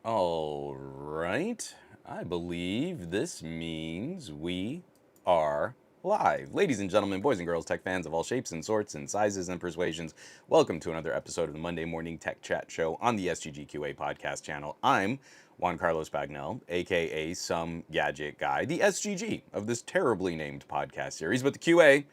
All right. I believe this means we are live. Ladies and gentlemen, boys and girls, tech fans of all shapes and sorts and sizes and persuasions, welcome to another episode of the Monday Morning Tech Chat Show on the SGGQA podcast channel. I'm Juan Carlos Bagnell, aka Some Gadget Guy, the SGG of this terribly named podcast series, but the QA,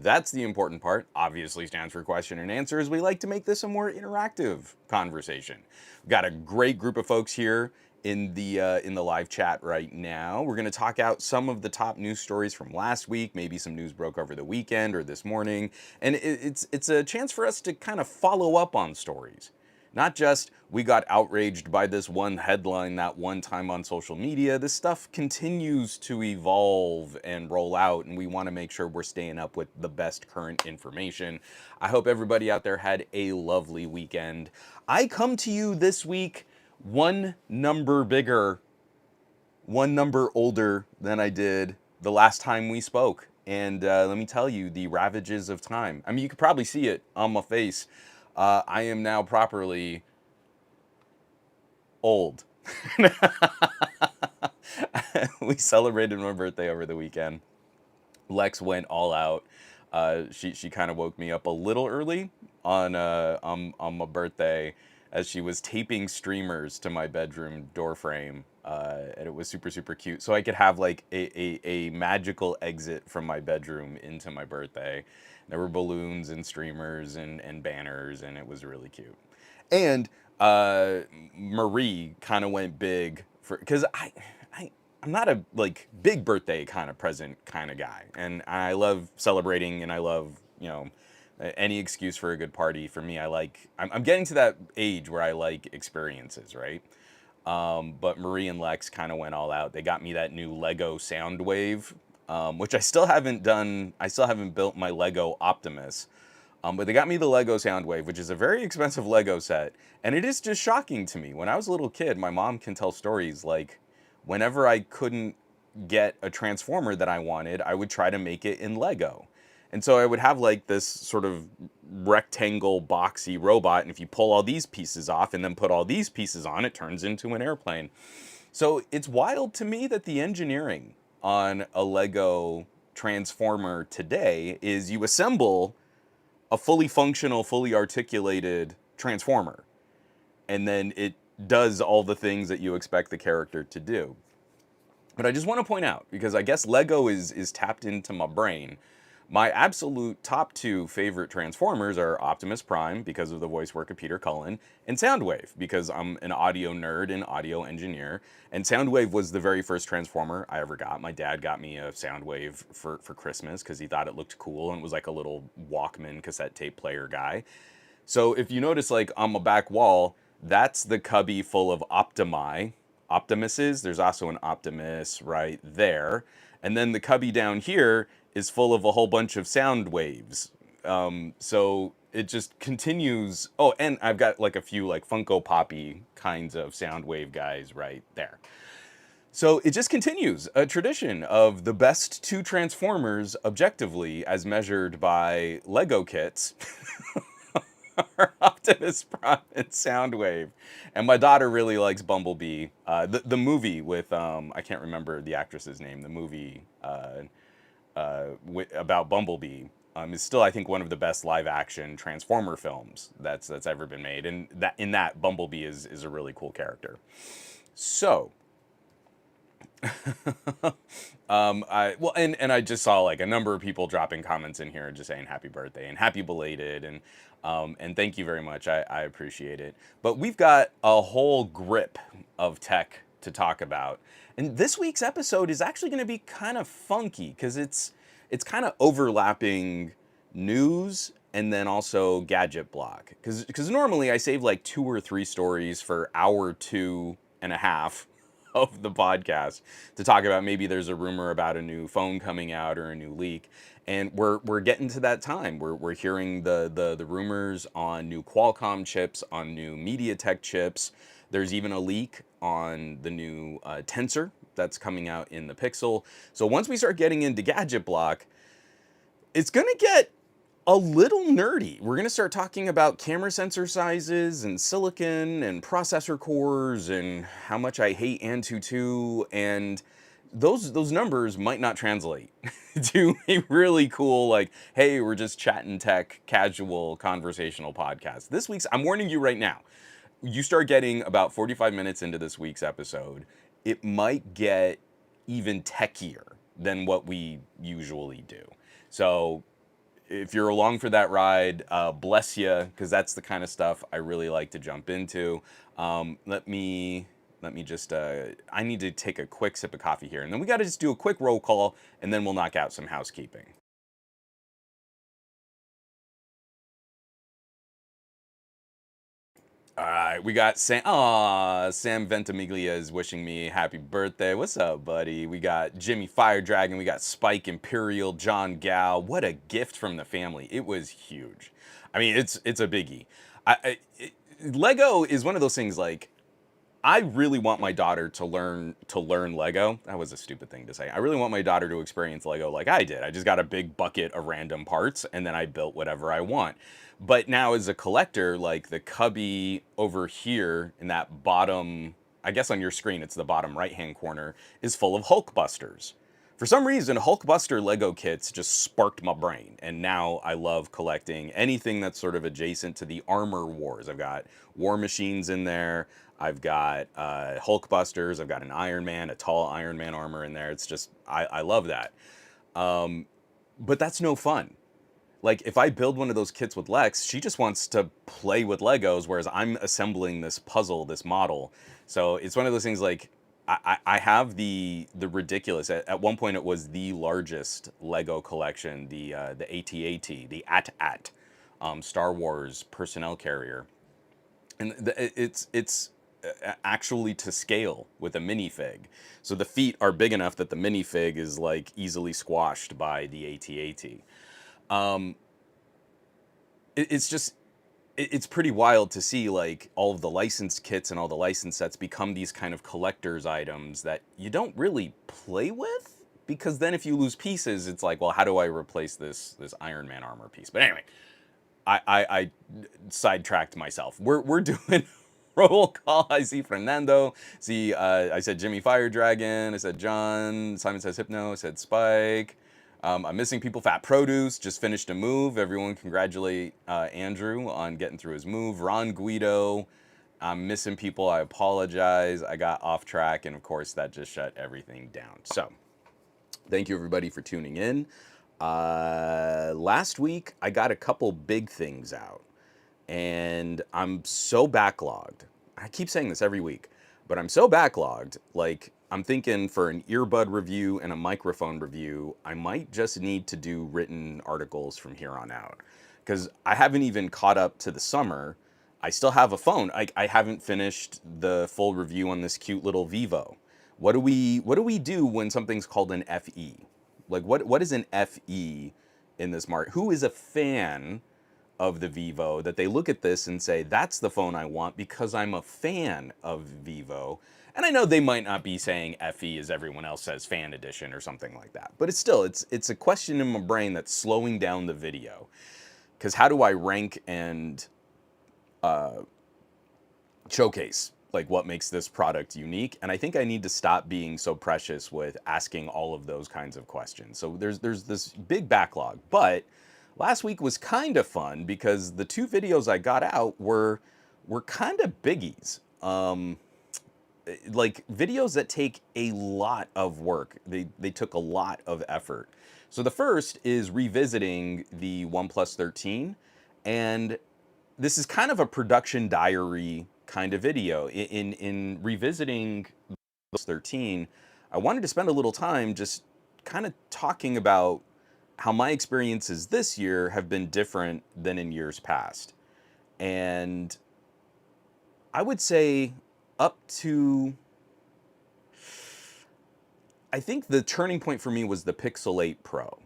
that's the important part, obviously stands for question and answer, as we like to make this a more interactive conversation. We've got a great group of folks here in the live chat right now. We're going to talk out some of the top news stories from last week. Maybe some news broke over the weekend or this morning, and it's a chance for us to kind of follow up on stories. Not just we got outraged by this one headline that one time on social media. This stuff continues to evolve and roll out, and we want to make sure we're staying up with the best current information. I hope everybody out there had a lovely weekend. I come to you this week one number bigger, one number older than I did the last time we spoke. And let me tell you, the ravages of time. I mean, you could probably see it on my face. I am now properly old. We celebrated my birthday over the weekend. Lex went all out. She kind of woke me up a little early on my birthday as she was taping streamers to my bedroom door frame, and it was super cute. So I could have like a magical exit from my bedroom into my birthday. There were balloons and streamers and banners, and it was really cute. And Marie kind of went big for because I'm not a like big birthday kind of present kind of guy, and I love celebrating, and I love any excuse for a good party. For me, I'm getting to that age where I like experiences, right? But Marie and Lex kind of went all out. They got me that new Lego Soundwave, which I still haven't done. I still haven't built my Lego Optimus. But they got me the Lego Soundwave, which is a very expensive Lego set. And it is just shocking to me. When I was a little kid, my mom can tell stories like whenever I couldn't get a transformer that I wanted, I would try to make it in Lego. And so I would have like this sort of rectangle boxy robot, and if you pull all these pieces off and then put all these pieces on, it turns into an airplane. So it's wild to me that the engineering on a Lego transformer today is you assemble a fully functional, fully articulated transformer, and then it does all the things that you expect the character to do. But I just want to point out, because I guess Lego is tapped into my brain, my absolute top two favorite Transformers are Optimus Prime, because of the voice work of Peter Cullen, and Soundwave, because I'm an audio nerd and audio engineer. And Soundwave was the very first Transformer I ever got. My dad got me a Soundwave for Christmas because he thought it looked cool and was like a little Walkman cassette tape player guy. So if you notice, like on my back wall, that's the cubby full of Optimuses. There's also an Optimus right there. And then the cubby down here is full of a whole bunch of sound waves. So it just continues. Oh, and I've got like a few like Funko Poppy kinds of sound wave guys right there. So it just continues a tradition of the best two Transformers objectively as measured by Lego kits are Optimus Prime and Soundwave. And my daughter really likes Bumblebee. The movie with I can't remember the actress's name. The movie about Bumblebee is still, I think, one of the best live action Transformer films that's ever been made. And that in that Bumblebee is a really cool character. So and I just saw like a number of people dropping comments in here just saying happy birthday and happy belated, and thank you very much. I appreciate it. But we've got a whole grip of tech to talk about, and this week's episode is actually going to be kind of funky because it's kind of overlapping news and then also gadget block, because normally I save like 2 or 3 stories for hour 2.5 of the podcast to talk about. Maybe there's a rumor about a new phone coming out or a new leak, and we're getting to that time. We're hearing the rumors on new Qualcomm chips, on new MediaTek chips. There's even a leak on the new Tensor that's coming out in the Pixel. So once we start getting into gadget block, it's gonna get a little nerdy. We're going to start talking about camera sensor sizes and silicon and processor cores and how much I hate Antutu, and those numbers might not translate to a really cool, like, hey, we're just chatting tech, casual conversational podcast. This week's, I'm warning you right now, you start getting about 45 minutes into this week's episode, it might get even techier than what we usually do. So if you're along for that ride, bless you, because that's the kind of stuff I really like to jump into. Let me just, I need to take a quick sip of coffee here, and then we got to just do a quick roll call, and then we'll knock out some housekeeping. All right, we got Sam. Aw, Sam Ventimiglia is wishing me happy birthday. What's up, buddy? We got Jimmy Fire Dragon. We got Spike Imperial, John Gow. What a gift from the family! It was huge. I mean, it's a biggie. Lego is one of those things, like, I really want my daughter to learn Lego. That was a stupid thing to say. I really want my daughter to experience Lego like I did. I just got a big bucket of random parts and then I built whatever I want. But now as a collector, like the cubby over here in that bottom, I guess on your screen it's the bottom right-hand corner, is full of Hulkbusters. For some reason, Hulkbuster Lego kits just sparked my brain, and now I love collecting anything that's sort of adjacent to the armor wars. I've got War Machines in there, I've got Hulkbusters, I've got an Iron Man, a tall Iron Man armor in there. It's just, I love that. But that's no fun. Like, if I build one of those kits with Lex, she just wants to play with Legos, whereas I'm assembling this puzzle, this model. So it's one of those things, like, I have the ridiculous. At one point, it was the largest Lego collection, the AT-AT, the AT-AT, Star Wars personnel carrier, and it's actually to scale with a minifig. So the feet are big enough that the minifig is like easily squashed by the AT-AT. It's just, it's pretty wild to see, like, all of the licensed kits and all the licensed sets become these kind of collector's items that you don't really play with, because then if you lose pieces, it's like, well, how do I replace this Iron Man armor piece? But anyway, I sidetracked myself. We're doing roll call. I see Fernando. See, I said Jimmy Fire Dragon. I said John. Simon says Hypno. I said Spike. I'm missing people. Fat Produce just finished a move. Everyone congratulate Andrew on getting through his move. Ron Guido. I'm missing people. I apologize. I got off track, and of course that just shut everything down. So thank you everybody for tuning in. Last week I got a couple big things out, and I'm so backlogged. I keep saying this every week, but I'm so backlogged. Like, I'm thinking for an earbud review and a microphone review, I might just need to do written articles from here on out, because I haven't even caught up to the summer. I still have a phone. I haven't finished the full review on this cute little Vivo. What do we do when something's called an FE? Like, what is an FE in this market? Who is a fan of the Vivo that they look at this and say, that's the phone I want because I'm a fan of Vivo? And I know they might not be saying FE as everyone else says, fan edition or something like that, but it's still, it's a question in my brain that's slowing down the video. Because how do I rank and showcase, like, what makes this product unique? And I think I need to stop being so precious with asking all of those kinds of questions. So there's this big backlog. But last week was kind of fun because the two videos I got out were kind of biggies. Like, videos that take a lot of work. They took a lot of effort. So the first is revisiting the OnePlus 13, and this is kind of a production diary kind of video. In revisiting the 13, I wanted to spend a little time just kind of talking about how my experiences this year have been different than in years past. And I would say up to, I think the turning point for me was the Pixel 8 Pro.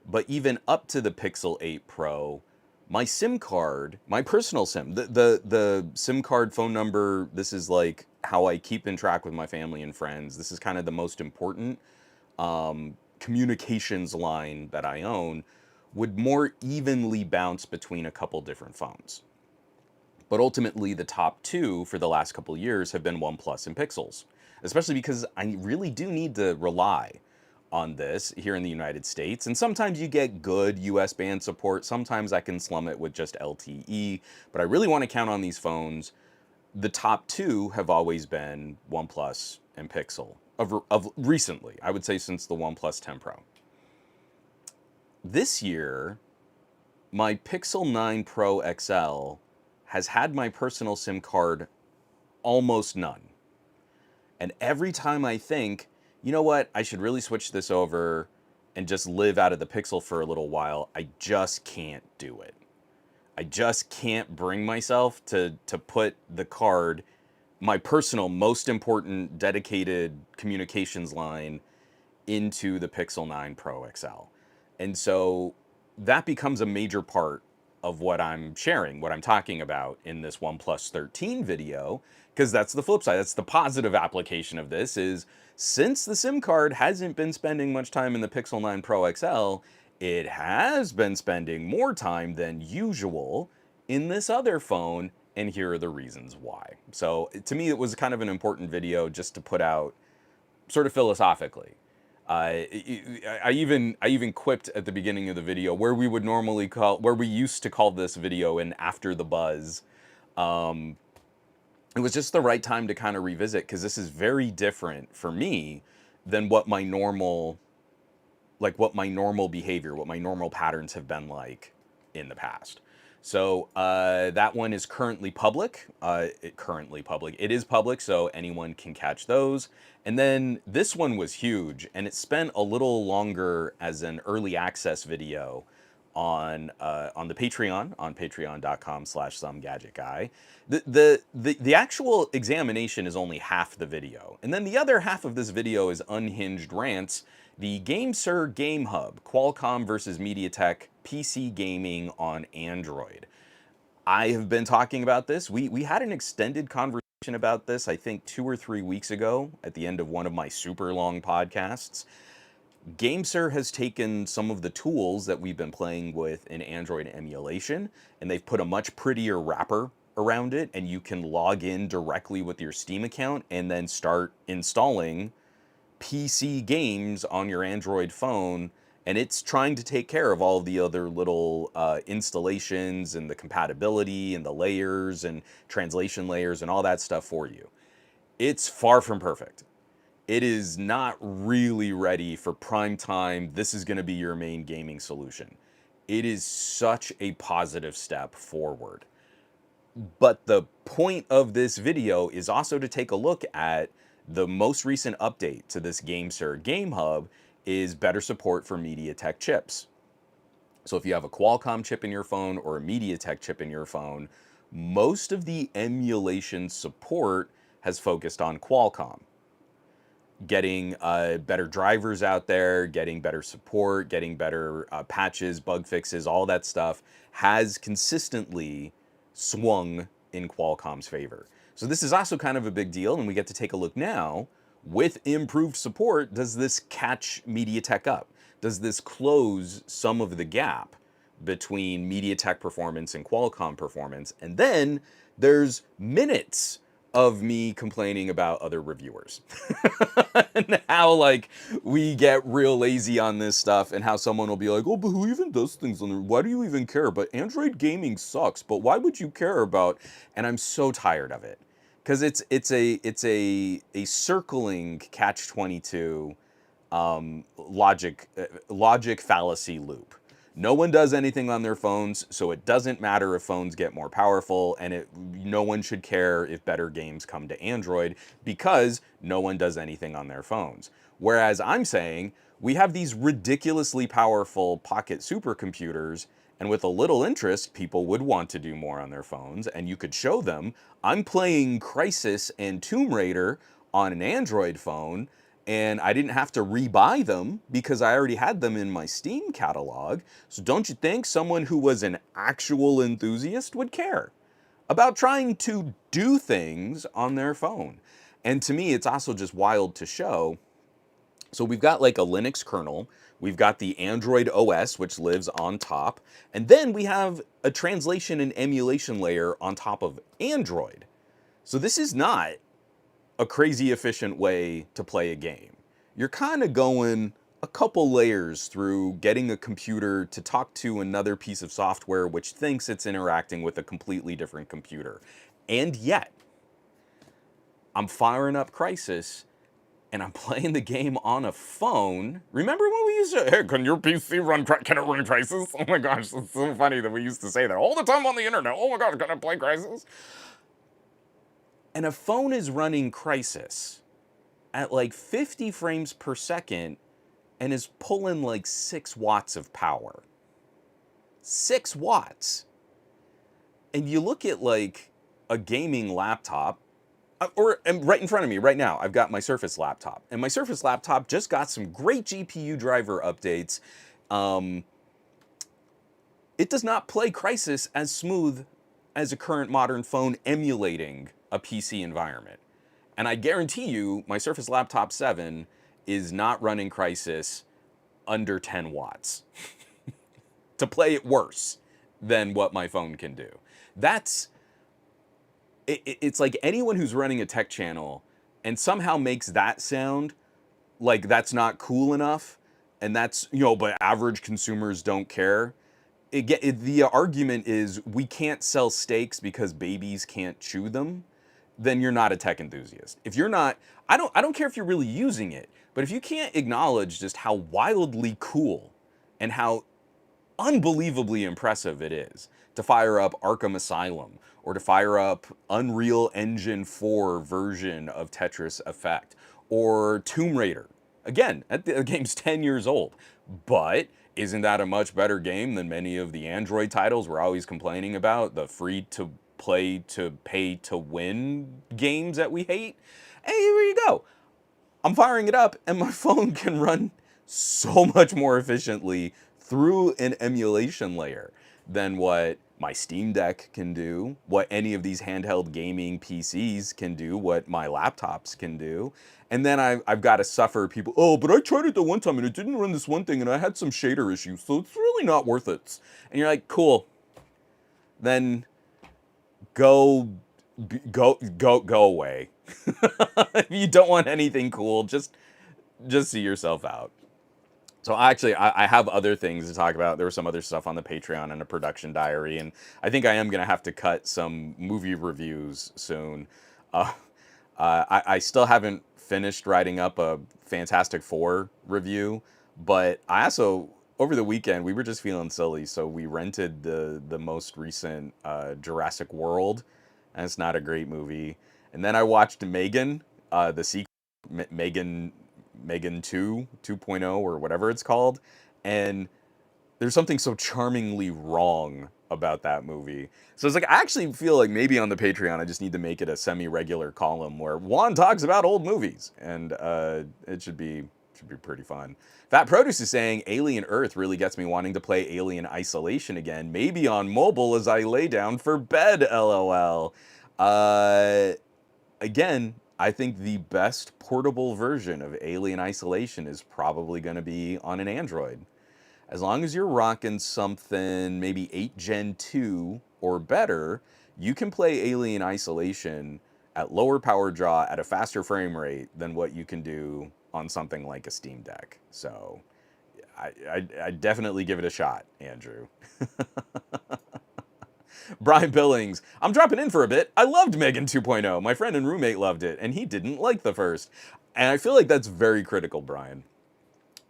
But even up to the Pixel 8 Pro, my SIM card, my personal SIM, the SIM card phone number, this is like how I keep in track with my family and friends. This is kind of the most important communications line that I own, would more evenly bounce between a couple different phones. But ultimately, the top two for the last couple years have been OnePlus and Pixels, especially because I really do need to rely on this here in the United States. And sometimes you get good US band support, sometimes I can slum it with just LTE, but I really want to count on these phones. The top two have always been OnePlus and Pixel of recently, I would say since the OnePlus 10 Pro. This year, my Pixel 9 Pro XL has had my personal SIM card almost none. And every time I think, you know what, I should really switch this over and just live out of the Pixel for a little while, I just can't do it. I just can't bring myself to put the card, my personal most important dedicated communications line, into the Pixel 9 Pro XL. And so that becomes a major part of what I'm sharing, what I'm talking about in this OnePlus 13 video, because that's the flip side. That's the positive application of this is since the SIM card hasn't been spending much time in the Pixel 9 Pro XL, it has been spending more time than usual in this other phone, and here are the reasons why. So to me, it was kind of an important video just to put out sort of philosophically. I even quipped at the beginning of the video where we used to call this video an after the buzz. It was just the right time to kind of revisit because this is very different for me than what my normal behavior, what my normal patterns have been like in the past. So that one is currently public. It is public, so anyone can catch those. And then this one was huge, and it spent a little longer as an early access video on the Patreon, on patreon.com/somegadgetguy. The actual examination is only half the video, and then the other half of this video is unhinged rants. The GameSir Game Hub, Qualcomm versus MediaTek PC gaming on Android. I have been talking about this. We had an extended conversation about this, I think 2 or 3 weeks ago at the end of one of my super long podcasts. GameSir has taken some of the tools that we've been playing with in Android emulation, and they've put a much prettier wrapper around it, and you can log in directly with your Steam account and then start installing PC games on your Android phone, and it's trying to take care of all of the other little installations and the compatibility and the layers and translation layers and all that stuff for you. It's far from perfect. It is not really ready for prime time. This is going to be your main gaming solution. It is such a positive step forward. But the point of this video is also to take a look at the most recent update to this GameSir Game Hub is better support for MediaTek chips. So if you have a Qualcomm chip in your phone or a MediaTek chip in your phone, most of the emulation support has focused on Qualcomm. Getting better drivers out there, getting better support, getting better patches, bug fixes, all that stuff has consistently swung in Qualcomm's favor. So this is also kind of a big deal, and we get to take a look now. With improved support, does this catch MediaTek up? Does this close some of the gap between MediaTek performance and Qualcomm performance? And then there's minutes of me complaining about other reviewers and how like we get real lazy on this stuff, and how someone will be like, oh, but who even does things on there? Why do you even care? But Android gaming sucks, but why would you care about? And I'm so tired of it because it's a circling catch-22 logic fallacy loop. No one does anything on their phones, so it doesn't matter if phones get more powerful, and no one should care if better games come to Android because no one does anything on their phones. Whereas I'm saying we have these ridiculously powerful pocket supercomputers, and with a little interest, people would want to do more on their phones, and you could show them, I'm playing Crysis and Tomb Raider on an Android phone, and I didn't have to rebuy them because I already had them in my Steam catalog. So don't you think someone who was an actual enthusiast would care about trying to do things on their phone? And to me, it's also just wild to show. So we've got like a Linux kernel We've got the Android OS, which lives on top. And then we have a translation and emulation layer on top of Android. So this is not a crazy efficient way to play a game. You're kind of going a couple layers through getting a computer to talk to another piece of software which thinks it's interacting with a completely different computer. And yet, I'm firing up Crysis and I'm playing the game on a phone. Remember when we used to, hey, can your PC run, can it run Crysis? Oh my gosh, it's so funny that we used to say that all the time on the internet. Oh my gosh, can I play Crysis? And a phone is running Crysis at like 50 frames per second and is pulling like 6 watts of power. 6 watts. And you look at like a gaming laptop, and right in front of me right now, I've got my Surface laptop. And my Surface laptop just got some great GPU driver updates. It does not play Crysis as smooth as a current modern phone emulating a PC environment. And I guarantee you, my Surface Laptop 7 is not running Crysis under 10 watts to play it worse than what my phone can do. It's like anyone who's running a tech channel and somehow makes that sound like that's not cool enough, and that's, but average consumers don't care. The argument is we can't sell steaks because babies can't chew them. Then you're not a tech enthusiast. If you're not, I don't care if you're really using it, but if you can't acknowledge just how wildly cool and how unbelievably impressive it is to fire up Arkham Asylum or to fire up Unreal Engine 4 version of Tetris Effect or Tomb Raider. Again, the game's 10 years old, but isn't that a much better game than many of the Android titles we're always complaining about, the free to play to pay to win games that we hate? Hey, here you go. I'm firing it up and my phone can run so much more efficiently through an emulation layer than what my Steam Deck can do, what any of these handheld gaming PCs can do, what my laptops can do. And then I've got to suffer people, oh, but I tried it the one time and it didn't run this one thing and I had some shader issues, so it's really not worth it. And you're like, cool. Then go away. If you don't want anything cool, just see yourself out. So actually, I have other things to talk about. There was some other stuff on the Patreon and a production diary, and I think I am going to have to cut some movie reviews soon. I still haven't finished writing up a Fantastic Four review, but I also, over the weekend, we were just feeling silly, so we rented the most recent Jurassic World, and it's not a great movie. And then I watched Megan, the sequel, Megan 2.0 or whatever it's called, and there's something so charmingly wrong about that movie. So it's like, I actually feel like maybe on the Patreon I just need to make it a semi-regular column where Juan talks about old movies, and it should be pretty fun. Fat Produce is saying Alien Earth really gets me wanting to play Alien Isolation again, maybe on mobile as I lay down for bed, lol. Again, I think the best portable version of Alien Isolation is probably going to be on an Android. As long as you're rocking something maybe 8 Gen 2 or better, you can play Alien Isolation at lower power draw at a faster frame rate than what you can do on something like a Steam Deck. So I definitely give it a shot, Andrew. Brian Billings, I'm dropping in for a bit. I loved Megan 2.0. My friend and roommate loved it, and he didn't like the first. And I feel like that's very critical, Brian.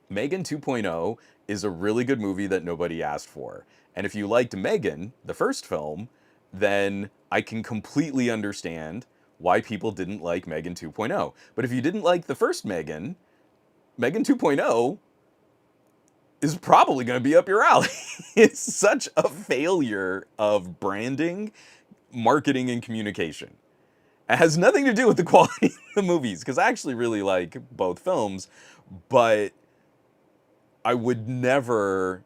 Megan 2.0 is a really good movie that nobody asked for. And if you liked Megan, the first film, then I can completely understand why people didn't like Megan 2.0. But if you didn't like the first Megan, Megan 2.0 is probably going to be up your alley. It's such a failure of branding, marketing, and communication. It has nothing to do with the quality of the movies, because I actually really like both films, but I would never...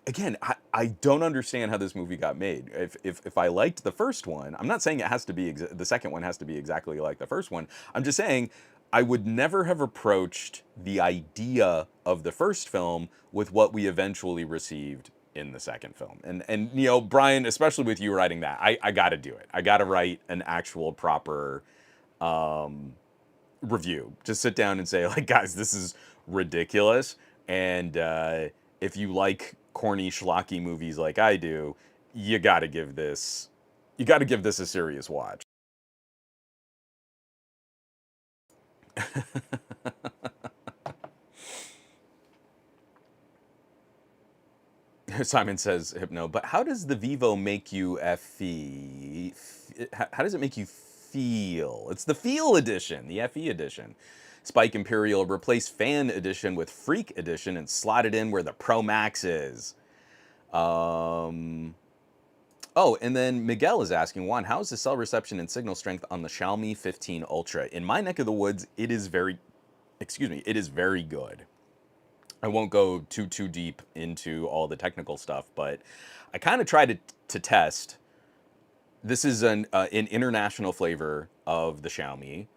Again, I don't understand how this movie got made. If I liked the first one, I'm not saying it has to be the second one has to be exactly like the first one. I'm just saying I would never have approached the idea of the first film with what we eventually received in the second film. And you know, Brian, especially with you writing that, I got to do it. I got to write an actual proper review. Just sit down and say, like, guys, this is ridiculous. And if you like corny schlocky movies like I do, you got to give this a serious watch. Simon says, Hypno, but how does the Vivo make you how does it make you feel? It's the Feel Edition, the FE Edition. Spike Imperial replaced Fan Edition with Freak Edition and slotted in where the Pro Max is. Oh, and then Miguel is asking, Juan, how is the cell reception and signal strength on the Xiaomi 15 Ultra? In my neck of the woods, it is very good. I won't go too deep into all the technical stuff, but I kind of tried to test. This is an international flavor of the Xiaomi.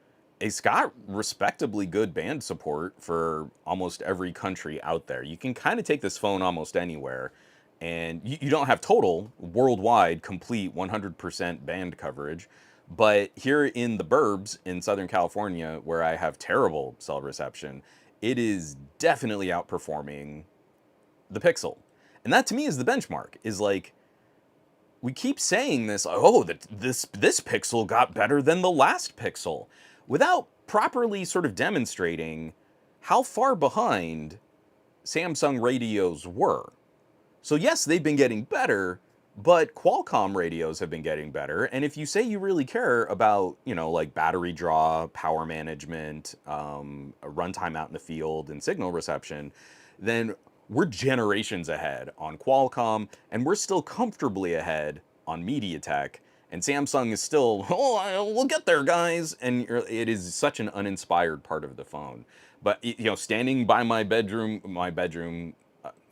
It's got respectably good band support for almost every country out there. You can kind of take this phone almost anywhere, and you don't have total worldwide complete 100% band coverage. But here in the burbs in Southern California, where I have terrible cell reception, it is definitely outperforming the Pixel. And that to me is the benchmark, is like, we keep saying this, oh, that this Pixel got better than the last Pixel, without properly sort of demonstrating how far behind Samsung radios were. So yes, they've been getting better, but Qualcomm radios have been getting better. And if you say you really care about, you know, like battery draw, power management, runtime out in the field, and signal reception, then we're generations ahead on Qualcomm, and we're still comfortably ahead on MediaTek. And Samsung is still, oh, we'll get there, guys. And it is such an uninspired part of the phone. But, you know, standing by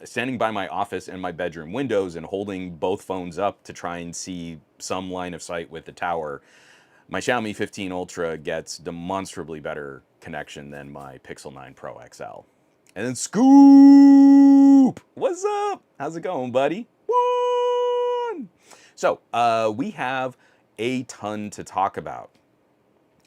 standing by my office and my bedroom windows and holding both phones up to try and see some line of sight with the tower, my Xiaomi 15 Ultra gets demonstrably better connection than my Pixel 9 Pro XL. And then Scoop! What's up? How's it going, buddy? One! So, we have a ton to talk about.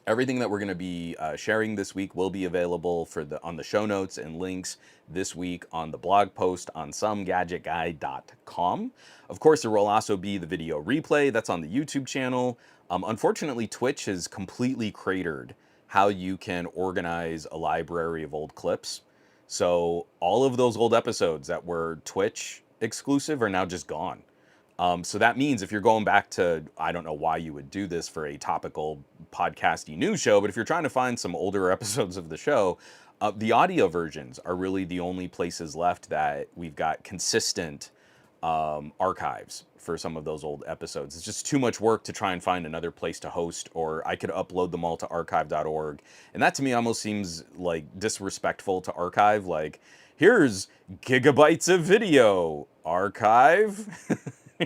Everything that we're going to be sharing this week will be available on the show notes and links this week on the blog post on somegadgetguy.com. Of course, there will also be the video replay that's on the YouTube channel. Unfortunately, Twitch has completely cratered how you can organize a library of old clips. So all of those old episodes that were Twitch exclusive are now just gone. So that means if you're going back to, I don't know why you would do this for a topical podcasty news show, but if you're trying to find some older episodes of the show, the audio versions are really the only places left that we've got consistent archives for some of those old episodes. It's just too much work to try and find another place to host, or I could upload them all to archive.org. And that to me almost seems like disrespectful to archive. Like, here's gigabytes of video, archive.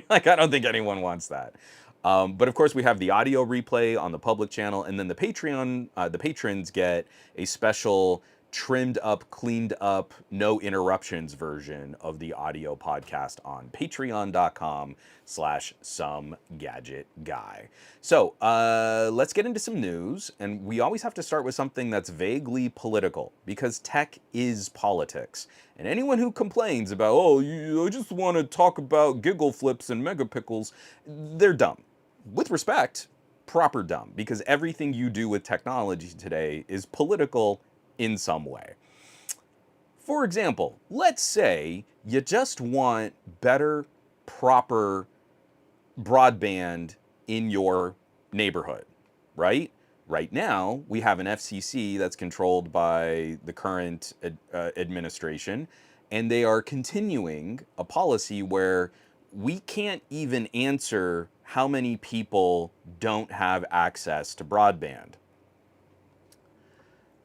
Like, I don't think anyone wants that. But of course, we have the audio replay on the public channel, and then the Patreon, the patrons get a special trimmed up, cleaned up, no interruptions version of the audio podcast on patreon.com/somegadgetguy. So let's get into some news, and we always have to start with something that's vaguely political, because tech is politics. And anyone who complains about, oh, I just want to talk about giggle flips and megapickles, they're dumb. With respect, proper dumb, because everything you do with technology today is political in some way. For example, let's say you just want better, proper broadband in your neighborhood, right? Right now, we have an FCC that's controlled by the current administration, and they are continuing a policy where we can't even answer how many people don't have access to broadband.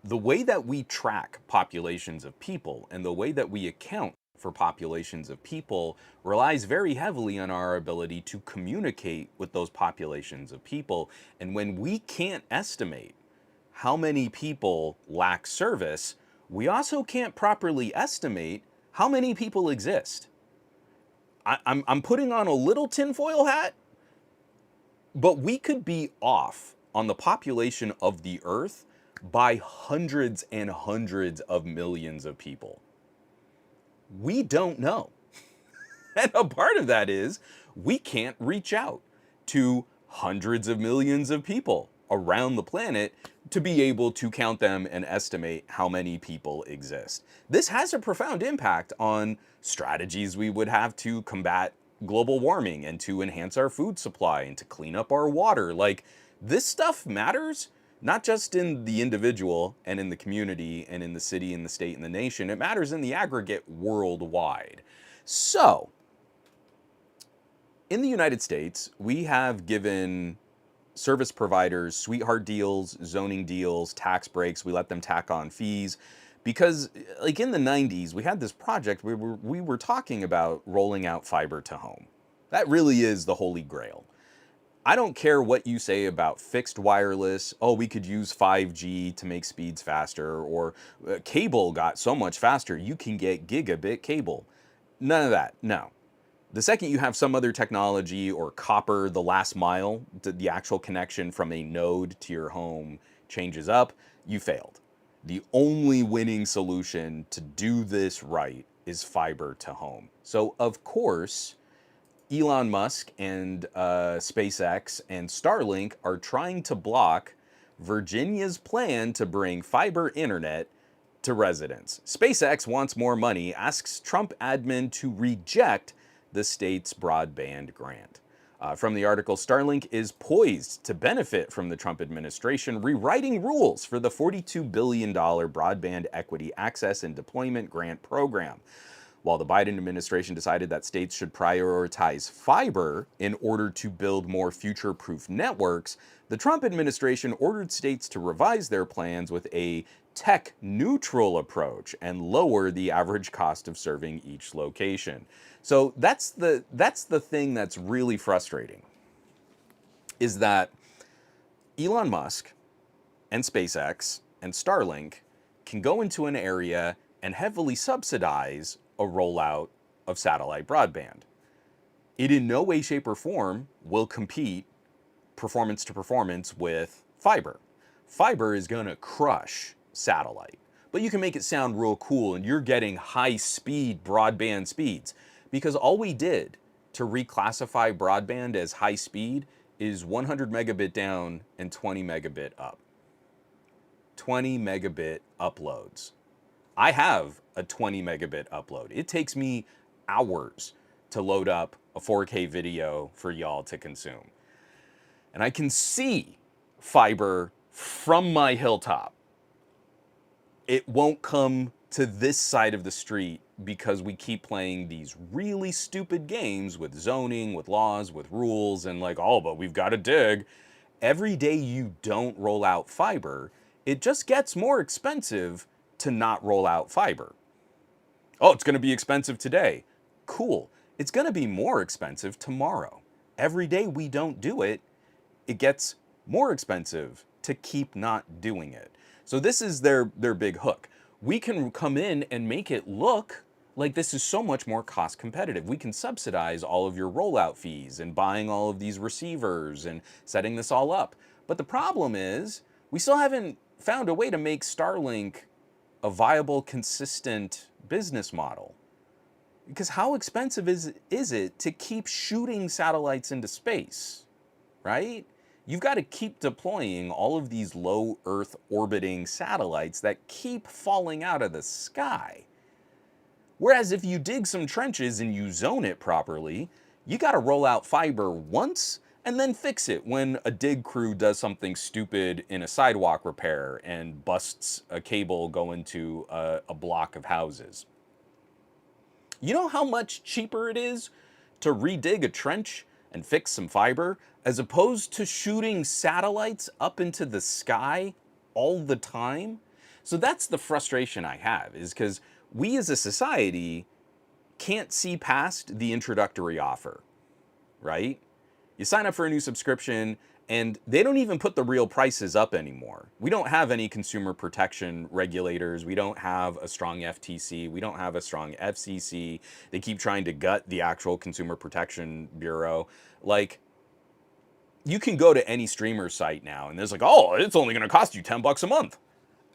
The way that we track populations of people and the way that we account for populations of people relies very heavily on our ability to communicate with those populations of people. And when we can't estimate how many people lack service, we also can't properly estimate how many people exist. I'm putting on a little tinfoil hat, but we could be off on the population of the Earth by hundreds and hundreds of millions of people. We don't know. And a part of that is we can't reach out to hundreds of millions of people around the planet to be able to count them and estimate how many people exist. This has a profound impact on strategies we would have to combat global warming and to enhance our food supply and to clean up our water. Like, this stuff matters not just in the individual and in the community and in the city and the state and the nation. It matters in the aggregate worldwide. So, in the United States, we have given service providers sweetheart deals, zoning deals, tax breaks. We let them tack on fees because, like, in the 90s, we had this project where we were talking about rolling out fiber to home. That really is the holy grail. I don't care what you say about fixed wireless. Oh, we could use 5G to make speeds faster, or cable got so much faster, you can get gigabit cable. None of that, no. The second you have some other technology or copper, the last mile, the actual connection from a node to your home changes up, you failed. The only winning solution to do this right is fiber to home. So, of course, Elon Musk and SpaceX and Starlink are trying to block Virginia's plan to bring fiber internet to residents. SpaceX wants more money, asks Trump admin to reject the state's broadband grant. From the article, Starlink is poised to benefit from the Trump administration rewriting rules for the $42 billion broadband equity access and deployment grant program. While the Biden administration decided that states should prioritize fiber in order to build more future-proof networks, the Trump administration ordered states to revise their plans with a tech-neutral approach and lower the average cost of serving each location. So that's the thing that's really frustrating, is that Elon Musk and SpaceX and Starlink can go into an area and heavily subsidize a rollout of satellite broadband. It in no way, shape, or form will compete performance to performance with fiber. Fiber is gonna crush satellite, but you can make it sound real cool and you're getting high-speed broadband speeds, because all we did to reclassify broadband as high speed is 100 megabit down and 20 megabit up. 20 megabit uploads. I have a 20 megabit upload. It takes me hours to load up a 4K video for y'all to consume. And I can see fiber from my hilltop. It won't come to this side of the street because we keep playing these really stupid games with zoning, with laws, with rules, and like, oh, but we've got to dig. Every day you don't roll out fiber, it just gets more expensive to not roll out fiber. Oh, it's going to be expensive today. Cool. It's going to be more expensive tomorrow. Every day we don't do it, it gets more expensive to keep not doing it. So this is their big hook. We can come in and make it look like this is so much more cost competitive. We can subsidize all of your rollout fees and buying all of these receivers and setting this all up. But the problem is we still haven't found a way to make Starlink a viable, consistent business model. Because how expensive is it to keep shooting satellites into space, right? You've got to keep deploying all of these low Earth orbiting satellites that keep falling out of the sky. Whereas if you dig some trenches and you zone it properly, you got to roll out fiber once and then fix it when a dig crew does something stupid in a sidewalk repair and busts a cable going to a block of houses. You know how much cheaper it is to redig a trench and fix some fiber as opposed to shooting satellites up into the sky all the time? So that's the frustration I have, is because we as a society can't see past the introductory offer, right? You sign up for a new subscription And they don't even put the real prices up anymore. We don't have any consumer protection regulators. We don't have a strong FTC. We don't have a strong FCC. They keep trying to gut the actual Consumer Protection Bureau. Like, you can go to any streamer site now and there's like, oh, it's only going to cost you $10 a month.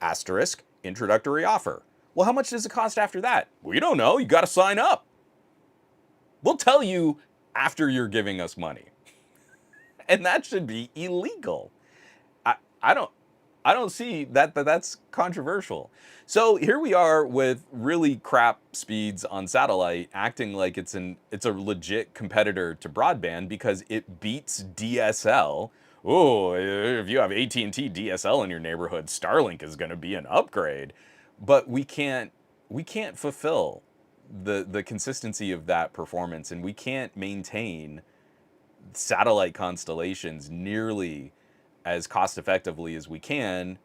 Asterisk, introductory offer. Well, how much does it cost after that? We don't know. You got to sign up. We'll tell you after you're giving us money. And that should be illegal. I, I don't I don't see that's controversial. So here we are with really crap speeds on satellite, acting like it's a legit competitor to broadband because it beats DSL. Oh, if you have AT&T DSL in your neighborhood, Starlink is going to be an upgrade. But we can't fulfill the consistency of that performance, and we can't maintain satellite constellations nearly as cost effectively as we can,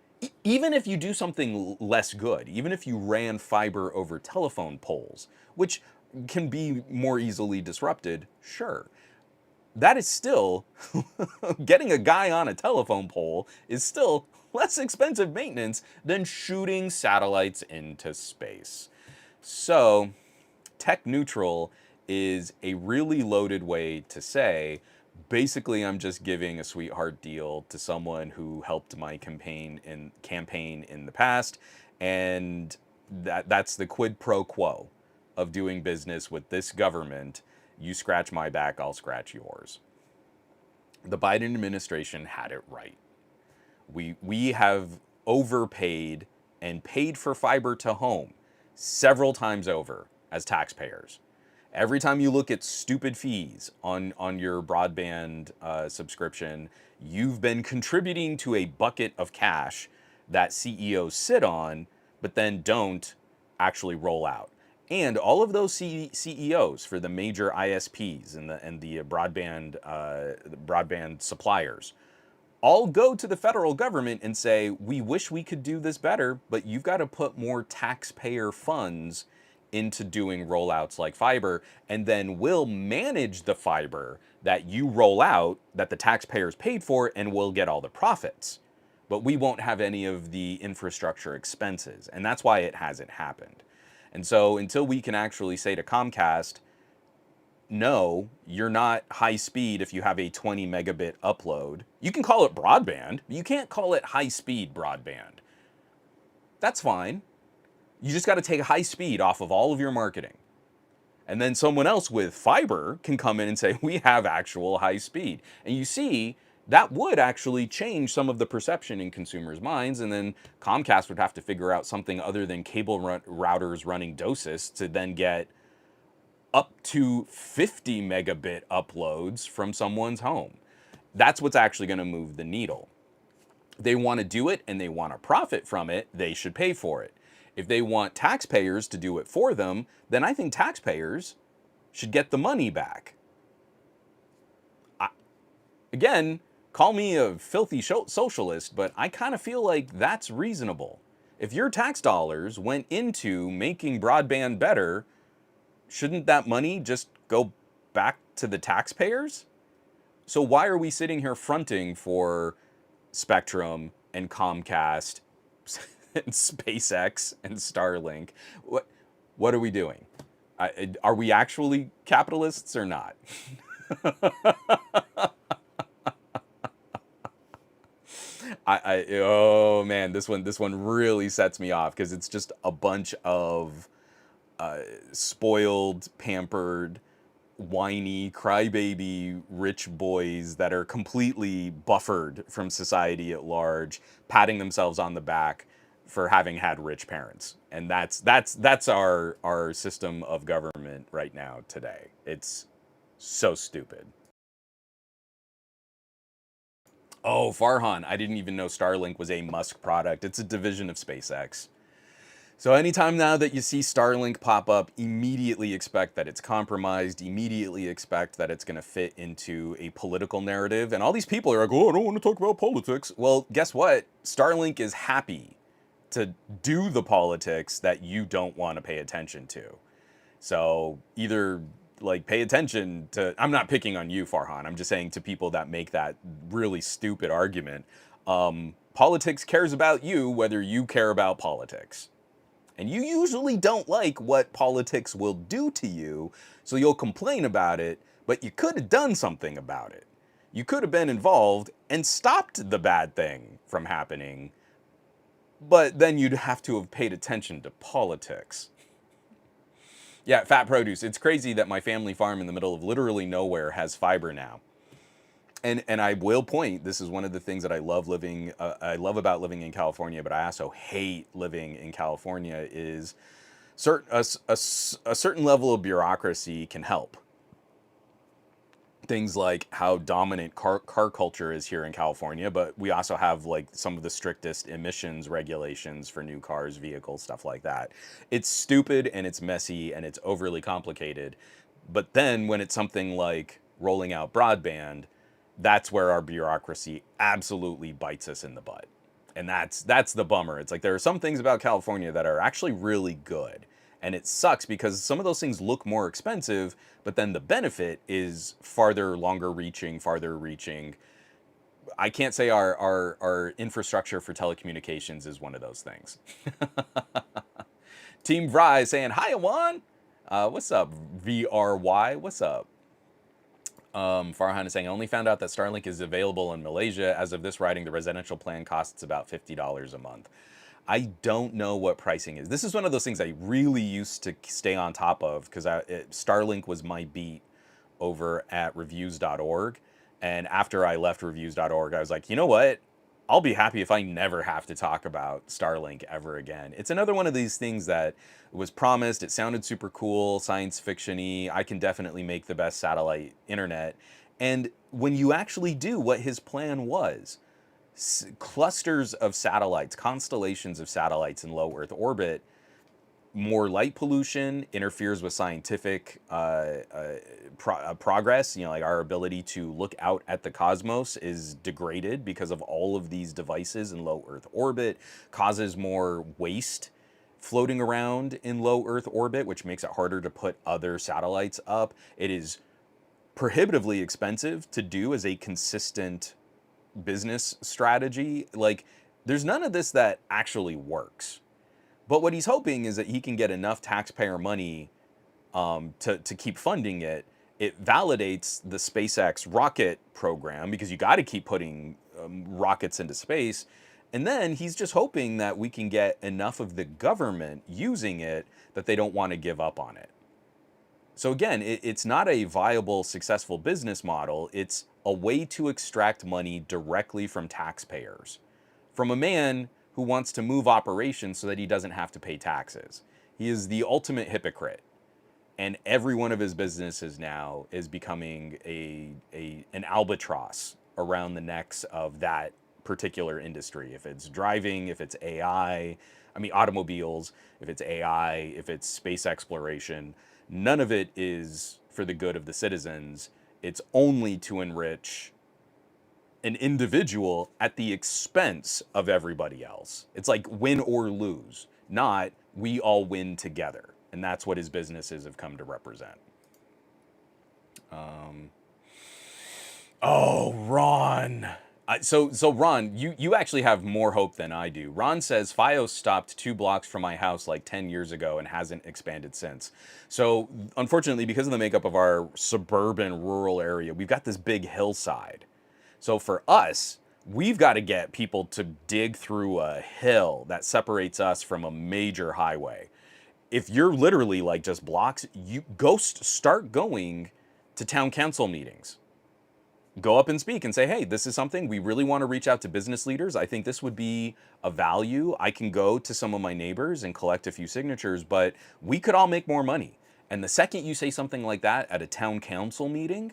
even if you do something less good, even if you ran fiber over telephone poles, which can be more easily disrupted, sure. That is still, getting a guy on a telephone pole is still less expensive maintenance than shooting satellites into space. So, tech neutral is a really loaded way to say, basically I'm just giving a sweetheart deal to someone who helped my campaign in the past, and that's the quid pro quo of doing business with this government. You scratch my back, I'll scratch yours. The Biden administration had it right. We have overpaid and paid for fiber to home several times over as taxpayers. Every time you look at stupid fees on your broadband subscription, you've been contributing to a bucket of cash that CEOs sit on, but then don't actually roll out. And all of those CEOs for the major ISPs and the broadband suppliers all go to the federal government and say, we wish we could do this better, but you've got to put more taxpayer funds into doing rollouts like fiber, and then we'll manage the fiber that you roll out that the taxpayers paid for, and we'll get all the profits. But we won't have any of the infrastructure expenses, and that's why it hasn't happened. And so until we can actually say to Comcast, no, you're not high speed if you have a 20 megabit upload. You can call it broadband, but you can't call it high speed broadband. That's fine. You just got to take high speed off of all of your marketing. And then someone else with fiber can come in and say, we have actual high speed. And you see, that would actually change some of the perception in consumers' minds. And then Comcast would have to figure out something other than cable routers running DOCSIS to then get up to 50 megabit uploads from someone's home. That's what's actually going to move the needle. They want to do it and they want to profit from it, they should pay for it. If they want taxpayers to do it for them, then I think taxpayers should get the money back. Again, call me a filthy socialist, but I kind of feel like that's reasonable. If your tax dollars went into making broadband better, shouldn't that money just go back to the taxpayers? So why are we sitting here fronting for Spectrum and Comcast and SpaceX and Starlink? What are we doing? Are we actually capitalists or not? Oh man, this one really sets me off because it's just a bunch of spoiled, pampered, whiny, crybaby rich boys that are completely buffered from society at large, patting themselves on the back for having had rich parents. And that's our system of government right now today. It's so stupid. Oh, Farhan, I didn't even know Starlink was a Musk product. It's a division of SpaceX. So anytime now that you see Starlink pop up, immediately expect that it's compromised, immediately expect that it's going to fit into a political narrative. And all these people are like, oh, I don't want to talk about politics. Well, guess what? Starlink is happy to do the politics that you don't want to pay attention to. So either like pay attention to, I'm not picking on you, Farhan. I'm just saying to people that make that really stupid argument. Politics cares about you whether you care about politics. And you usually don't like what politics will do to you, so you'll complain about it, but you could have done something about it. You could have been involved and stopped the bad thing from happening, but then you'd have to have paid attention to politics. Yeah, Fat Produce. It's crazy that my family farm in the middle of literally nowhere has fiber now. And I will point, this is one of the things that I love living I love about living in California, but I also hate living in California is a certain level of bureaucracy can help. Things like how dominant car culture is here in California, but we also have like some of the strictest emissions regulations for new cars, vehicles, stuff like that. It's stupid and it's messy and it's overly complicated. But then when it's something like rolling out broadband, that's where our bureaucracy absolutely bites us in the butt. And that's the bummer. It's like there are some things about California that are actually really good. And it sucks because some of those things look more expensive, but then the benefit is longer reaching, farther reaching. I can't say our infrastructure for telecommunications is one of those things. Team Vry saying, hi, Awan. What's up, VRY? What's up? Farhan is saying, I only found out that Starlink is available in Malaysia. As of this writing, the residential plan costs about $50 a month. I don't know what pricing is. This is one of those things I really used to stay on top of because Starlink was my beat over at reviews.org. And after I left reviews.org, I was like, you know what? I'll be happy if I never have to talk about Starlink ever again. It's another one of these things that was promised. It sounded super cool, science fiction-y. I can definitely make the best satellite internet. And when you actually do what his plan was, clusters of satellites, constellations of satellites in low Earth orbit, more light pollution interferes with scientific progress. You know, like our ability to look out at the cosmos is degraded because of all of these devices in low Earth orbit, causes more waste floating around in low Earth orbit, which makes it harder to put other satellites up. It is prohibitively expensive to do as a consistent business strategy. Like, there's none of this that actually works. But what he's hoping is that he can get enough taxpayer money to keep funding it. It validates the SpaceX rocket program because you got to keep putting rockets into space. And then he's just hoping that we can get enough of the government using it that they don't want to give up on it. So again, it's not a viable, successful business model. It's a way to extract money directly from taxpayers, from a man who wants to move operations so that he doesn't have to pay taxes. He is the ultimate hypocrite. And every one of his businesses now is becoming an albatross around the necks of that particular industry. If it's driving, if it's AI, I mean automobiles, if it's AI, if it's space exploration, none of it is for the good of the citizens. It's only to enrich an individual at the expense of everybody else. It's like win or lose, not we all win together. And that's what his businesses have come to represent. Oh, Ron. So Ron, you actually have more hope than I do. Ron says Fios stopped 2 blocks from my house like 10 years ago and hasn't expanded since. So unfortunately, because of the makeup of our suburban rural area, we've got this big hillside. So for us, we've got to get people to dig through a hill that separates us from a major highway. If you're literally like just blocks, you start going to town council meetings. Go up and speak and say, hey, this is something we really want to reach out to business leaders. I think this would be a value. I can go to some of my neighbors and collect a few signatures, but we could all make more money. And the second you say something like that at a town council meeting,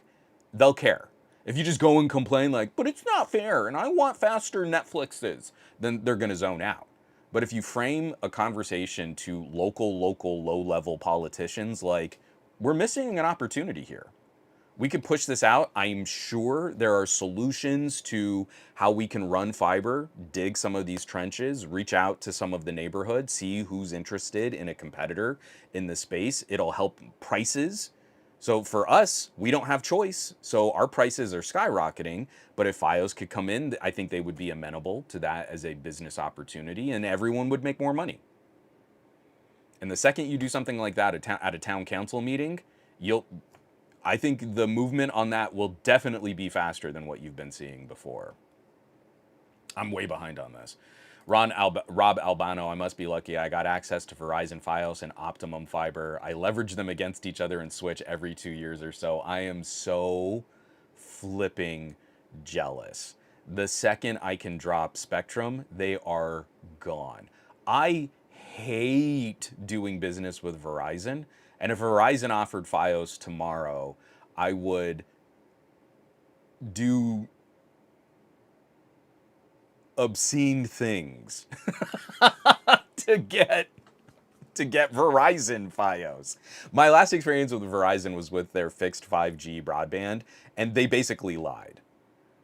they'll care. If you just go and complain like, but it's not fair and I want faster Netflixes, then they're going to zone out. But if you frame a conversation to local, low-level politicians, like, we're missing an opportunity here. We could push this out. I'm sure there are solutions to how we can run fiber, dig some of these trenches, reach out to some of the neighborhoods, see who's interested in a competitor in the space. It'll help prices So for us, we don't have choice. So our prices are skyrocketing. But if FiOS could come in, I think they would be amenable to that as a business opportunity, and everyone would make more money. And the second you do something like that at a town council meeting, you'll I think the movement on that will definitely be faster than what you've been seeing before. I'm way behind on this. Rob Albano, I must be lucky. I got access to Verizon Fios and Optimum Fiber. I leverage them against each other and switch every 2 years or so. I am so flipping jealous. The second I can drop Spectrum, they are gone. I hate doing business with Verizon. And if Verizon offered Fios tomorrow, I would do obscene things to get Verizon Fios. My last experience with Verizon was with their fixed 5G broadband, and they basically lied.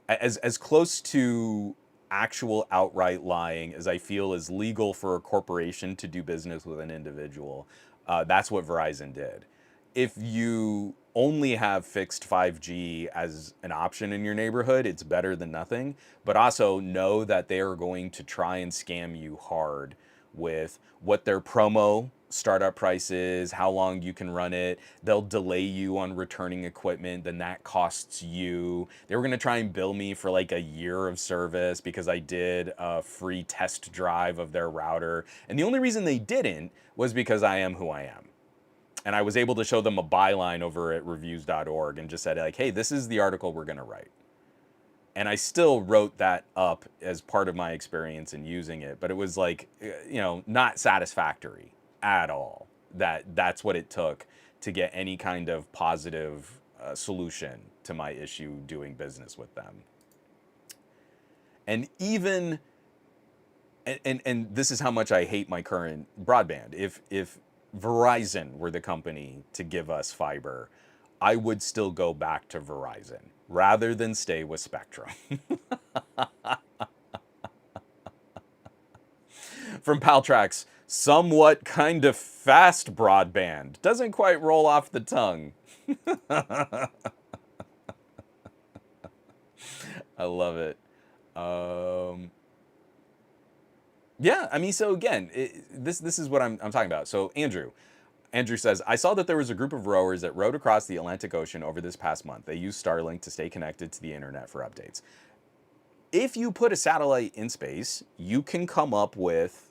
As close to actual outright lying as I feel is legal for a corporation to do business with an individual, that's what Verizon did. If you only have fixed 5G as an option in your neighborhood, it's better than nothing. But also know that they are going to try and scam you hard with what their promo startup price is, how long you can run it. They'll delay you on returning equipment, then that costs you. They were going to try and bill me for like a year of service because I did a free test drive of their router. And the only reason they didn't was because I am who I am. And I was able to show them a byline over at reviews.org and just said, like, hey, this is the article we're going to write. And I still wrote that up as part of my experience in using it, but it was like, not satisfactory at all. That's what it took to get any kind of positive solution to my issue doing business with them. And even, and this is how much I hate my current broadband. If Verizon were the company to give us fiber, I would still go back to Verizon rather than stay with Spectrum. From Paltrax, somewhat kind of fast broadband. Doesn't quite roll off the tongue. I love it. Yeah, I mean, so again, this is what I'm talking about. So Andrew says, I saw that there was a group of rowers that rowed across the Atlantic Ocean over this past month. They used Starlink to stay connected to the internet for updates. If you put a satellite in space, you can come up with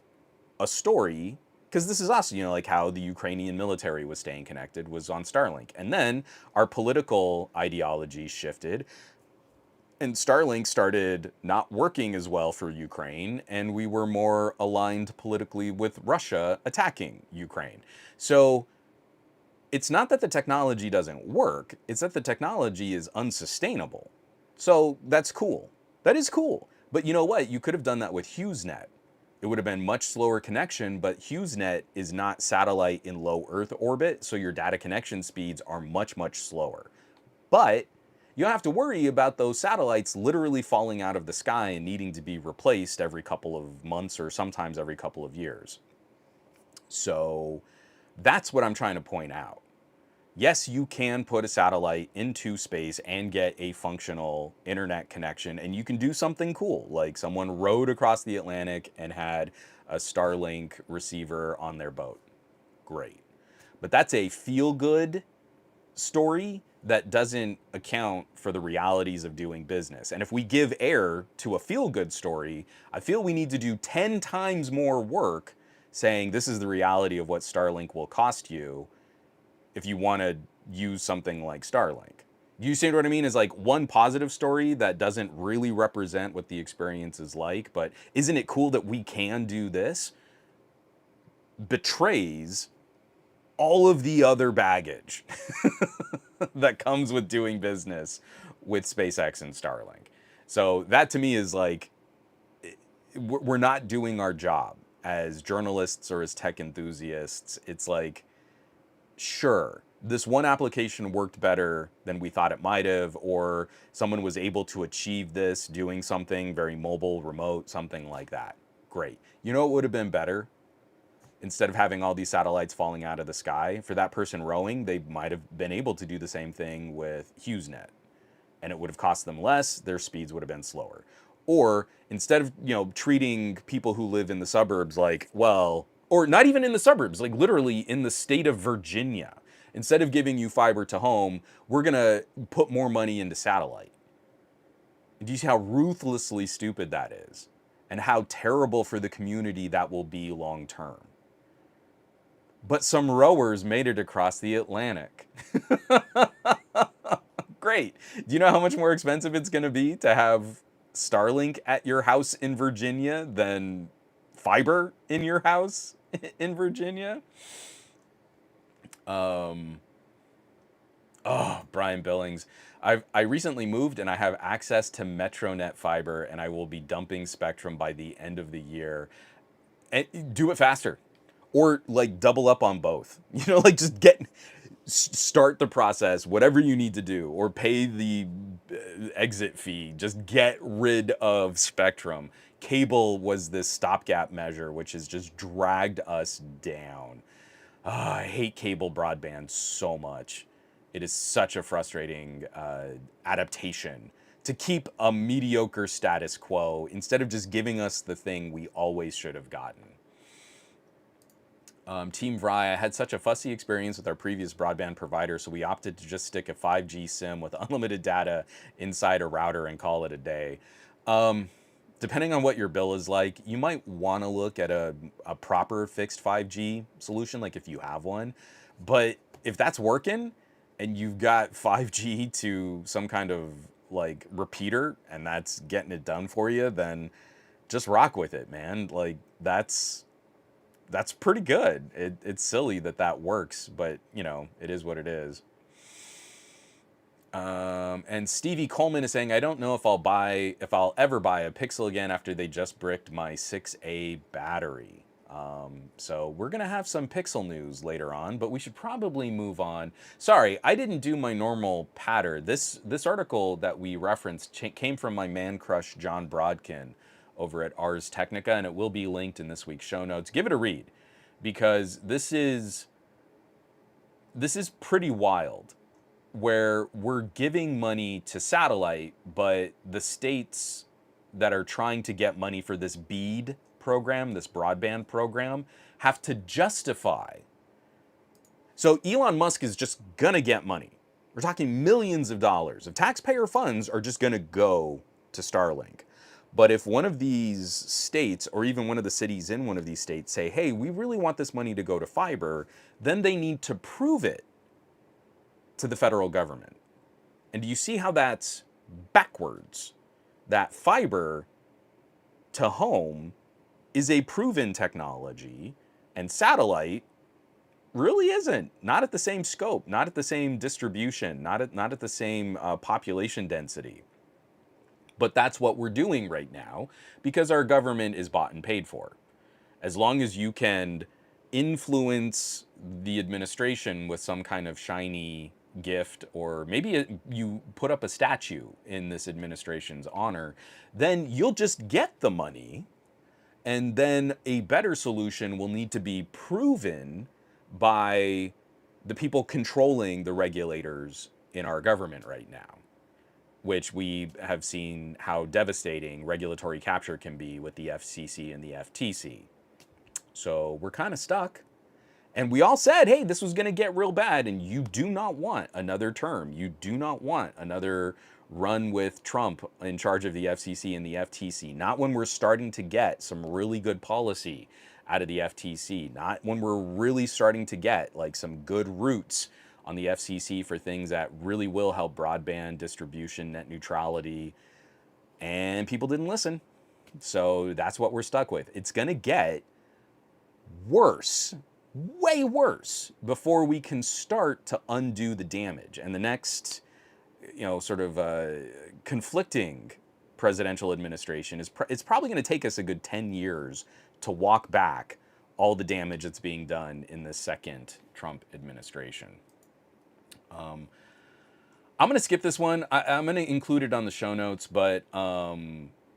a story, because this is also, like how the Ukrainian military was staying connected was on Starlink. And then our political ideology shifted, and Starlink started not working as well for Ukraine, and we were more aligned politically with Russia attacking Ukraine. So it's not that the technology doesn't work, it's that the technology is unsustainable. So that's cool. That is cool. But you know what? You could have done that with HughesNet. It would have been much slower connection, but HughesNet is not satellite in low Earth orbit, so your data connection speeds are much, much slower. But you don't have to worry about those satellites literally falling out of the sky and needing to be replaced every couple of months or sometimes every couple of years. So that's what I'm trying to point out. Yes, you can put a satellite into space and get a functional internet connection, and you can do something cool, like someone rowed across the Atlantic and had a Starlink receiver on their boat. Great. But that's a feel-good story that doesn't account for the realities of doing business. And if we give air to a feel-good story, I feel we need to do 10 times more work saying this is the reality of what Starlink will cost you if you want to use something like Starlink. You see what I mean? Is like one positive story that doesn't really represent what the experience is like, but isn't it cool that we can do this? Betrays all of the other baggage that comes with doing business with SpaceX and Starlink. So that to me is like, we're not doing our job as journalists or as tech enthusiasts. It's like, sure, this one application worked better than we thought it might have, or someone was able to achieve this doing something very mobile, remote, something like that. Great. You know what would have been better? Instead of having all these satellites falling out of the sky, for that person rowing, they might have been able to do the same thing with HughesNet, and it would have cost them less. Their speeds would have been slower. Or instead of treating people who live in the suburbs like, well, or not even in the suburbs, like literally in the state of Virginia, instead of giving you fiber to home, we're gonna put more money into satellite. Do you see how ruthlessly stupid that is? And how terrible for the community that will be long term? But some rowers made it across the Atlantic. Great. Do you know how much more expensive it's going to be to have Starlink at your house in Virginia than fiber in your house in Virginia? Oh, Brian Billings. I recently moved and I have access to Metronet fiber, and I will be dumping Spectrum by the end of the year. And do it faster, or like double up on both. Like just start the process, whatever you need to do, or pay the exit fee. Just get rid of Spectrum. Cable was this stopgap measure, which has just dragged us down. I hate cable broadband so much. It is such a frustrating adaptation to keep a mediocre status quo instead of just giving us the thing we always should have gotten. Team Vrya had such a fussy experience with our previous broadband provider, so we opted to just stick a 5G SIM with unlimited data inside a router and call it a day. Depending on what your bill is like, you might want to look at a proper fixed 5G solution, like if you have one. But if that's working and you've got 5G to some kind of like repeater and that's getting it done for you, then just rock with it, man. Like that's pretty good. It's silly that works, but it is what it is. And Stevie Coleman is saying, I don't know if I'll ever buy a Pixel again after they just bricked my 6A battery. So we're gonna have some Pixel news later on, but we should probably move on. Sorry, I didn't do my normal patter. This article that we referenced came from my man crush John Brodkin over at Ars Technica, and it will be linked in this week's show notes. Give it a read, because this is pretty wild, where we're giving money to satellite, but the states that are trying to get money for this BEAD program, this broadband program, have to justify. So Elon Musk is just gonna get money. We're talking millions of dollars of taxpayer funds are just gonna go to Starlink. But if one of these states, or even one of the cities in one of these states, say, hey, we really want this money to go to fiber, then they need to prove it to the federal government. And do you see how that's backwards? That fiber to home is a proven technology, and satellite really isn't. Not at the same scope, not at the same distribution, not at the same population density. But that's what we're doing right now because our government is bought and paid for. As long as you can influence the administration with some kind of shiny gift, or maybe you put up a statue in this administration's honor, then you'll just get the money. And then a better solution will need to be proven by the people controlling the regulators in our government right now, which we have seen how devastating regulatory capture can be with the FCC and the FTC. So we're kind of stuck. And we all said, hey, this was going to get real bad, and you do not want another term. You do not want another run with Trump in charge of the FCC and the FTC. Not when we're starting to get some really good policy out of the FTC. Not when we're really starting to get like some good roots on the FCC for things that really will help broadband distribution, net neutrality, and people didn't listen. So that's what we're stuck with. It's going to get worse, way worse, before we can start to undo the damage. And the next, sort of conflicting presidential administration it's probably going to take us a good 10 years to walk back all the damage that's being done in the second Trump administration. I'm going to skip this one. I'm going to include it on the show notes, but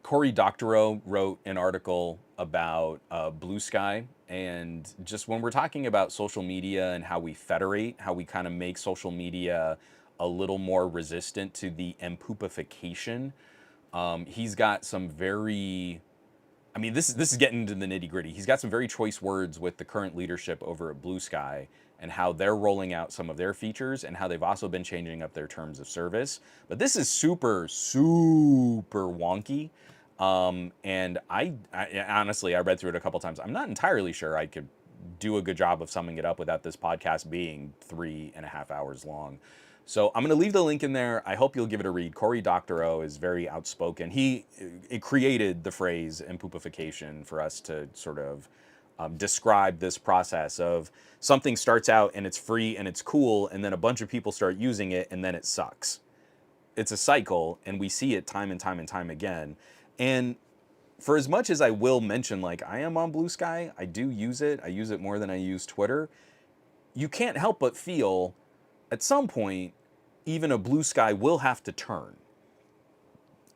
Cory Doctorow wrote an article about Blue Sky, and just when we're talking about social media and how we federate, how we kind of make social media a little more resistant to the empoopification. He's got some very, I mean, this is getting into the nitty gritty. He's got some very choice words with the current leadership over at Blue Sky and how they're rolling out some of their features and how they've also been changing up their terms of service. But this is super, super wonky. And I honestly, I read through it a couple times. I'm not entirely sure I could do a good job of summing it up without this podcast being 3.5 hours long. So I'm going to leave the link in there. I hope you'll give it a read. Cory Doctorow is very outspoken. It created the phrase "empoopification" for us to sort of describe this process of something starts out and it's free and it's cool, and then a bunch of people start using it and then it sucks. It's a cycle, and we see it time and time and time again. And for as much as I will mention, like, I am on Blue Sky, I do use it. I use it more than I use Twitter. You can't help but feel at some point, even a Blue Sky will have to turn.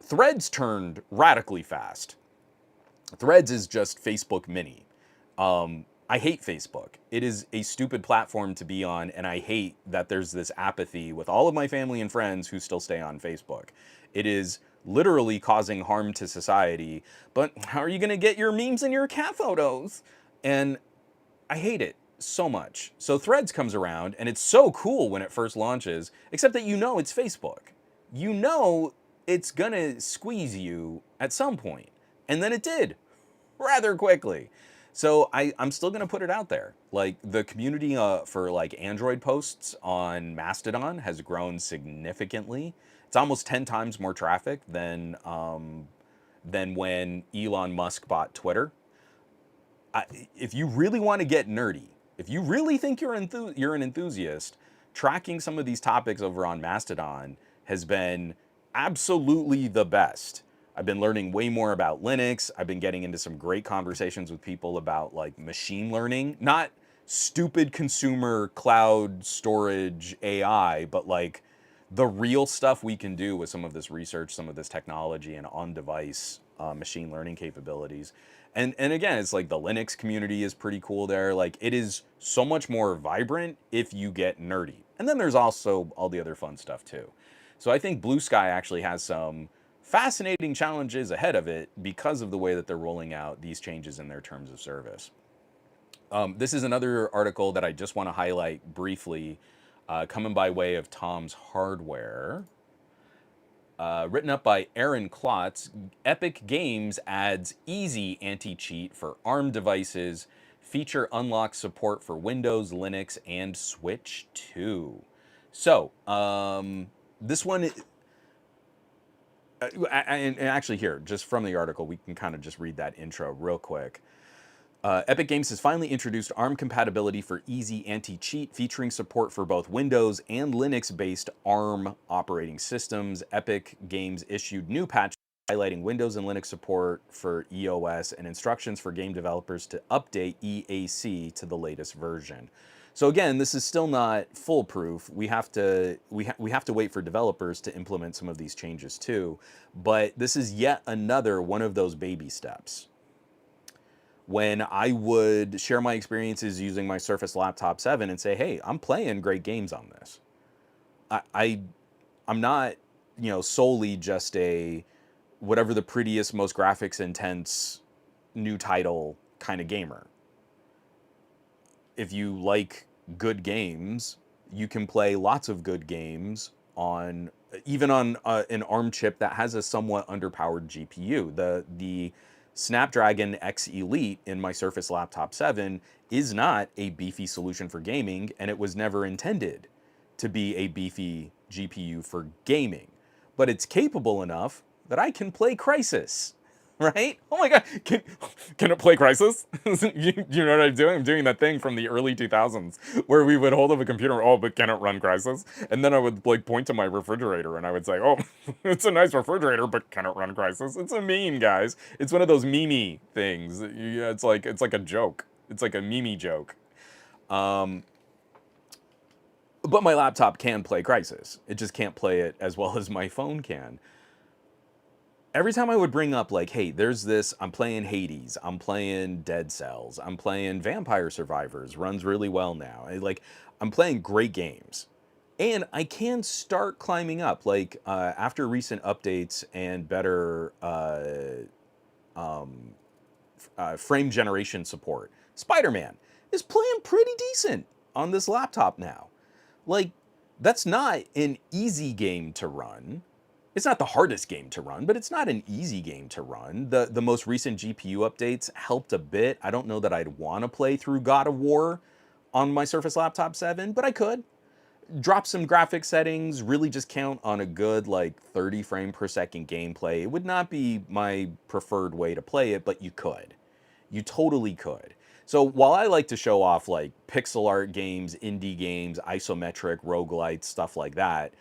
Threads turned radically fast. Threads is just Facebook Mini. I hate Facebook. It is a stupid platform to be on, and I hate that there's this apathy with all of my family and friends who still stay on Facebook. It is literally causing harm to society, but how are you going to get your memes and your cat photos? And I hate it so much. So Threads comes around, and it's so cool when it first launches, except that you know it's Facebook. You know it's gonna squeeze you at some point. And then it did, rather quickly. So I'm still gonna put it out there. Like, the community for like Android posts on Mastodon has grown significantly. It's almost 10 times more traffic than when Elon Musk bought Twitter. If you really want to get nerdy, if you really think you're an enthusiast, tracking some of these topics over on Mastodon has been absolutely the best. I've been learning way more about Linux. I've been getting into some great conversations with people about like machine learning, not stupid consumer cloud storage AI, but like the real stuff we can do with some of this research, some of this technology, and on-device machine learning capabilities. And again, it's like the Linux community is pretty cool there. Like, it is so much more vibrant if you get nerdy. And then there's also all the other fun stuff too. So I think Blue Sky actually has some fascinating challenges ahead of it because of the way that they're rolling out these changes in their terms of service. This is another article that I just want to highlight briefly, coming by way of Tom's Hardware. Written up by Aaron Klotz. Epic Games adds easy anti-cheat for ARM devices. Feature unlocks support for Windows, Linux, and Switch 2. So, this one, and actually here, just from the article, we can kind of just read that intro real quick. Epic Games has finally introduced ARM compatibility for easy anti-cheat, featuring support for both Windows and Linux-based ARM operating systems. Epic Games issued new patches highlighting Windows and Linux support for EOS and instructions for game developers to update EAC to the latest version. So again, this is still not foolproof. We have to wait for developers to implement some of these changes too. But this is yet another one of those baby steps. When I would share my experiences using my Surface Laptop 7 and say, hey, I'm playing great games on this. I'm not, solely just a whatever the prettiest, most graphics intense new title kind of gamer. If you like good games, you can play lots of good games on even on an ARM chip that has a somewhat underpowered GPU. The Snapdragon X Elite in my Surface Laptop 7 is not a beefy solution for gaming, and it was never intended to be a beefy GPU for gaming. But it's capable enough that I can play Crysis, right? Oh my god, can it play Crysis? you know what I'm doing? I'm doing that thing from the early 2000s where we would hold up a computer, oh, but can it run Crysis? And then I would like point to my refrigerator and I would say, oh, it's a nice refrigerator, but can it run Crysis? It's a meme, guys. It's one of those meme things. It's like a joke. It's like a meme joke. But my laptop can play Crysis. It just can't play it as well as my phone can. every time I would bring up like, hey, there's this, I'm playing Hades, I'm playing Dead Cells, I'm playing Vampire Survivors, runs really well now. Like, I'm playing great games. And I can start climbing up, like after recent updates and better frame generation support. Spider-Man is playing pretty decent on this laptop now. Like, that's not an easy game to run. It's not the hardest game to run, but it's not an easy game to run. The most recent GPU updates helped a bit. I don't know that I'd want to play through God of War on my Surface Laptop 7, but I could. Drop some graphic settings, really just count on a good like 30 frame per second gameplay. It would not be my preferred way to play it, but you could. You totally could. So while I like to show off like pixel art games, indie games, isometric, roguelites, stuff like that,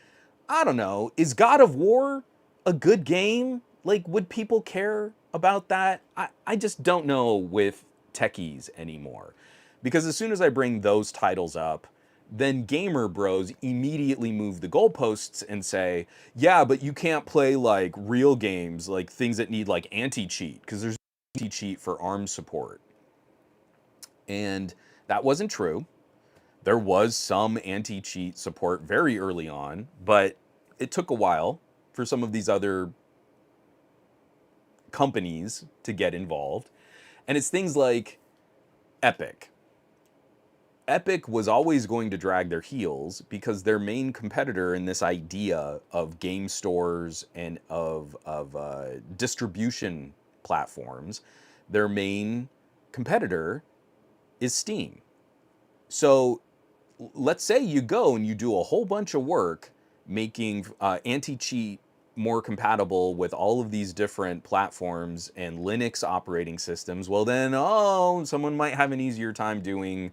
I don't know, is God of War a good game? Like, would people care about that? I just don't know with techies anymore. Because as soon as I bring those titles up, then gamer bros immediately move the goalposts and say, yeah, but you can't play like real games, like things that need like anti-cheat, because there's anti-cheat for ARM support. And that wasn't true. There was some anti-cheat support very early on, but it took a while for some of these other companies to get involved. And it's things like Epic. Epic was always going to drag their heels because their main competitor in this idea of game stores and of distribution platforms, their main competitor is Steam. So let's say you go and you do a whole bunch of work making anti-cheat more compatible with all of these different platforms and Linux operating systems. Well, then, someone might have an easier time doing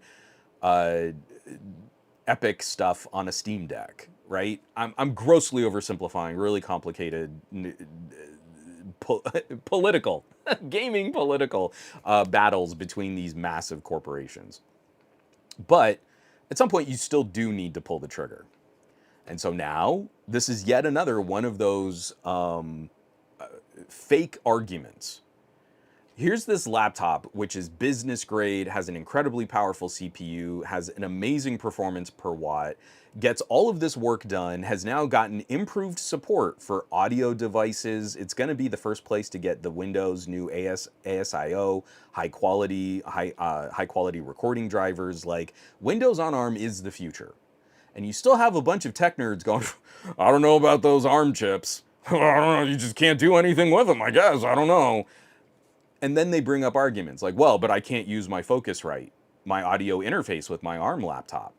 Epic stuff on a Steam Deck, right? I'm grossly oversimplifying really complicated political, gaming political battles between these massive corporations. But at some point, you still do need to pull the trigger. And so now, this is yet another one of those fake arguments. Here's this laptop, which is business grade, has an incredibly powerful CPU, has an amazing performance per watt, gets all of this work done, has now gotten improved support for audio devices. It's going to be the first place to get the Windows new ASIO, high quality recording drivers. Like, Windows on ARM is the future. And you still have a bunch of tech nerds going, I don't know about those ARM chips. I don't know, you just can't do anything with them, I guess. I don't know. And then they bring up arguments like, well, but I can't use my Focusrite, my audio interface with my ARM laptop.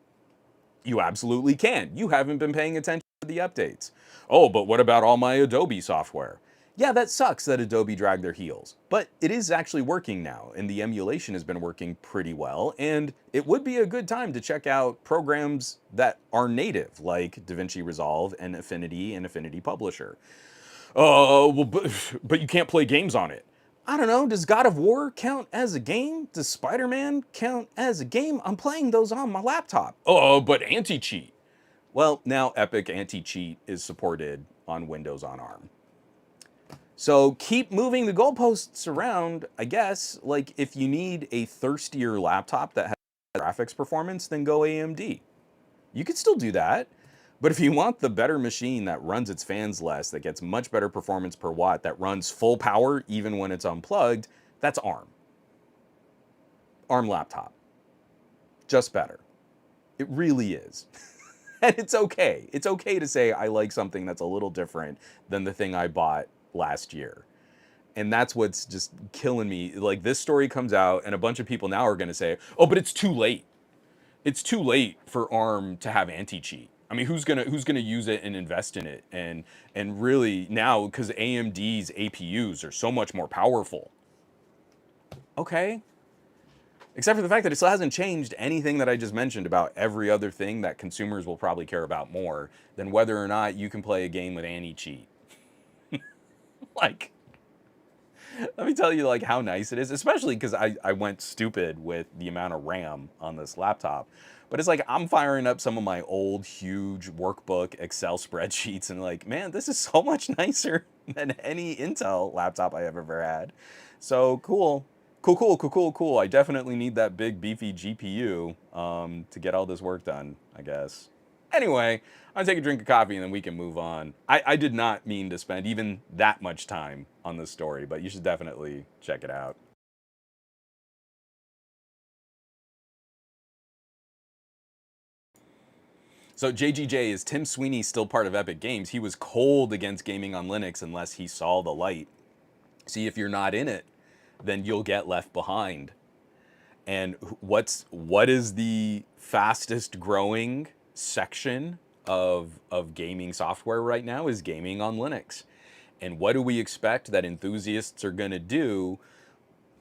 You absolutely can. You haven't been paying attention to the updates. Oh, but what about all my Adobe software? Yeah, that sucks that Adobe dragged their heels. But it is actually working now, and the emulation has been working pretty well, and it would be a good time to check out programs that are native, like DaVinci Resolve and Affinity Publisher. Oh, well, but you can't play games on it. I don't know, does God of War count as a game? Does Spider-Man count as a game? I'm playing those on my laptop. Oh, but anti-cheat. Well, now Epic anti-cheat is supported on Windows on ARM. So keep moving the goalposts around, I guess. Like, if you need a thirstier laptop that has graphics performance, then go AMD. You could still do that. But if you want the better machine that runs its fans less, that gets much better performance per watt, that runs full power even when it's unplugged, that's ARM. ARM laptop. Just better. It really is. And it's okay. It's okay to say I like something that's a little different than the thing I bought last year. And that's what's just killing me. Like, this story comes out and a bunch of people now are going to say, oh, but it's too late. It's too late for ARM to have anti-cheat. I mean, who's gonna use it and invest in it? And really now, because AMD's APUs are so much more powerful. Okay. Except for the fact that it still hasn't changed anything that I just mentioned about every other thing that consumers will probably care about more than whether or not you can play a game with anti-cheat. Like, Let me tell you like how nice it is, especially because I went stupid with the amount of RAM on this laptop. But it's like I'm firing up some of my old huge workbook Excel spreadsheets and like, man, this is so much nicer than any Intel laptop I have ever had. So cool. Cool, cool, cool, cool, cool. I definitely need that big beefy GPU to get all this work done, I guess. Anyway, I'll take a drink of coffee and then we can move on. I did not mean to spend even that much time on this story, but you should definitely check it out. So JGJ, is Tim Sweeney still part of Epic Games? He was cold against gaming on Linux unless he saw the light. See, if you're not in it, then you'll get left behind. And what is the fastest growing section of gaming software right now is gaming on Linux. And what do we expect that enthusiasts are going to do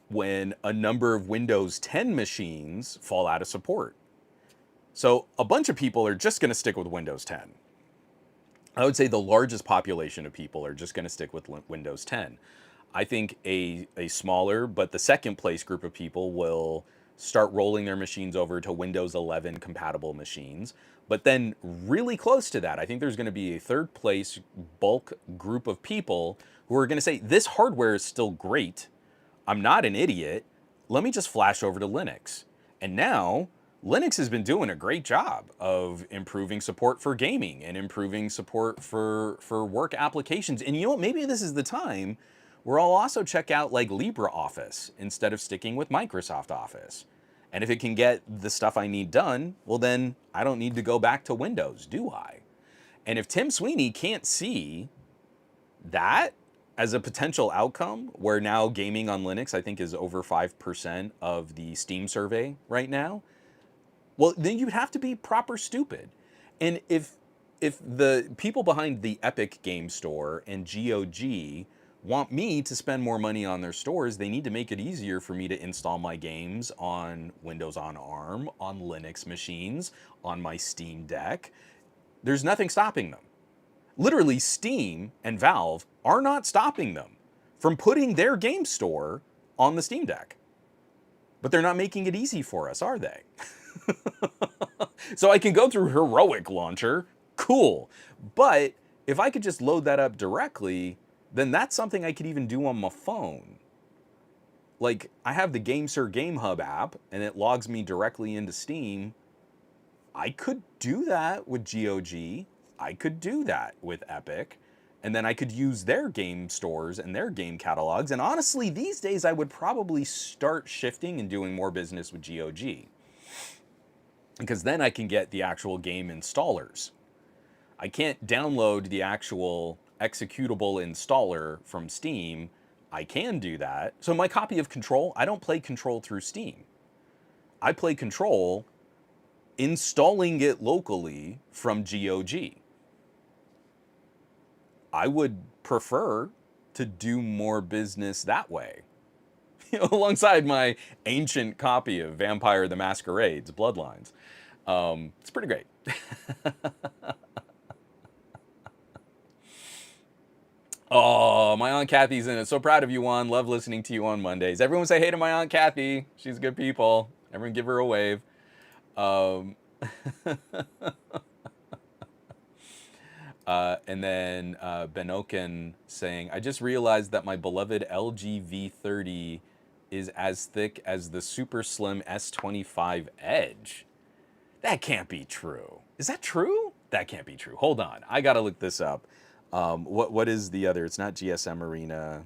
when a number of Windows 10 machines fall out of support? So a bunch of people are just going to stick with Windows 10. I would say the largest population of people are just going to stick with Windows 10. I think a smaller but the second place group of people will start rolling their machines over to Windows 11 compatible machines. But then, really close to that, I think there's going to be a third place bulk group of people who are going to say, this hardware is still great. I'm not an idiot. Let me just flash over to Linux. And now, Linux has been doing a great job of improving support for gaming and improving support for work applications. And you know what? Maybe this is the time where I'll also check out like LibreOffice instead of sticking with Microsoft Office. And if it can get the stuff I need done, well, then I don't need to go back to Windows, do I? And if Tim Sweeney can't see that as a potential outcome, where now gaming on Linux, I think, is over 5% of the Steam survey right now, well, then you'd have to be proper stupid. And if the people behind the Epic Game Store and GOG want me to spend more money on their stores, they need to make it easier for me to install my games on Windows on ARM, on Linux machines, on my Steam Deck. There's nothing stopping them. Literally, Steam and Valve are not stopping them from putting their game store on the Steam Deck. But they're not making it easy for us, are they? So I can go through Heroic Launcher, cool. But if I could just load that up directly, then that's something I could even do on my phone. Like, I have the GameSir Game Hub app, and it logs me directly into Steam. I could do that with GOG. I could do that with Epic. And then I could use their game stores and their game catalogs. And honestly, these days I would probably start shifting and doing more business with GOG. Because then I can get the actual game installers. I can't download the actual executable installer from Steam. I can do that. So my copy of Control, I don't play Control through Steam. I play Control installing it locally from GOG. I would prefer to do more business that way. Alongside my ancient copy of Vampire the Masquerade's Bloodlines. It's pretty great. Oh, my Aunt Kathy's in it. So proud of you, Juan. Love listening to you on Mondays. Everyone say hey to my Aunt Kathy. She's good people. Everyone give her a wave. Um, and then Benoken saying, I just realized that my beloved LG V30 is as thick as the super slim S25 Edge. That can't be true. Is that true? That can't be true. Hold on. I got to look this up. What is the other? It's not GSM Arena.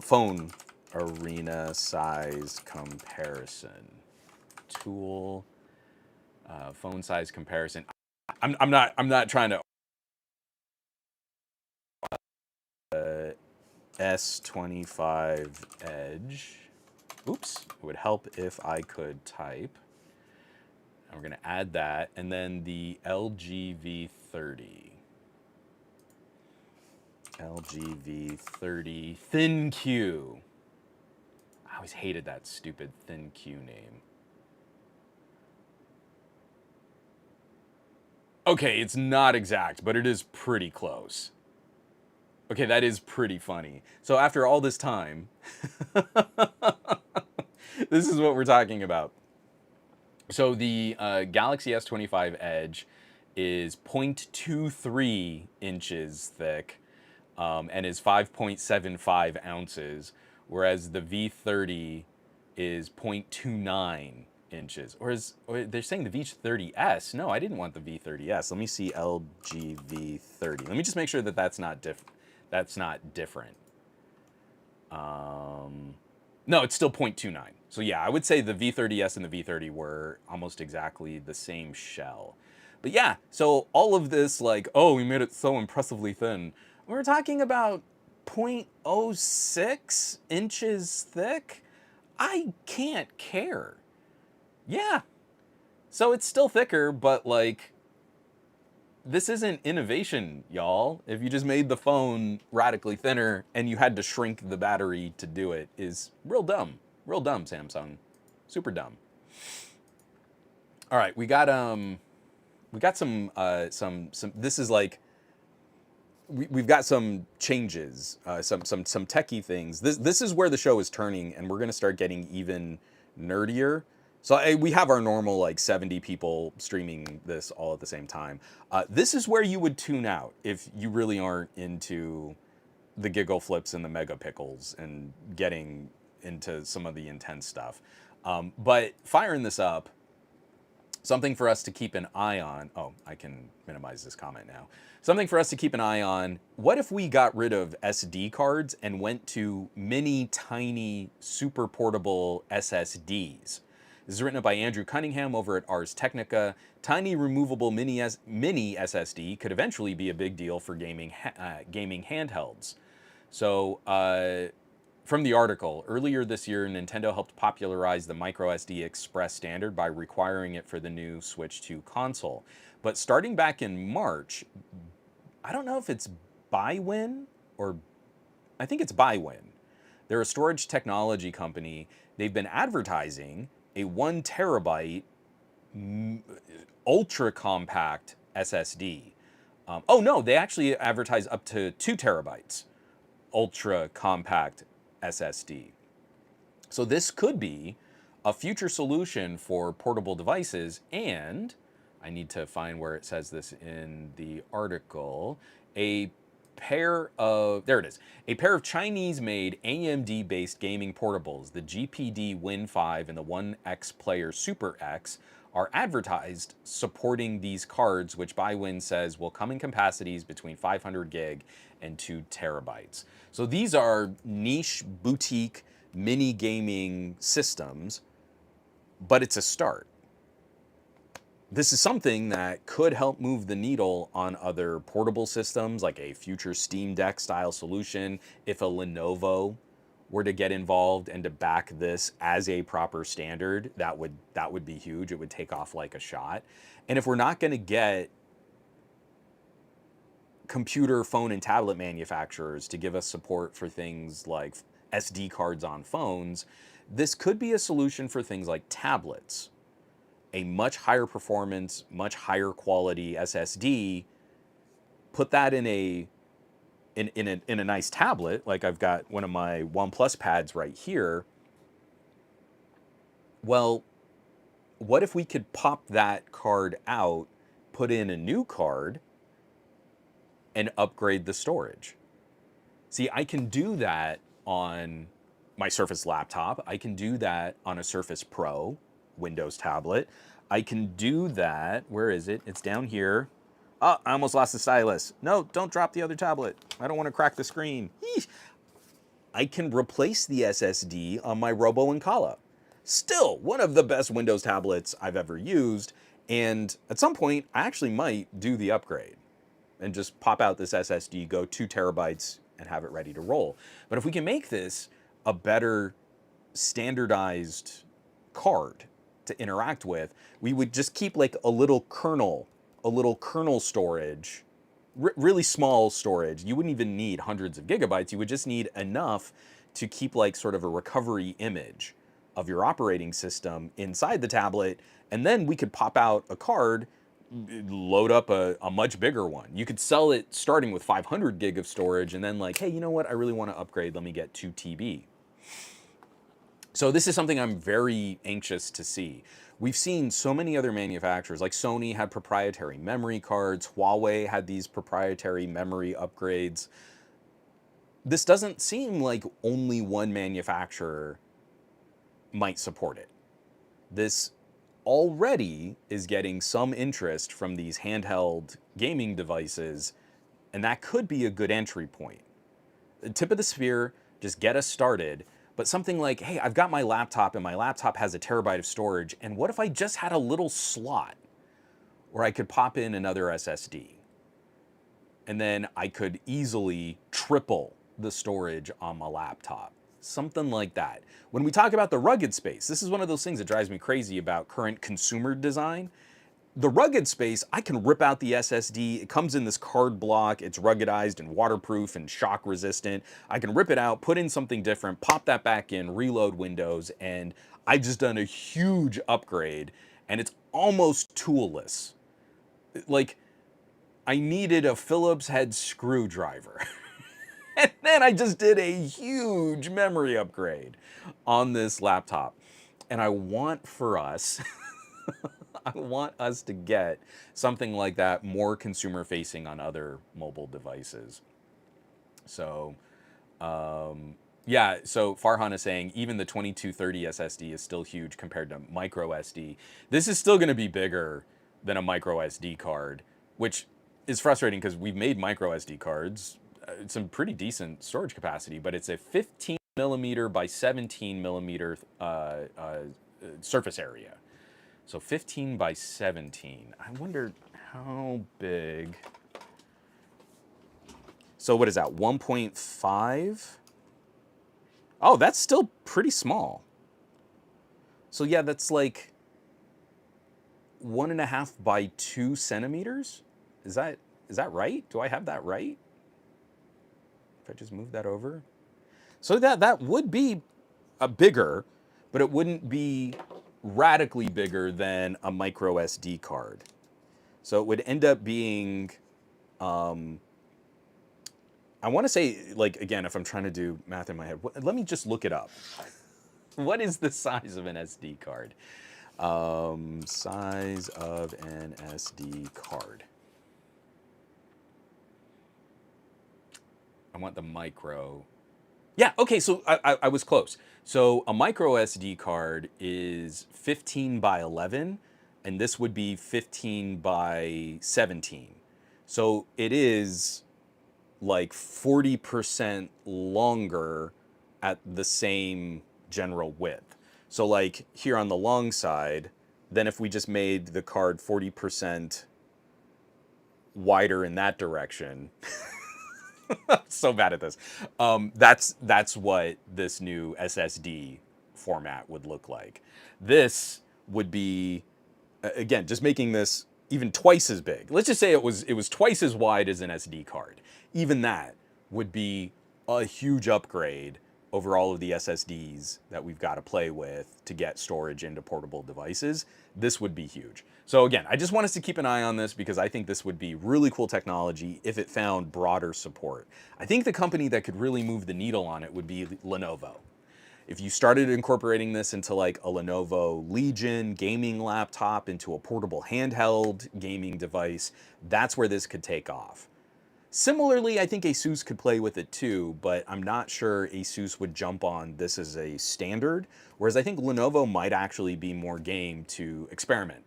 Phone Arena size comparison. Tool. Phone size comparison. I'm not trying to. S25 Edge. Oops. It would help if I could type. And we're going to add that. And then the LG V30. LG V30 ThinQ. I always hated that stupid ThinQ name. Okay, it's not exact, but it is pretty close. Okay, that is pretty funny. So after all this time, this is what we're talking about. So the Galaxy S25 Edge is 0.23 inches thick, and is 5.75 ounces, whereas the V30 is 0.29 inches. Or they're saying the V30S. No, I didn't want the V30S. Let me see LG V30. Let me just make sure that that's not different. No, it's still 0.29. So yeah, I would say the V30S and the V30 were almost exactly the same shell. But yeah, so all of this, like, oh, we made it so impressively thin. We're talking about 0.06 inches thick. I can't care. Yeah. So it's still thicker, but like, this isn't innovation, y'all. If you just made the phone radically thinner and you had to shrink the battery to do it, is real dumb. Real dumb, Samsung. Super dumb. All right, we got some this is like we've got some changes, some techie things. This is where the show is turning, and we're gonna start getting even nerdier. So we have our normal like 70 people streaming this all at the same time. This is where you would tune out if you really aren't into the giggle flips and the mega pickles and getting into some of the intense stuff. But firing this up, something for us to keep an eye on. Oh, I can minimize this comment now. Something for us to keep an eye on. What if we got rid of SD cards and went to mini, tiny, super portable SSDs? This is written by Andrew Cunningham over at Ars Technica. Tiny removable mini SSD could eventually be a big deal for gaming handhelds. So from the article, earlier this year, Nintendo helped popularize the microSD Express standard by requiring it for the new Switch 2 console. But starting back in March, I don't know if it's Bywin or I think it's Bywin. They're a storage technology company. They've been advertising a 1 terabyte ultra compact SSD. Oh no, they actually advertise up to 2 terabytes ultra compact SSD. So this could be a future solution for portable devices, and I need to find where it says this in the article. There it is. A pair of Chinese-made AMD-based gaming portables, the GPD Win 5 and the One X Player Super X, are advertised supporting these cards, which Bywin says will come in capacities between 500 gig and 2 terabytes. So these are niche, boutique, mini gaming systems, but it's a start. This is something that could help move the needle on other portable systems, like a future Steam Deck style solution. If a Lenovo were to get involved and to back this as a proper standard, that would be huge. It would take off like a shot. And if we're not going to get computer, phone, and tablet manufacturers to give us support for things like SD cards on phones, this could be a solution for things like tablets. A much higher performance, much higher quality SSD, put that in a nice tablet, like I've got one of my OnePlus pads right here. Well, what if we could pop that card out, put in a new card, and upgrade the storage? See, I can do that on my Surface laptop. I can do that on a Surface Pro Windows tablet. I can do that. Where is it? It's down here. Oh, I almost lost the stylus. No, don't drop the other tablet. I don't want to crack the screen. Eesh. I can replace the SSD on my Robo Incala. Still, one of the best Windows tablets I've ever used. And at some point, I actually might do the upgrade and just pop out this SSD, go 2 terabytes, and have it ready to roll. But if we can make this a better standardized card to interact with, we would just keep like a little kernel storage, really small storage. You wouldn't even need hundreds of gigabytes. You would just need enough to keep like sort of a recovery image of your operating system inside the tablet. And then we could pop out a card load up a much bigger one. You could sell it starting with 500 gig of storage and then like, hey, you know what? I really want to upgrade. Let me get 2 TB. So this is something I'm very anxious to see. We've seen so many other manufacturers, like Sony had proprietary memory cards, Huawei had these proprietary memory upgrades. This doesn't seem like only one manufacturer might support it. This already is getting some interest from these handheld gaming devices, and that could be a good entry point. The tip of the spear, just get us started. But something like, hey, I've got my laptop and my laptop has a terabyte of storage, and what if I just had a little slot where I could pop in another SSD? And then I could easily triple the storage on my laptop. Something like that. When we talk about the rugged space, this is one of those things that drives me crazy about current consumer design. The rugged space, I can rip out the SSD. It comes in this card block. It's ruggedized and waterproof and shock resistant. I can rip it out, put in something different, pop that back in, reload Windows, and I've just done a huge upgrade, and it's almost toolless. Like, I needed a Phillips head screwdriver. And then I just did a huge memory upgrade on this laptop. And I want for us, I want us to get something like that more consumer facing on other mobile devices. So, yeah, so Farhan is saying even the 2230 SSD is still huge compared to micro SD. This is still going to be bigger than a micro SD card, which is frustrating because we've made micro SD cards. Some pretty decent storage capacity, but it's a 15 millimeter by 17 millimeter surface area. So 15 by 17. I wonder how big. So what is that? 1.5? Oh, that's still pretty small. So yeah, that's like 1.5 by 2 centimeters. Is that right? Do I have that right? If I just move that over. So that would be a bigger, but it wouldn't be radically bigger than a micro SD card. So it would end up being, I want to say, like, again, if I'm trying to do math in my head, let me just look it up. What is the size of an SD card? Size of an SD card. I want the micro. Yeah, okay, so I was close. So a micro SD card is 15 by 11, and this would be 15 by 17. So it is like 40% longer at the same general width. So like here on the long side, then if we just made the card 40% wider in that direction, so bad at this. That's what this new SSD format would look like. This would be, again, just making this even twice as big. Let's just say it was twice as wide as an SD card. Even that would be a huge upgrade over all of the SSDs that we've got to play with to get storage into portable devices. This would be huge. So again, I just want us to keep an eye on this because I think this would be really cool technology if it found broader support. I think the company that could really move the needle on it would be Lenovo. If you started incorporating this into like a Lenovo Legion gaming laptop, into a portable handheld gaming device, that's where this could take off. Similarly, I think ASUS could play with it too, but I'm not sure ASUS would jump on this as a standard, whereas I think Lenovo might actually be more game to experiment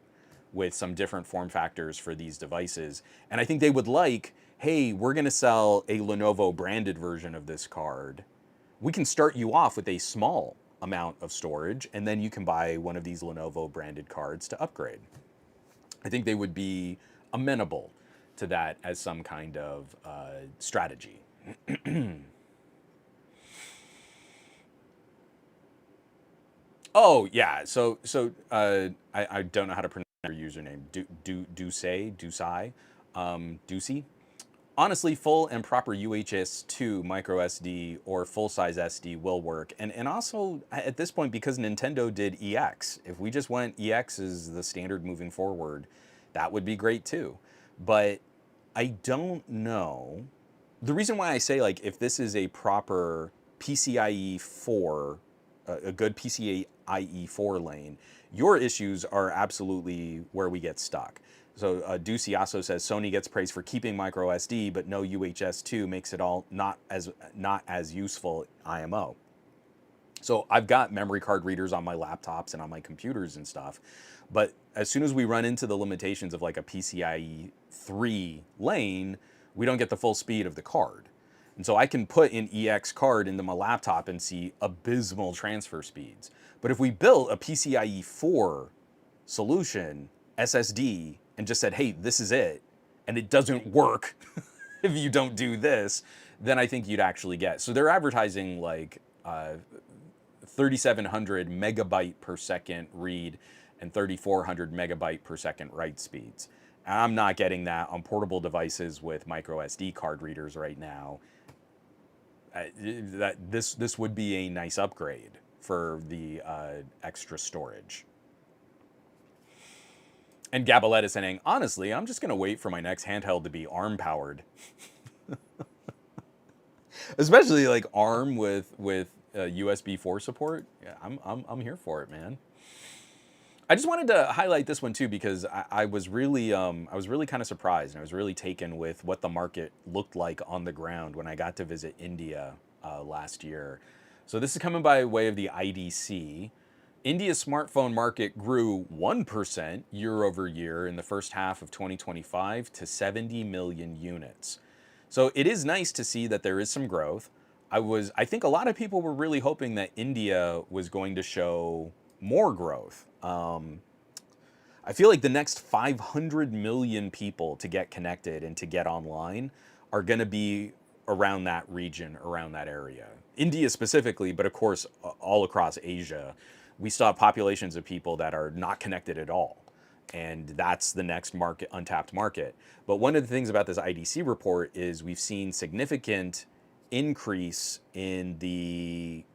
with some different form factors for these devices. And I think they would like, hey, we're going to sell a Lenovo branded version of this card. We can start you off with a small amount of storage, and then you can buy one of these Lenovo branded cards to upgrade. I think they would be amenable to that as some kind of strategy. Oh yeah, I don't know how to pronounce your username. Ducey. Honestly, full and proper UHS-2 micro SD or full-size SD will work. And also, at this point, because Nintendo did EX, if we just went EX as the standard moving forward, that would be great too. But I don't know. The reason why I say, like, if this is a proper PCIe 4, a good PCIe 4 lane, your issues are absolutely where we get stuck. So Ducey also says Sony gets praised for keeping micro SD, but no UHS-2 makes it all not as useful IMO. So I've got memory card readers on my laptops and on my computers and stuff, but as soon as we run into the limitations of like a PCIe 3 lane, we don't get the full speed of the card. And so I can put an EX card into my laptop and see abysmal transfer speeds. But if we built a PCIe 4 solution, SSD, and just said, hey, this is it, and it doesn't work if you don't do this, then I think you'd actually get. So they're advertising like 3,700 megabyte per second read and 3,400 megabyte per second write speeds. I'm not getting that on portable devices with micro SD card readers right now. This would be a nice upgrade for the extra storage. And Gabalette is saying, honestly, I'm just going to wait for my next handheld to be ARM powered. Especially like ARM with USB 4 support. Yeah, I'm here for it, man. I just wanted to highlight this one too because I was really kind of surprised, and I was really taken with what the market looked like on the ground when I got to visit India last year. So this is coming by way of the IDC. India's smartphone market grew 1% year over year in the first half of 2025 to 70 million units. So it is nice to see that there is some growth. I think a lot of people were really hoping that India was going to show more growth. I feel like the next 500 million people to get connected and to get online are going to be around that region, around that area. India specifically, but of course, all across Asia, we still have populations of people that are not connected at all. And that's the next market, untapped market. But one of the things about this IDC report is we've seen significant increase in the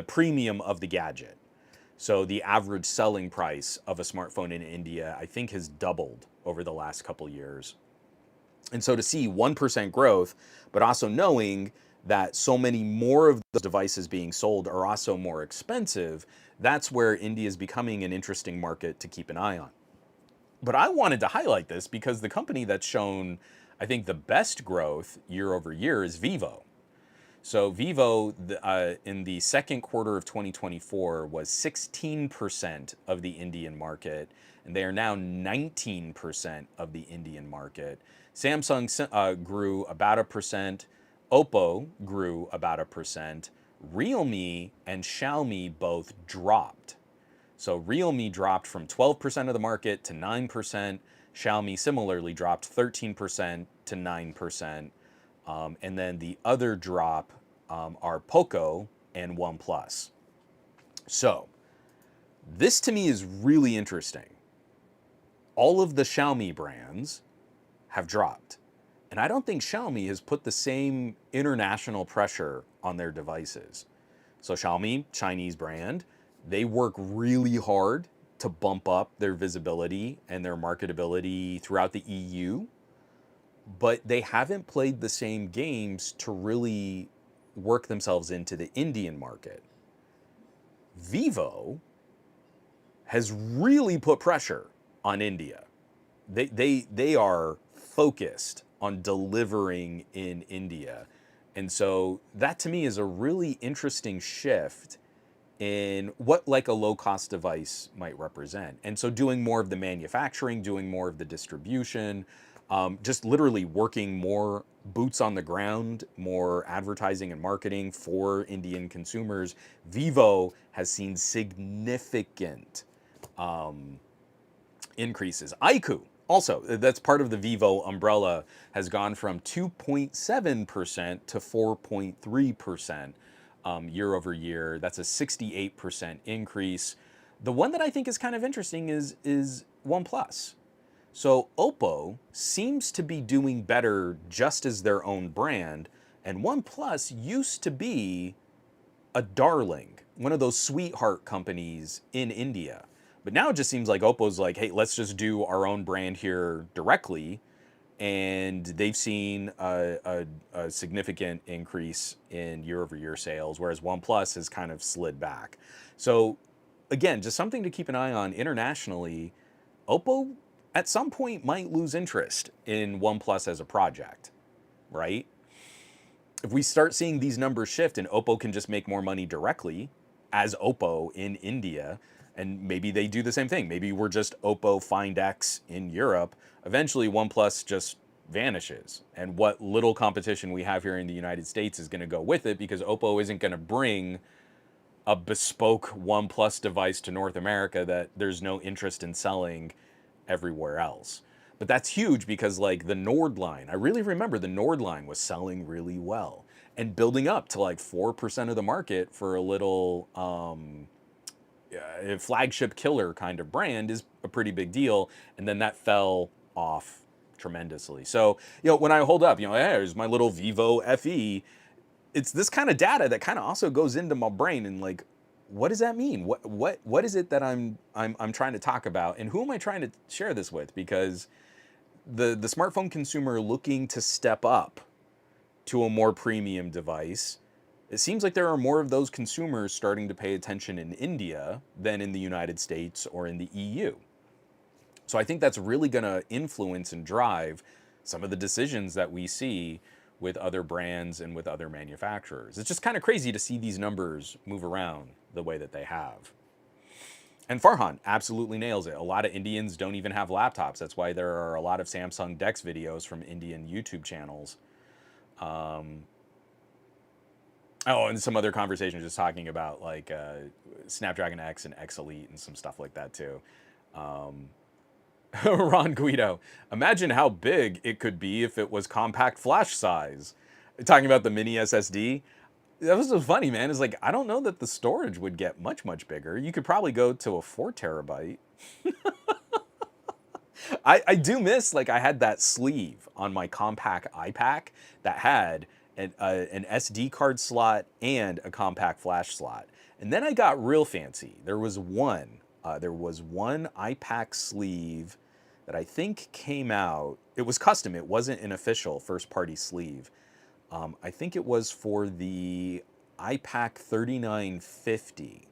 premium of the gadget. So the average selling price of a smartphone in India, I think, has doubled over the last couple years. And so to see 1% growth, but also knowing that so many more of those devices being sold are also more expensive, that's where India is becoming an interesting market to keep an eye on. But I wanted to highlight this because the company that's shown, I think, the best growth year over year is Vivo. So Vivo, in the second quarter of 2024, was 16% of the Indian market, and they are now 19% of the Indian market. Samsung grew about 1%. Oppo grew about 1%. Realme and Xiaomi both dropped. So Realme dropped from 12% of the market to 9%. Xiaomi similarly dropped 13% to 9%. And then the other drop are Poco and OnePlus. So this to me is really interesting. All of the Xiaomi brands have dropped. And I don't think Xiaomi has put the same international pressure on their devices. So Xiaomi, Chinese brand, they work really hard to bump up their visibility and their marketability throughout the EU. But they haven't played the same games to really work themselves into the Indian market. Vivo has really put pressure on India. They are focused on delivering in India. And so that to me is a really interesting shift in what like a low-cost device might represent. And so doing more of the manufacturing, doing more of the distribution, just literally working more boots on the ground, more advertising and marketing for Indian consumers. Vivo has seen significant increases. iQOO, also, that's part of the Vivo umbrella, has gone from 2.7% to 4.3% year over year. That's a 68% increase. The one that I think is kind of interesting is OnePlus. So Oppo seems to be doing better just as their own brand, and OnePlus used to be a darling, one of those sweetheart companies in India. But now it just seems like Oppo's like, hey, let's just do our own brand here directly, and they've seen a significant increase in year-over-year sales, whereas OnePlus has kind of slid back. So again, just something to keep an eye on internationally. Oppo at some point might lose interest in OnePlus as a project, right? If we start seeing these numbers shift and Oppo can just make more money directly as Oppo in India, and maybe they do the same thing. Maybe we're just Oppo Find X in Europe. Eventually, OnePlus just vanishes. And what little competition we have here in the United States is going to go with it, because Oppo isn't going to bring a bespoke OnePlus device to North America that there's no interest in selling everywhere else. But that's huge because like the Nord line, I really remember the Nord line was selling really well and building up to like 4% of the market for a little flagship killer kind of brand is a pretty big deal. And then that fell off tremendously. So, when I hold up, hey, there's my little Vivo FE, it's this kind of data that kind of also goes into my brain and like, what does that mean? What is it that I'm trying to talk about, and who am I trying to share this with? Because the smartphone consumer looking to step up to a more premium device, it seems like there are more of those consumers starting to pay attention in India than in the United States or in the EU. So I think that's really going to influence and drive some of the decisions that we see with other brands and with other manufacturers. It's just kind of crazy to see these numbers move around the way that they have. And Farhan absolutely nails it. A lot of Indians don't even have laptops. That's why there are a lot of Samsung DeX videos from Indian YouTube channels. And some other conversations just talking about like Snapdragon X and X Elite and some stuff like that too. Ron Guido, imagine how big it could be if it was compact flash size. Talking about the mini SSD. That was so funny, man. It's like, I don't know that the storage would get much, much bigger. You could probably go to a 4 terabyte. I do miss, like, I had that sleeve on my compact iPack that had an SD card slot and a compact flash slot. And then I got real fancy. There was one iPack sleeve that I think came out. It was custom. It wasn't an official first-party sleeve. I think it was for the iPack 3950.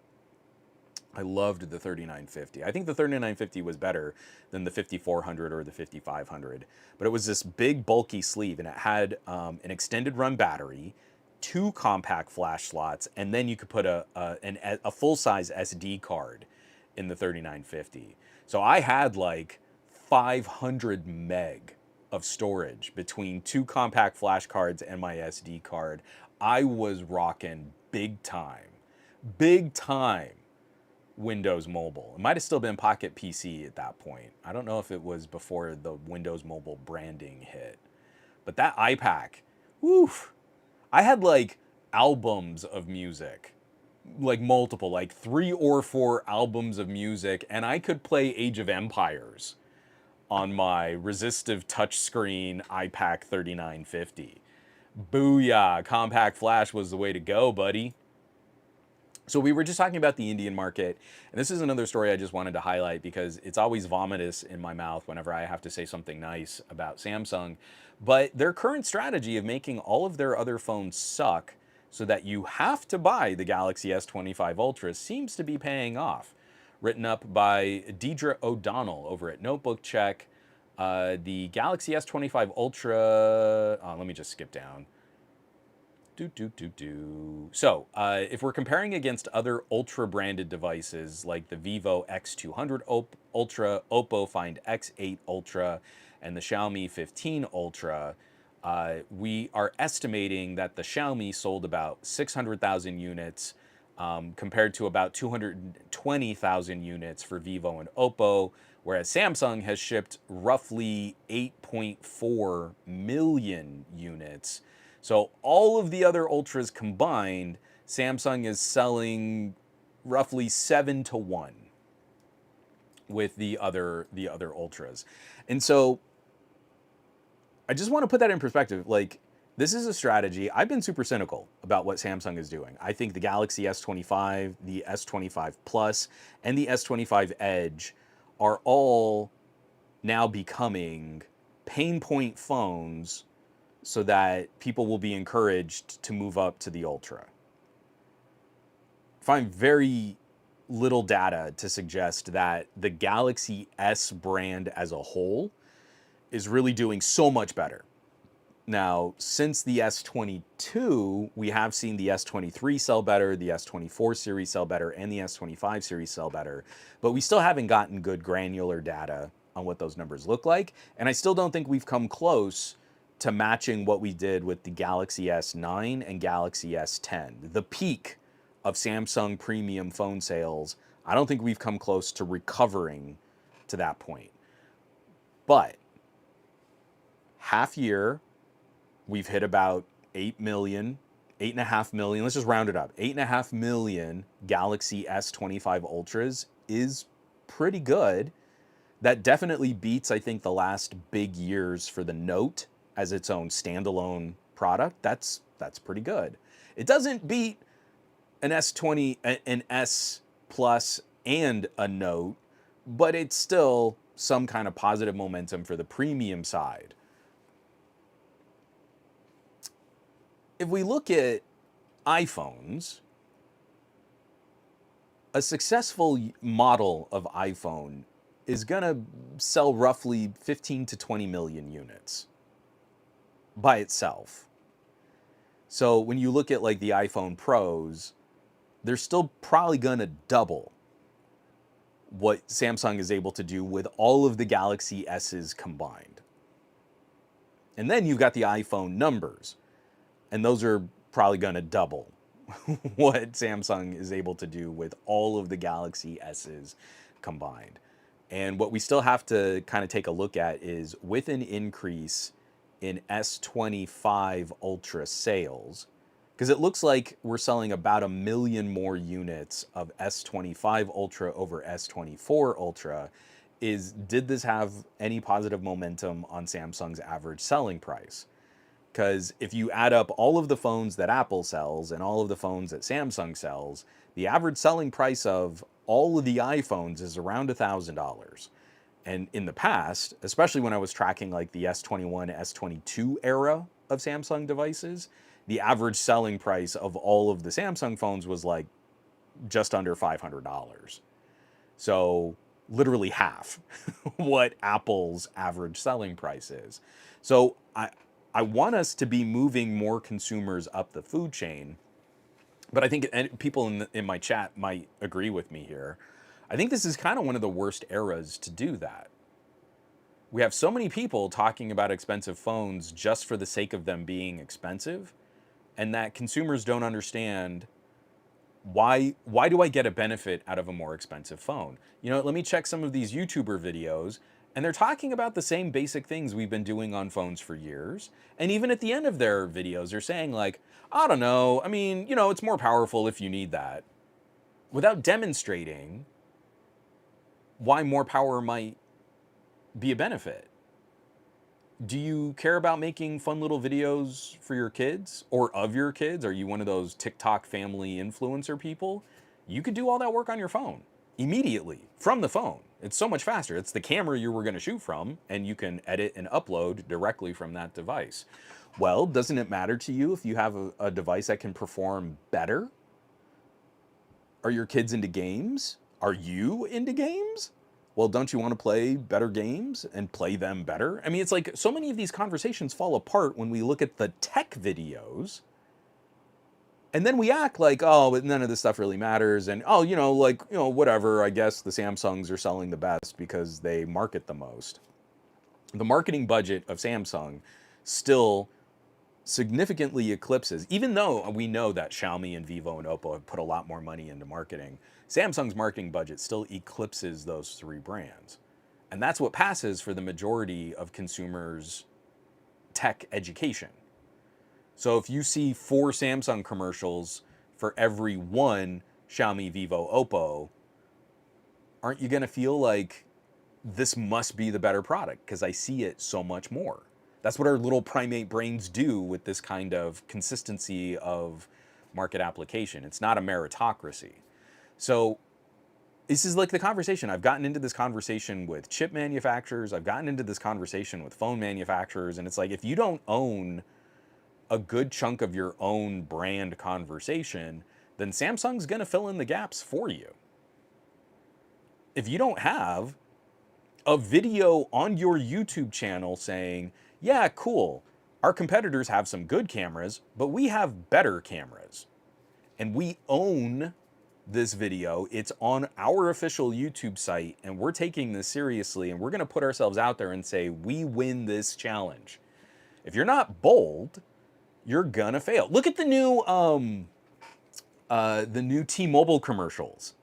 I loved the 3950. I think the 3950 was better than the 5400 or the 5500. But it was this big, bulky sleeve, and it had an extended run battery, 2 compact flash slots, and then you could put a full-size SD card in the 3950. So I had like 500 meg of storage between 2 compact flash cards and my SD card. I was rocking big time Windows Mobile. It might have still been Pocket PC at that point. I don't know if it was before the Windows Mobile branding hit. But that iPack, woof. I had like albums of music, like multiple, like 3 or 4 albums of music, and I could play Age of Empires on my resistive touchscreen iPack 3950. Booyah, compact flash was the way to go, buddy. So we were just talking about the Indian market, and this is another story I just wanted to highlight because it's always vomitous in my mouth whenever I have to say something nice about Samsung. But their current strategy of making all of their other phones suck so that you have to buy the Galaxy S25 Ultra seems to be paying off. Written up by Deidre O'Donnell over at Notebook Check. The Galaxy S25 Ultra, let me just skip down. So, if we're comparing against other Ultra-branded devices like the Vivo X200 Ultra, Oppo Find X8 Ultra, and the Xiaomi 15 Ultra, we are estimating that the Xiaomi sold about 600,000 units compared to about 220,000 units for Vivo and Oppo, whereas Samsung has shipped roughly 8.4 million units. So all of the other Ultras combined, Samsung is selling roughly 7-1 with the other Ultras. And so I just want to put that in perspective. Like, This is a strategy. I've been super cynical about what Samsung is doing. I think the Galaxy S25, the S25 Plus, and the S25 Edge are all now becoming pain point phones so that people will be encouraged to move up to the Ultra. Find very little data to suggest that the Galaxy S brand as a whole is really doing so much better. Now, since the S22, we have seen the S23 sell better, the S24 series sell better, and the S25 series sell better, but we still haven't gotten good granular data on what those numbers look like, and I still don't think we've come close to matching what we did with the Galaxy S9 and Galaxy S10. The peak of Samsung premium phone sales, I don't think we've come close to recovering to that point. But half year, we've hit about 8 million, 8.5 million, let's just round it up. 8.5 million Galaxy S25 Ultras is pretty good. That definitely beats, I think, the last big years for the Note as its own standalone product. That's pretty good. It doesn't beat an S20, an S Plus, and a Note, but it's still some kind of positive momentum for the premium side. If we look at iPhones, a successful model of iPhone is going to sell roughly 15 to 20 million units by itself. So when you look at like the iPhone Pros, they're still probably going to double what Samsung is able to do with all of the Galaxy S's combined. And then you've got the iPhone numbers, and those are probably going to double what Samsung is able to do with all of the Galaxy S's combined. And what we still have to kind of take a look at is with an increase in S25 Ultra sales, because it looks like we're selling about 1 million more units of S25 Ultra over S24 Ultra. Did this have any positive momentum on Samsung's average selling price? Because if you add up all of the phones that Apple sells and all of the phones that Samsung sells, the average selling price of all of the iPhones is around $1,000. And in the past, especially when I was tracking like the S21, S22 era of Samsung devices, the average selling price of all of the Samsung phones was like just under $500. So literally half what Apple's average selling price is. So I want us to be moving more consumers up the food chain, but I think people in my chat might agree with me here. I think this is kind of one of the worst eras to do that. We have so many people talking about expensive phones just for the sake of them being expensive, and that consumers don't understand why do I get a benefit out of a more expensive phone? You know, let me check some of these YouTuber videos, and they're talking about the same basic things we've been doing on phones for years. And even at the end of their videos, they're saying like, I don't know, I mean, you know, it's more powerful if you need that, without demonstrating why more power might be a benefit. Do you care about making fun little videos for your kids or of your kids? Are you one of those TikTok family influencer people? You could do all that work on your phone immediately from the phone. It's so much faster. It's the camera you were going to shoot from, and you can edit and upload directly from that device. Well, doesn't it matter to you if you have a device that can perform better? Are your kids into games? Are you into games? Well, don't you want to play better games and play them better? I mean, it's like so many of these conversations fall apart when we look at the tech videos, and then we act like, oh, but none of this stuff really matters. And, oh, whatever, I guess the Samsungs are selling the best because they market the most. The marketing budget of Samsung still significantly eclipses, even though we know that Xiaomi and Vivo and Oppo have put a lot more money into marketing, Samsung's marketing budget still eclipses those three brands. And that's what passes for the majority of consumers' tech education. So if you see 4 Samsung commercials for every 1 Xiaomi, Vivo, Oppo, aren't you going to feel like this must be the better product because I see it so much more? That's what our little primate brains do with this kind of consistency of market application. It's not a meritocracy. So this is like the conversation. I've gotten into this conversation with chip manufacturers. I've gotten into this conversation with phone manufacturers. And it's like, if you don't own a good chunk of your own brand conversation, then Samsung's going to fill in the gaps for you. If you don't have a video on your YouTube channel saying, yeah, cool, our competitors have some good cameras, but we have better cameras, and we own this video, it's on our official YouTube site, and we're taking this seriously, and we're going to put ourselves out there and say, we win this challenge. If you're not bold, you're gonna fail. Look at the new T-Mobile commercials.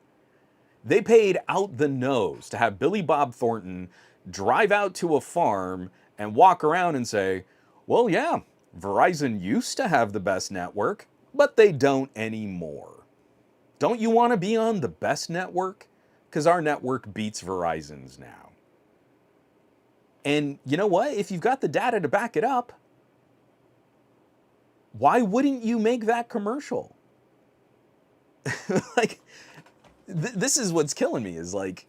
They paid out the nose to have Billy Bob Thornton drive out to a farm and walk around and say, well, yeah, Verizon used to have the best network, but they don't anymore. Don't you want to be on the best network? Because our network beats Verizon's now. And you know what? If you've got the data to back it up, why wouldn't you make that commercial? Like, this is what's killing me, is like,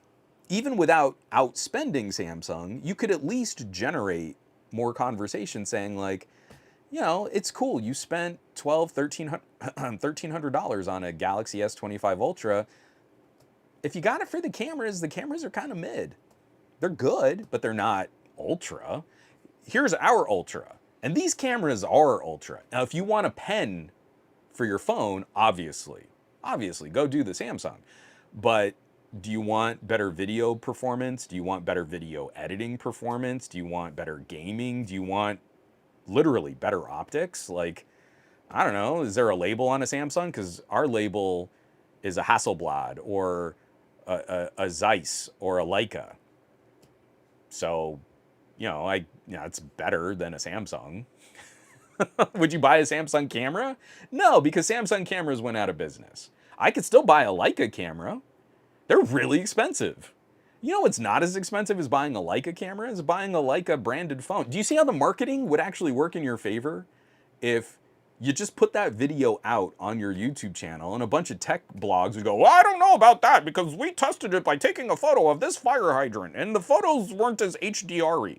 even without outspending Samsung, you could at least generate more conversation saying like, you know, it's cool. You spent $1,300 on a Galaxy S25 Ultra. If you got it for the cameras are kind of mid. They're good, but they're not ultra. Here's our ultra. And these cameras are ultra. Now, if you want a pen for your phone, obviously, go do the Samsung. But do you want better video performance? Do you want better video editing performance? Do you want better gaming? Do you want literally better optics? Like, I don't know, is there a label on a Samsung? Because our label is a Hasselblad or a Zeiss or a Leica. So, it's better than a Samsung. Would you buy a Samsung camera? No, because Samsung cameras went out of business. I could still buy a Leica camera. They're really expensive. You know what's not as expensive as buying a Leica camera? Is buying a Leica branded phone. Do you see how the marketing would actually work in your favor if you just put that video out on your YouTube channel and a bunch of tech blogs would go, well, I don't know about that because we tested it by taking a photo of this fire hydrant and the photos weren't as HDR-y.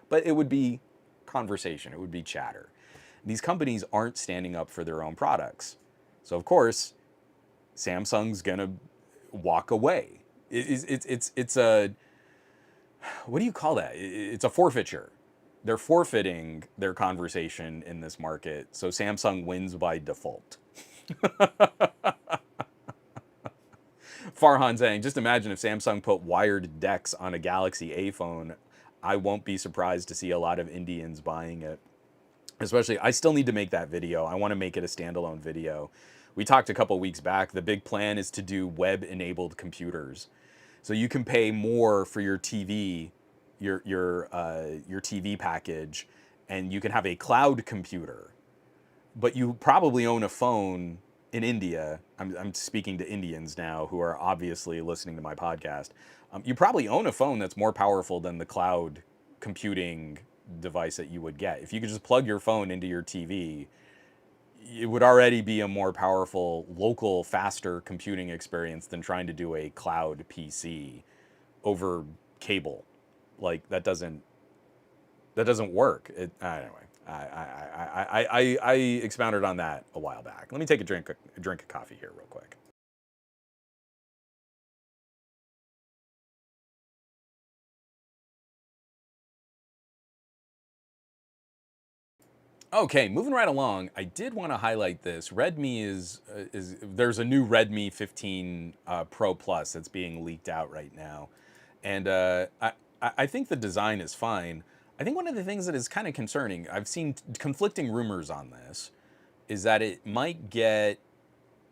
But it would be conversation. It would be chatter. These companies aren't standing up for their own products. So, of course, Samsung's going to walk away. It's a, what do you call that? It's a forfeiture. They're forfeiting their conversation in this market, so Samsung wins by default. Farhan saying, just imagine if Samsung put wired decks on a Galaxy A phone. I won't be surprised to see a lot of Indians buying it. Especially, I still need to make that video. I want to make it a standalone video. We talked a couple weeks back. The big plan is to do web-enabled computers. So you can pay more for your TV, your TV package, and you can have a cloud computer. But you probably own a phone in India. I'm speaking to Indians now who are obviously listening to my podcast. You probably own a phone that's more powerful than the cloud computing device that you would get. If you could just plug your phone into your TV, it would already be a more powerful, local, faster computing experience than trying to do a cloud PC over cable. Like, that doesn't work. Anyway, I expounded on that a while back. Let me take a drink of coffee here real quick. Okay, moving right along, I did want to highlight this. Redmi is there's a new Redmi 15 Pro Plus that's being leaked out right now, and I think the design is fine. I think one of the things that is kind of concerning, I've seen conflicting rumors on this, is that it might get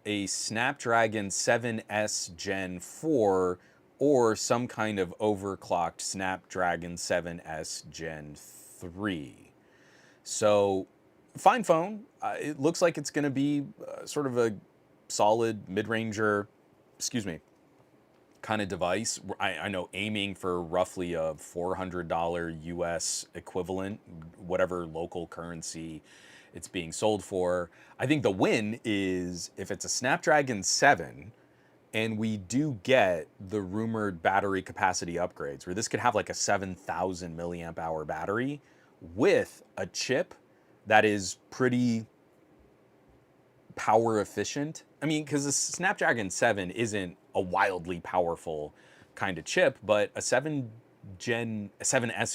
a Snapdragon 7S Gen 4 or some kind of overclocked Snapdragon 7S Gen 3. So, fine phone. It looks like it's going to be sort of a solid mid-ranger, kind of device, I know aiming for roughly a $400 US equivalent, whatever local currency it's being sold for. I think the win is if it's a Snapdragon 7 and we do get the rumored battery capacity upgrades, where this could have like a 7,000 milliamp hour battery with a chip that is pretty power efficient. I mean, because the Snapdragon 7 isn't a wildly powerful kind of chip, but a 7S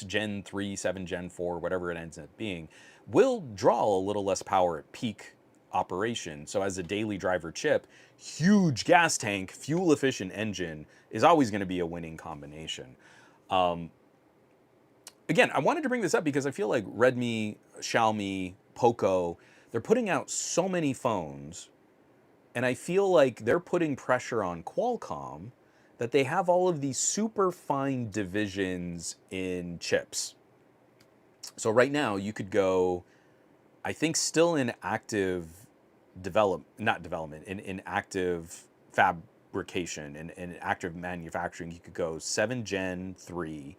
Gen 3, 7 Gen 4, whatever it ends up being, will draw a little less power at peak operation. So as a daily driver chip, huge gas tank, fuel efficient engine is always going to be a winning combination. Again, I wanted to bring this up because I feel like Redmi, Xiaomi, Poco, they're putting out so many phones, and I feel like they're putting pressure on Qualcomm that they have all of these super fine divisions in chips. So right now you could go, I think still in active in active fabrication and in active manufacturing, you could go 7 Gen 3,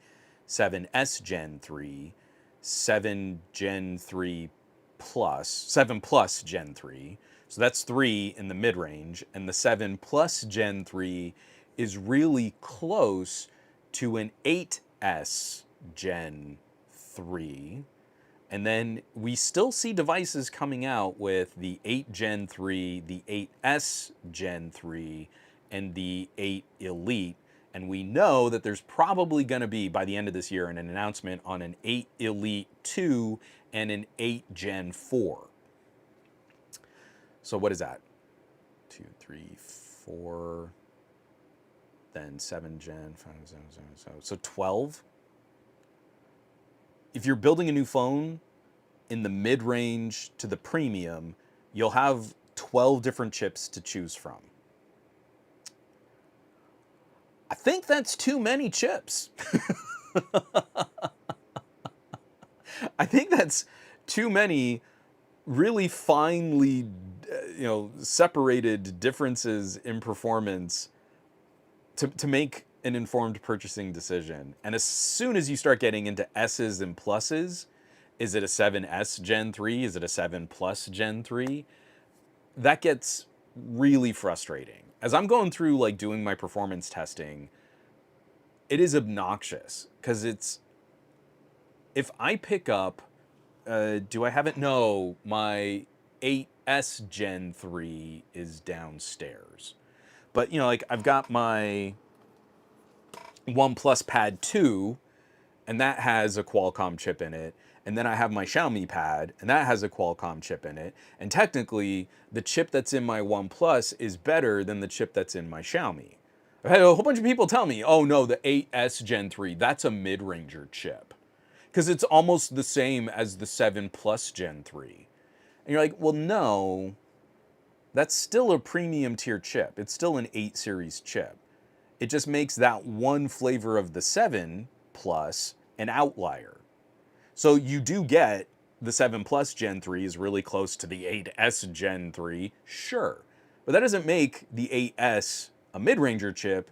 7S Gen 3, 7 Gen 3 plus, 7 plus Gen 3. So that's 3 in the mid-range, and the 7 plus Gen 3 is really close to an 8S Gen 3. And then we still see devices coming out with the 8 Gen 3, the 8S Gen 3, and the 8 Elite. And we know that there's probably going to be, by the end of this year, an announcement on an 8 Elite 2 and an 8 Gen 4. So what is that? 2, 3, 4, then 7 Gen, 5, 7, 7, 7. So 12. If you're building a new phone in the mid-range to the premium, you'll have 12 different chips to choose from. I think that's too many chips. I think that's too many really finely, separated differences in performance to make an informed purchasing decision. And as soon as you start getting into S's and pluses, is it a 7S Gen 3? Is it a 7 Plus Gen 3? That gets really frustrating. As I'm going through like doing my performance testing, it is obnoxious because if I pick up, do I have it? No, my 8S Gen 3 is downstairs. But, like I've got my OnePlus Pad 2, and that has a Qualcomm chip in it. And then I have my Xiaomi Pad, and that has a Qualcomm chip in it. And technically, the chip that's in my OnePlus is better than the chip that's in my Xiaomi. I've had a whole bunch of people tell me, oh no, the 8S Gen 3, that's a mid-ranger chip. Because it's almost the same as the 7 Plus Gen 3. And you're like, well, no, that's still a premium tier chip. It's still an 8 series chip. It just makes that one flavor of the 7 Plus an outlier. So you do get the 7 Plus Gen 3 is really close to the 8S Gen 3, sure. But that doesn't make the 8S a mid-ranger chip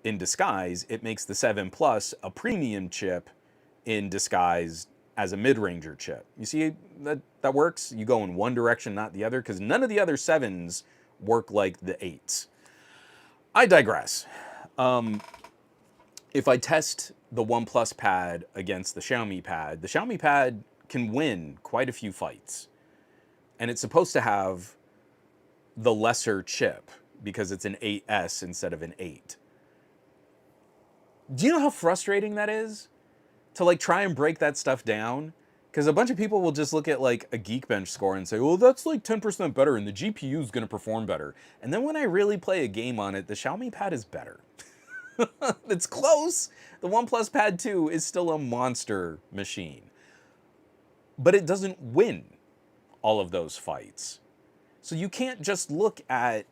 in disguise. It makes the 7 Plus a premium chip in disguise as a mid-ranger chip. You see that works? You go in one direction, not the other, because none of the other 7s work like the 8s. I digress. If I test the OnePlus Pad against the Xiaomi Pad can win quite a few fights. And it's supposed to have the lesser chip because it's an 8S instead of an 8. Do you know how frustrating that is? To like try and break that stuff down? Because a bunch of people will just look at like a Geekbench score and say, well, that's like 10% better and the GPU is going to perform better. And then when I really play a game on it, the Xiaomi Pad is better. It's close. The OnePlus Pad 2 is still a monster machine. But it doesn't win all of those fights. So you can't just look at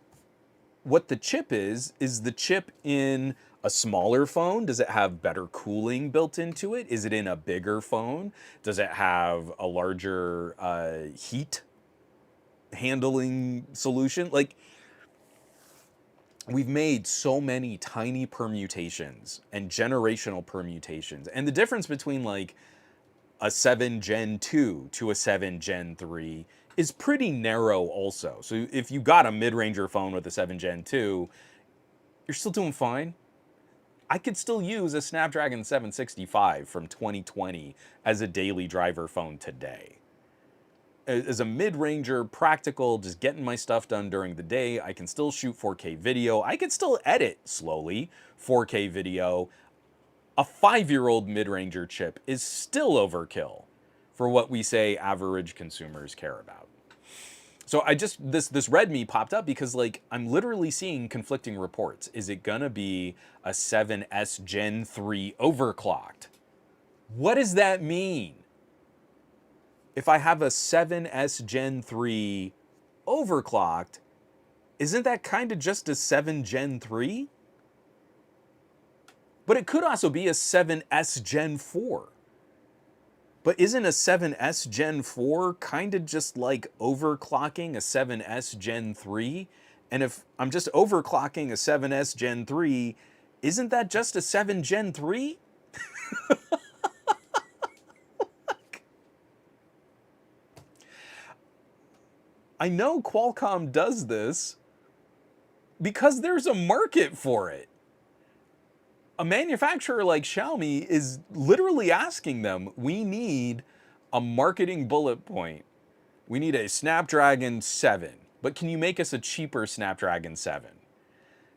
what the chip is. Is the chip in a smaller phone? Does it have better cooling built into it? Is it in a bigger phone? Does it have a larger heat handling solution? Like, we've made so many tiny permutations and generational permutations. And the difference between like a 7 Gen 2 to a 7 Gen 3 is pretty narrow also. So if you got a mid-ranger phone with a 7 Gen 2, you're still doing fine. I could still use a Snapdragon 765 from 2020 as a daily driver phone today. As a mid-ranger, practical, just getting my stuff done during the day, I can still shoot 4K video. I can still edit slowly 4K video. A 5-year-old mid-ranger chip is still overkill for what we say average consumers care about. So I just this Redmi popped up because like I'm literally seeing conflicting reports. Is it gonna be a 7S Gen 3 overclocked? What does that mean? If I have a 7S Gen 3 overclocked, isn't that kind of just a 7 Gen 3? But it could also be a 7S Gen 4. But isn't a 7S Gen 4 kind of just like overclocking a 7S Gen 3? And if I'm just overclocking a 7S Gen 3, isn't that just a 7 Gen 3? I know Qualcomm does this because there's a market for it. A manufacturer like Xiaomi is literally asking them, we need a marketing bullet point. We need a Snapdragon 7, but can you make us a cheaper Snapdragon 7?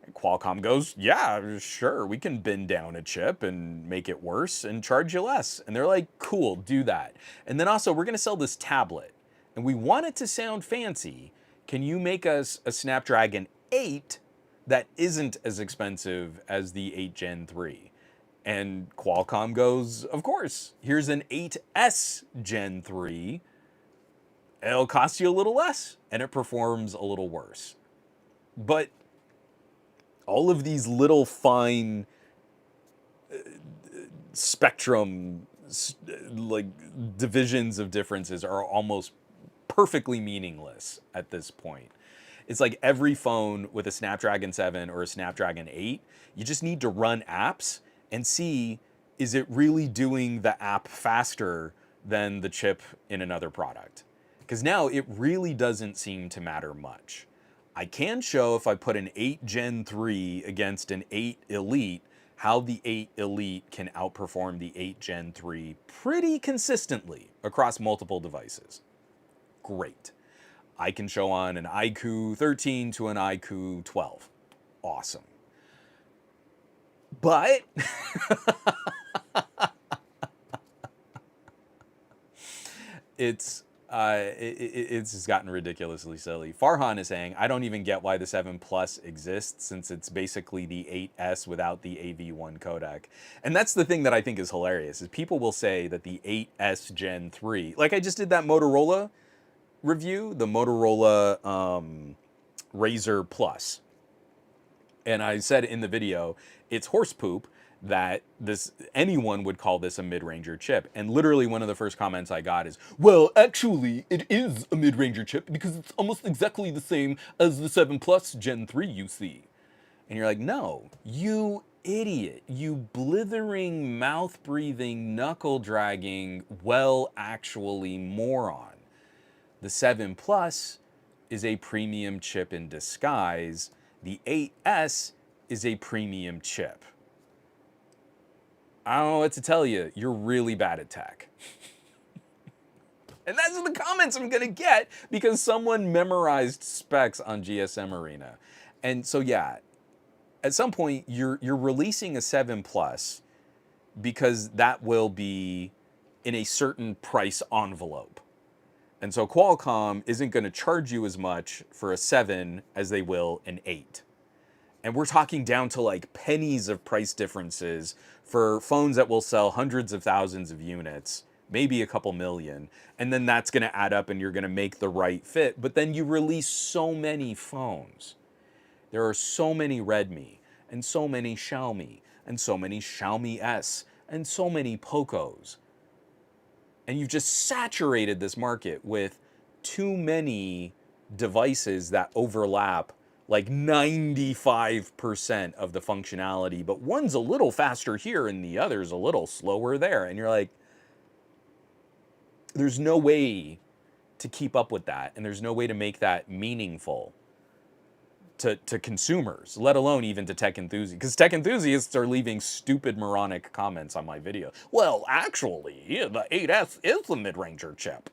And Qualcomm goes, yeah, sure, we can bend down a chip and make it worse and charge you less. And they're like, cool, do that. And then also, we're gonna sell this tablet, and we want it to sound fancy. Can you make us a Snapdragon 8 that isn't as expensive as the 8 Gen 3? And Qualcomm goes, of course, here's an 8S Gen 3. It'll cost you a little less, and it performs a little worse. But all of these little fine spectrum, like divisions of differences are almost perfectly meaningless at this point. It's like every phone with a Snapdragon 7 or a Snapdragon 8, you just need to run apps and see, is it really doing the app faster than the chip in another product? Because now it really doesn't seem to matter much. I can show if I put an 8 Gen 3 against an 8 Elite, how the 8 Elite can outperform the 8 Gen 3 pretty consistently across multiple devices. Great. I can show on an iQOO 13 to an iQOO 12. Awesome. But it's it's gotten ridiculously silly. Farhan is saying, I don't even get why the 7 Plus exists since it's basically the 8S without the AV1 codec. And that's the thing that I think is hilarious, is people will say that the 8S Gen 3, like I just did that Motorola review, the Motorola Razr Plus. And I said in the video, it's horse poop that anyone would call this a mid-ranger chip. And literally one of the first comments I got is, well, actually, it is a mid-ranger chip because it's almost exactly the same as the 7 Plus Gen 3 you see. And you're like, no, you idiot, you blithering, mouth-breathing, knuckle-dragging, well, actually moron. The 7 Plus is a premium chip in disguise. The 8S is a premium chip. I don't know what to tell you. You're really bad at tech. And that's the comments I'm gonna get because someone memorized specs on GSM Arena. And so yeah, at some point you're releasing a 7 Plus because that will be in a certain price envelope. And so Qualcomm isn't going to charge you as much for a 7 as they will an 8. And we're talking down to like pennies of price differences for phones that will sell hundreds of thousands of units, maybe a couple million. And then that's going to add up and you're going to make the right fit. But then you release so many phones. There are so many Redmi and so many Xiaomi and so many Xiaomi S and so many Pocos. And you've just saturated this market with too many devices that overlap like 95% of the functionality, but one's a little faster here and the other's a little slower there. And you're like, there's no way to keep up with that. And there's no way to make that meaningful to consumers, let alone even to tech enthusiasts. Because tech enthusiasts are leaving stupid, moronic comments on my video. Well, actually, the 8S is the mid-ranger chip.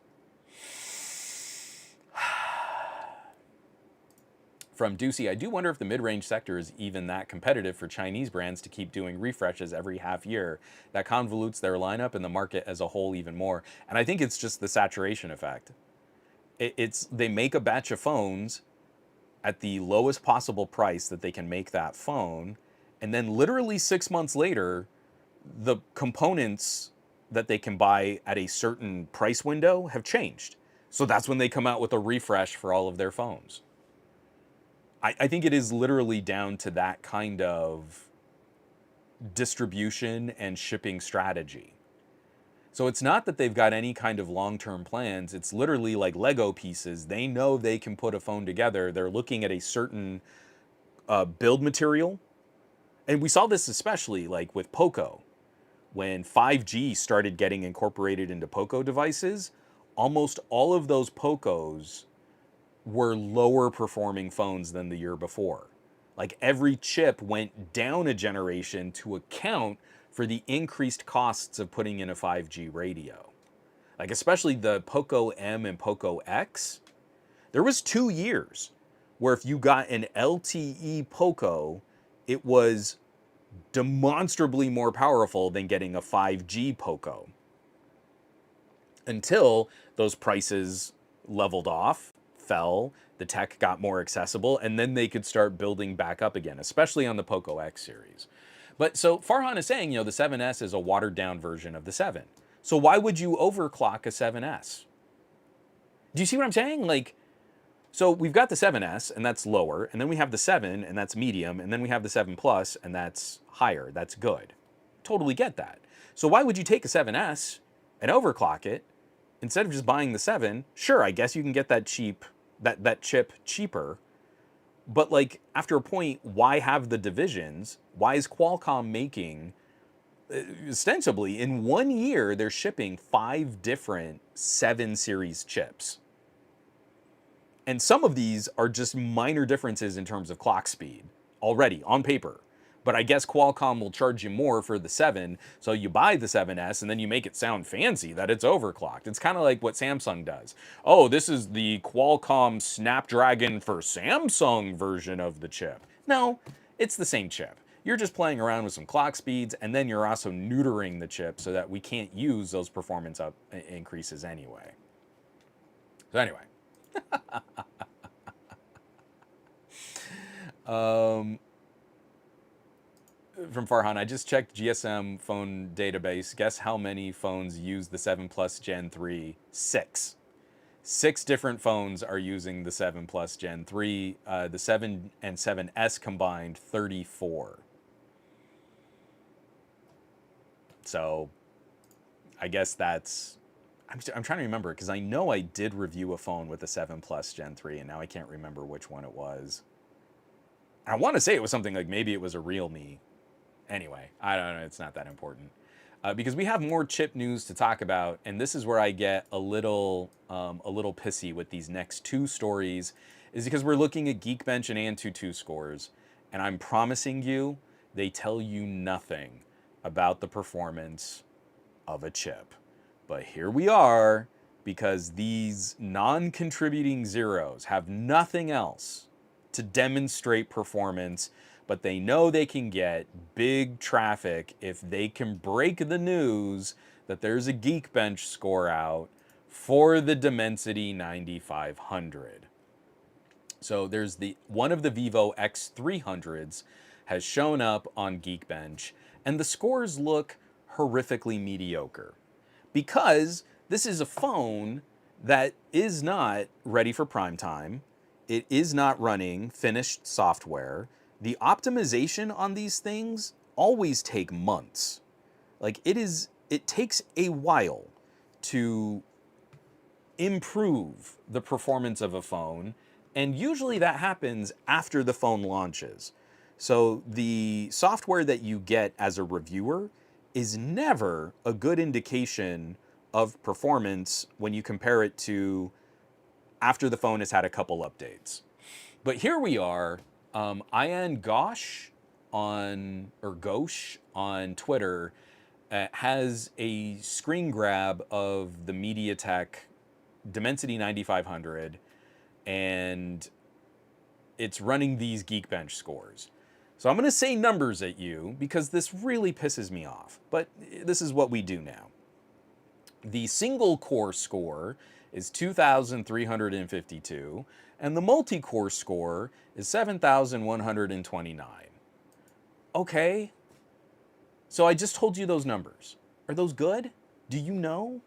From Ducey, I do wonder if the mid-range sector is even that competitive for Chinese brands to keep doing refreshes every half year. That convolutes their lineup and the market as a whole even more. And I think it's just the saturation effect. It's they make a batch of phones at the lowest possible price that they can make that phone, and then literally 6 months later, the components that they can buy at a certain price window have changed. So that's when they come out with a refresh for all of their phones. I think it is literally down to that kind of distribution and shipping strategy. So it's not that they've got any kind of long-term plans. It's literally like Lego pieces. They know they can put a phone together. They're looking at a certain build material. And we saw this especially like with Poco. When 5G started getting incorporated into Poco devices, almost all of those Pocos were lower performing phones than the year before. Like every chip went down a generation to account for the increased costs of putting in a 5G radio. Like especially the Poco M and Poco X, there was 2 years where if you got an LTE Poco, it was demonstrably more powerful than getting a 5G Poco. Until those prices leveled off, fell, the tech got more accessible, and then they could start building back up again, especially on the Poco X series. But so Farhan is saying, the 7S is a watered down version of the 7. So why would you overclock a 7S? Do you see what I'm saying? Like, so we've got the 7S, and that's lower, and then we have the 7, and that's medium, and then we have the 7 Plus, and that's higher, that's good. Totally get that. So why would you take a 7S and overclock it instead of just buying the 7? Sure, I guess you can get that that chip cheaper, but like after a point, why have the divisions? Why is Qualcomm making ostensibly in 1 year they're shipping 5 different 7 series chips? And some of these are just minor differences in terms of clock speed already on paper. But I guess Qualcomm will charge you more for the 7, so you buy the 7S and then you make it sound fancy that it's overclocked. It's kind of like what Samsung does. Oh, this is the Qualcomm Snapdragon for Samsung version of the chip. No, it's the same chip. You're just playing around with some clock speeds, and then you're also neutering the chip so that we can't use those performance increases anyway. So anyway. From Farhan, I just checked GSM phone database. Guess how many phones use the 7 Plus Gen 3? 6. 6 different phones are using the 7 Plus Gen 3. The 7 and 7S combined, 34. So I guess that's... I'm trying to remember, because I know I did review a phone with a 7 Plus Gen 3, and now I can't remember which one it was. I want to say it was something like maybe it was a Realme. Anyway, I don't know. It's not that important. Because we have more chip news to talk about, and this is where I get a little pissy with these next 2 stories, is because we're looking at Geekbench and AnTuTu scores, and I'm promising you, they tell you nothing about the performance of a chip. But here we are, because these non-contributing zeros have nothing else to demonstrate performance, but they know they can get big traffic if they can break the news that there's a Geekbench score out for the Dimensity 9500. So there's one of the Vivo X300s has shown up on Geekbench, and the scores look horrifically mediocre. Because this is a phone that is not ready for prime time. It is not running finished software. The optimization on these things always take months. Like it takes a while to improve the performance of a phone And usually that happens after the phone launches. So the software that you get as a reviewer is never a good indication of performance when you compare it to after the phone has had a couple updates. But here we are. Ian Ghosh Ghosh on Twitter has a screen grab of the MediaTek Dimensity 9500, and it's running these Geekbench scores. So I'm going to say numbers at you because this really pisses me off, but this is what we do now. The single core score is 2,352, and the multi-core score is 7,129. Okay, so I just told you those numbers. Are those good? Do you know?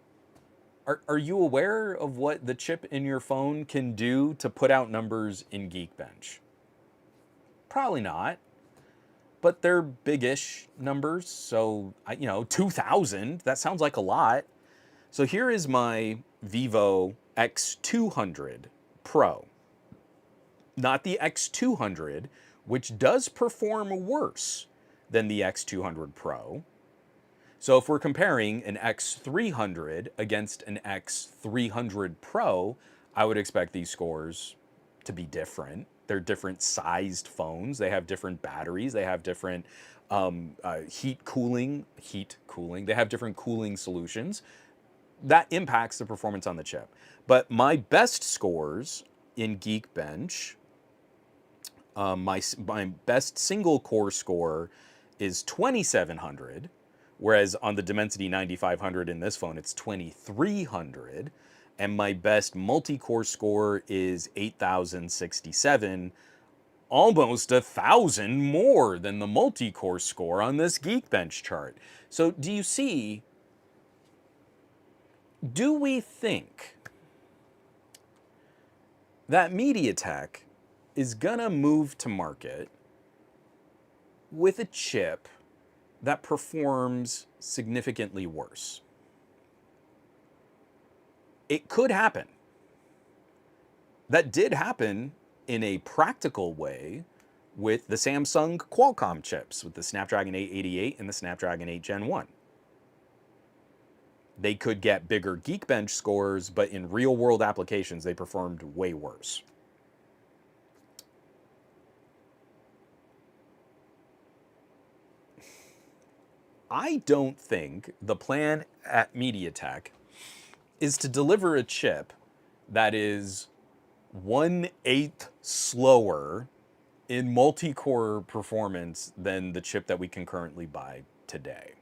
Are you aware of what the chip in your phone can do to put out numbers in Geekbench? Probably not, but they're big-ish numbers. So, 2,000, that sounds like a lot. So here is my Vivo X200 Pro. Not the X200, which does perform worse than the X200 Pro. So if we're comparing an X300 against an X300 Pro, I would expect these scores to be different. They're different sized phones. They have different batteries. They have different heat cooling. They have different cooling solutions. That impacts the performance on the chip. But my best scores in Geekbench, my best single core score is 2,700, whereas on the Dimensity 9500 in this phone, it's 2,300. And my best multi-core score is 8,067, almost 1,000 more than the multi-core score on this Geekbench chart. So do you see, do we think that MediaTek is gonna move to market with a chip that performs significantly worse? It could happen. That did happen in a practical way with the Samsung Qualcomm chips, with the Snapdragon 888 and the Snapdragon 8 Gen 1. They could get bigger Geekbench scores, but in real world applications, they performed way worse. I don't think the plan at MediaTek is to deliver a chip that is 1/8 slower in multi-core performance than the chip that we can currently buy today.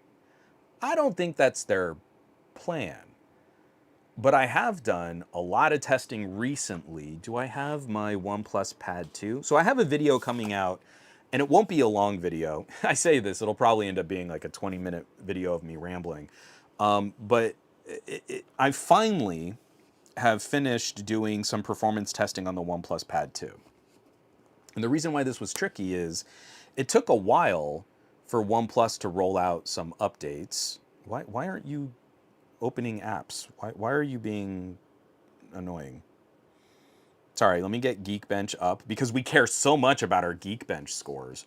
I don't think that's their plan. But I have done a lot of testing recently. Do I have my OnePlus Pad 2? So I have a video coming out, and it won't be a long video. I say this, it'll probably end up being like a 20-minute video of me rambling. But I finally have finished doing some performance testing on the OnePlus Pad 2. And the reason why this was tricky is it took a while for OnePlus to roll out some updates. Why aren't you opening apps? Why are you being annoying? Sorry, let me get Geekbench up because we care so much about our Geekbench scores.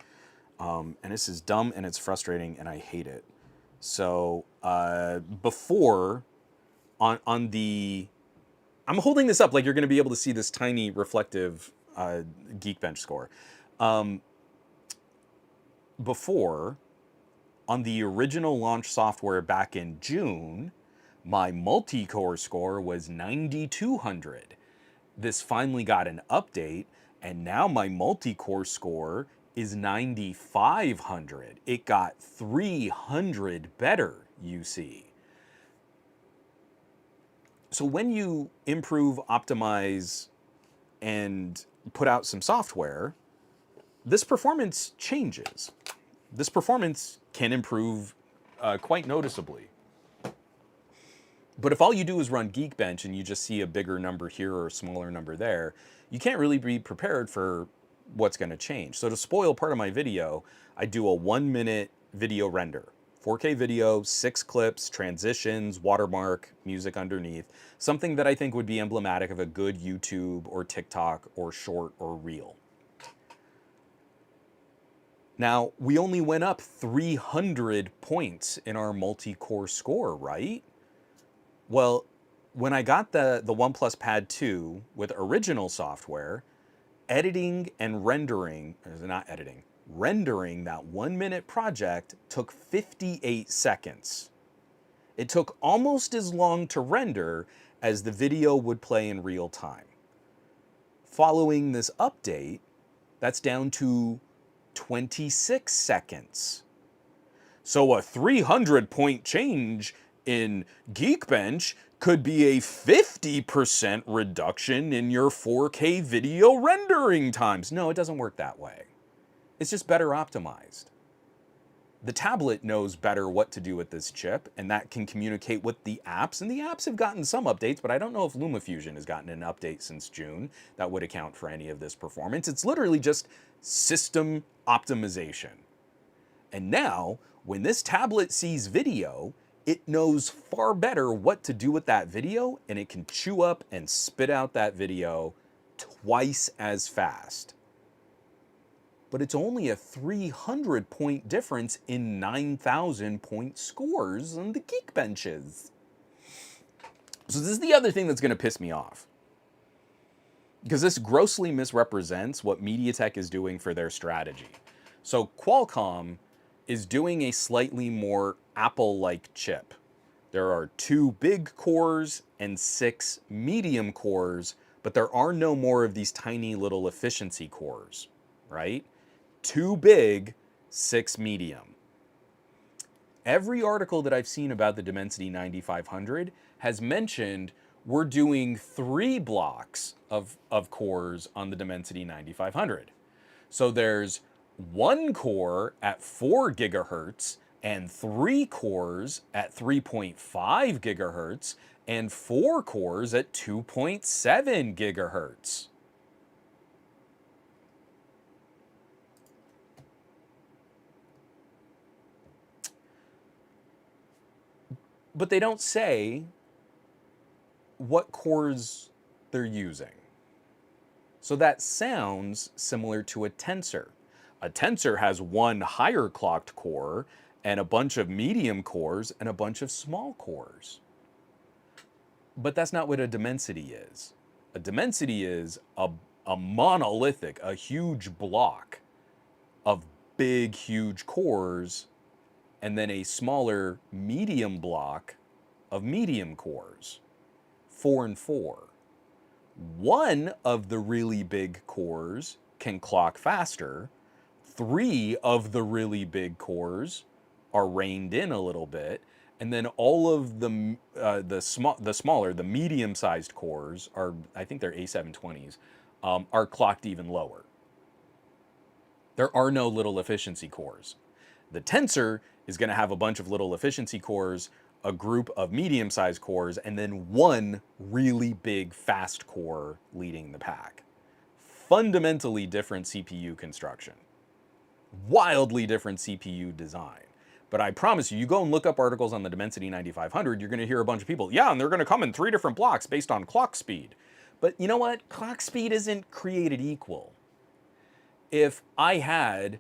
And this is dumb and it's frustrating and I hate it. So before, on the, I'm holding this up like you're going to be able to see this tiny reflective Geekbench score. Before, on the original launch software back in June, my multi-core score was 9,200. This finally got an update, and now my multi-core score is 9,500. It got 300 better, you see. So when you improve, optimize, and put out some software, this performance changes. This performance can improve quite noticeably. But if all you do is run Geekbench and you just see a bigger number here or a smaller number there, you can't really be prepared for what's going to change. So to spoil part of my video, I do a 1-minute video render 4K video, 6 clips, transitions, watermark, music underneath. Something that I think would be emblematic of a good YouTube or TikTok or short or reel. Now, we only went up 300 points in our multi-core score, right? Well, when I got the OnePlus Pad 2 with original software, editing and rendering, not editing, rendering that 1-minute project took 58 seconds. It took almost as long to render as the video would play in real time. Following this update, that's down to 26 seconds. So a 300-point change in Geekbench could be a 50% reduction in your 4K video rendering times. No, it doesn't work that way. It's just better optimized. The tablet knows better what to do with this chip, and that can communicate with the apps. And the apps have gotten some updates, but I don't know if LumaFusion has gotten an update since June that would account for any of this performance. It's literally just system optimization. And now, when this tablet sees video, it knows far better what to do with that video, and it can chew up and spit out that video twice as fast. But it's only a 300-point difference in 9,000-point scores on the Geekbenches. So this is the other thing that's going to piss me off. Because this grossly misrepresents what MediaTek is doing for their strategy. So Qualcomm is doing a slightly more Apple-like chip. There are 2 big cores and 6 medium cores, but there are no more of these tiny little efficiency cores, right? 2 big, 6 medium. Every article that I've seen about the Dimensity 9500 has mentioned we're doing 3 blocks of cores on the Dimensity 9500. So there's 1 core at 4 gigahertz and 3 cores at 3.5 gigahertz and 4 cores at 2.7 gigahertz. But they don't say what cores they're using. So that sounds similar to a tensor. A tensor has 1 higher clocked core and a bunch of medium cores and a bunch of small cores. But that's not what a Dimensity is. A Dimensity is a monolithic, a huge block of big, huge cores, and then a smaller medium block of medium cores, 4 and 4. One of the really big cores can clock faster. 3 of the really big cores are reined in a little bit, and then all of the smaller, the medium-sized cores are, I think they're A720s, are clocked even lower. There are no little efficiency cores. The tensor is going to have a bunch of little efficiency cores, a group of medium-sized cores, and then 1 really big fast core leading the pack. Fundamentally different CPU construction. Wildly different CPU design. But I promise you, you go and look up articles on the Dimensity 9500, you're going to hear a bunch of people, yeah, and they're going to come in 3 different blocks based on clock speed. But you know what? Clock speed isn't created equal. If I had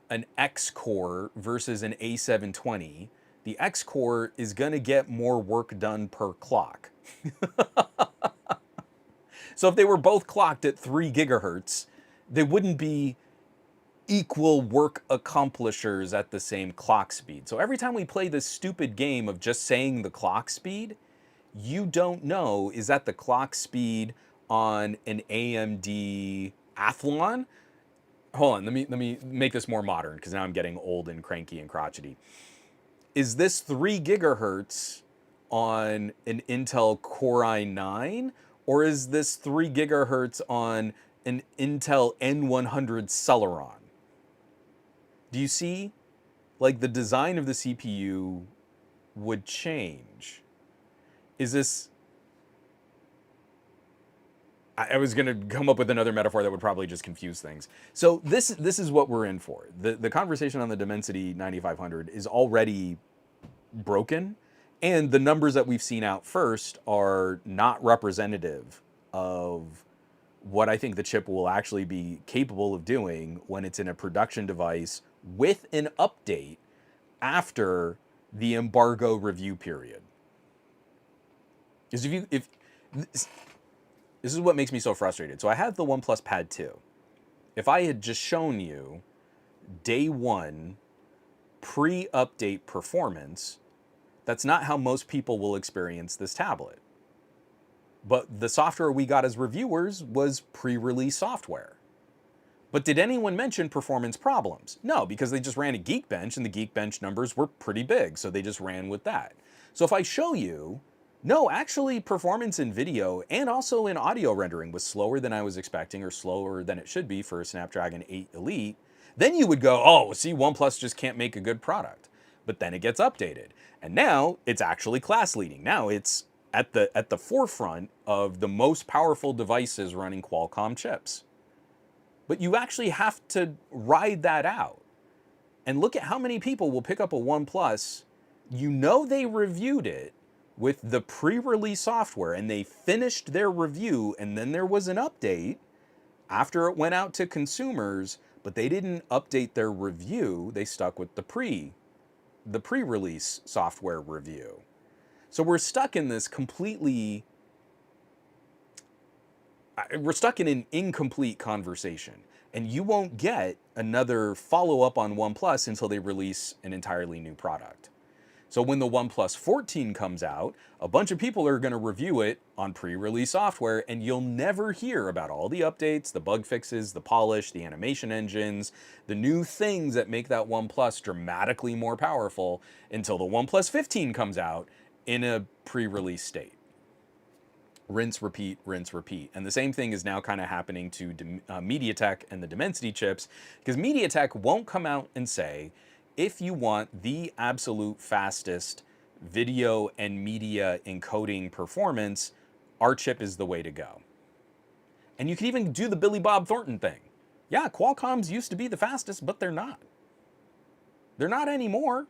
an X core versus an A720, the X core is going to get more work done per clock. So if they were both clocked at 3 gigahertz, they wouldn't be equal work accomplishers at the same clock speed. So every time we play this stupid game of just saying the clock speed, you don't know, is that the clock speed on an AMD Athlon? Hold on, let me make this more modern, because now I'm getting old and cranky and crotchety. Is this 3 gigahertz on an Intel Core i9, or is this 3 gigahertz on an Intel N100 Celeron? Do you see? Like, the design of the CPU would change. Is this I was going to come up with another metaphor that would probably just confuse things. So this is what we're in for. The conversation on the Dimensity 9500 is already broken, and the numbers that we've seen out first are not representative of what I think the chip will actually be capable of doing when it's in a production device with an update after the embargo review period. Because if this is what makes me so frustrated. So I have the OnePlus Pad 2. If I had just shown you day one pre-update performance, that's not how most people will experience this tablet. But the software we got as reviewers was pre-release software. But did anyone mention performance problems? No, because they just ran a Geekbench and the Geekbench numbers were pretty big, so they just ran with that. So if I show you, no, actually performance in video and also in audio rendering was slower than I was expecting, or slower than it should be for a Snapdragon 8 Elite, then you would go, oh, see, OnePlus just can't make a good product. But then it gets updated. And now it's actually class leading. Now it's at the forefront of the most powerful devices running Qualcomm chips. But you actually have to ride that out. And look at how many people will pick up a OnePlus. You know they reviewed it with the pre-release software and they finished their review, and then there was an update after it went out to consumers, but they didn't update their review. They stuck with the pre-release software review. So we're stuck in this we're stuck in an incomplete conversation, and you won't get another follow-up on OnePlus until they release an entirely new product. So when the OnePlus 14 comes out, a bunch of people are going to review it on pre-release software, and you'll never hear about all the updates, the bug fixes, the polish, the animation engines, the new things that make that OnePlus dramatically more powerful until the OnePlus 15 comes out in a pre-release state. Rinse, repeat, rinse, repeat. And the same thing is now kind of happening to MediaTek and the Dimensity chips, because MediaTek won't come out and say, if you want the absolute fastest video and media encoding performance, our chip is the way to go. And you can even do the Billy Bob Thornton thing. Yeah, Qualcomm's used to be the fastest, but they're not. They're not anymore.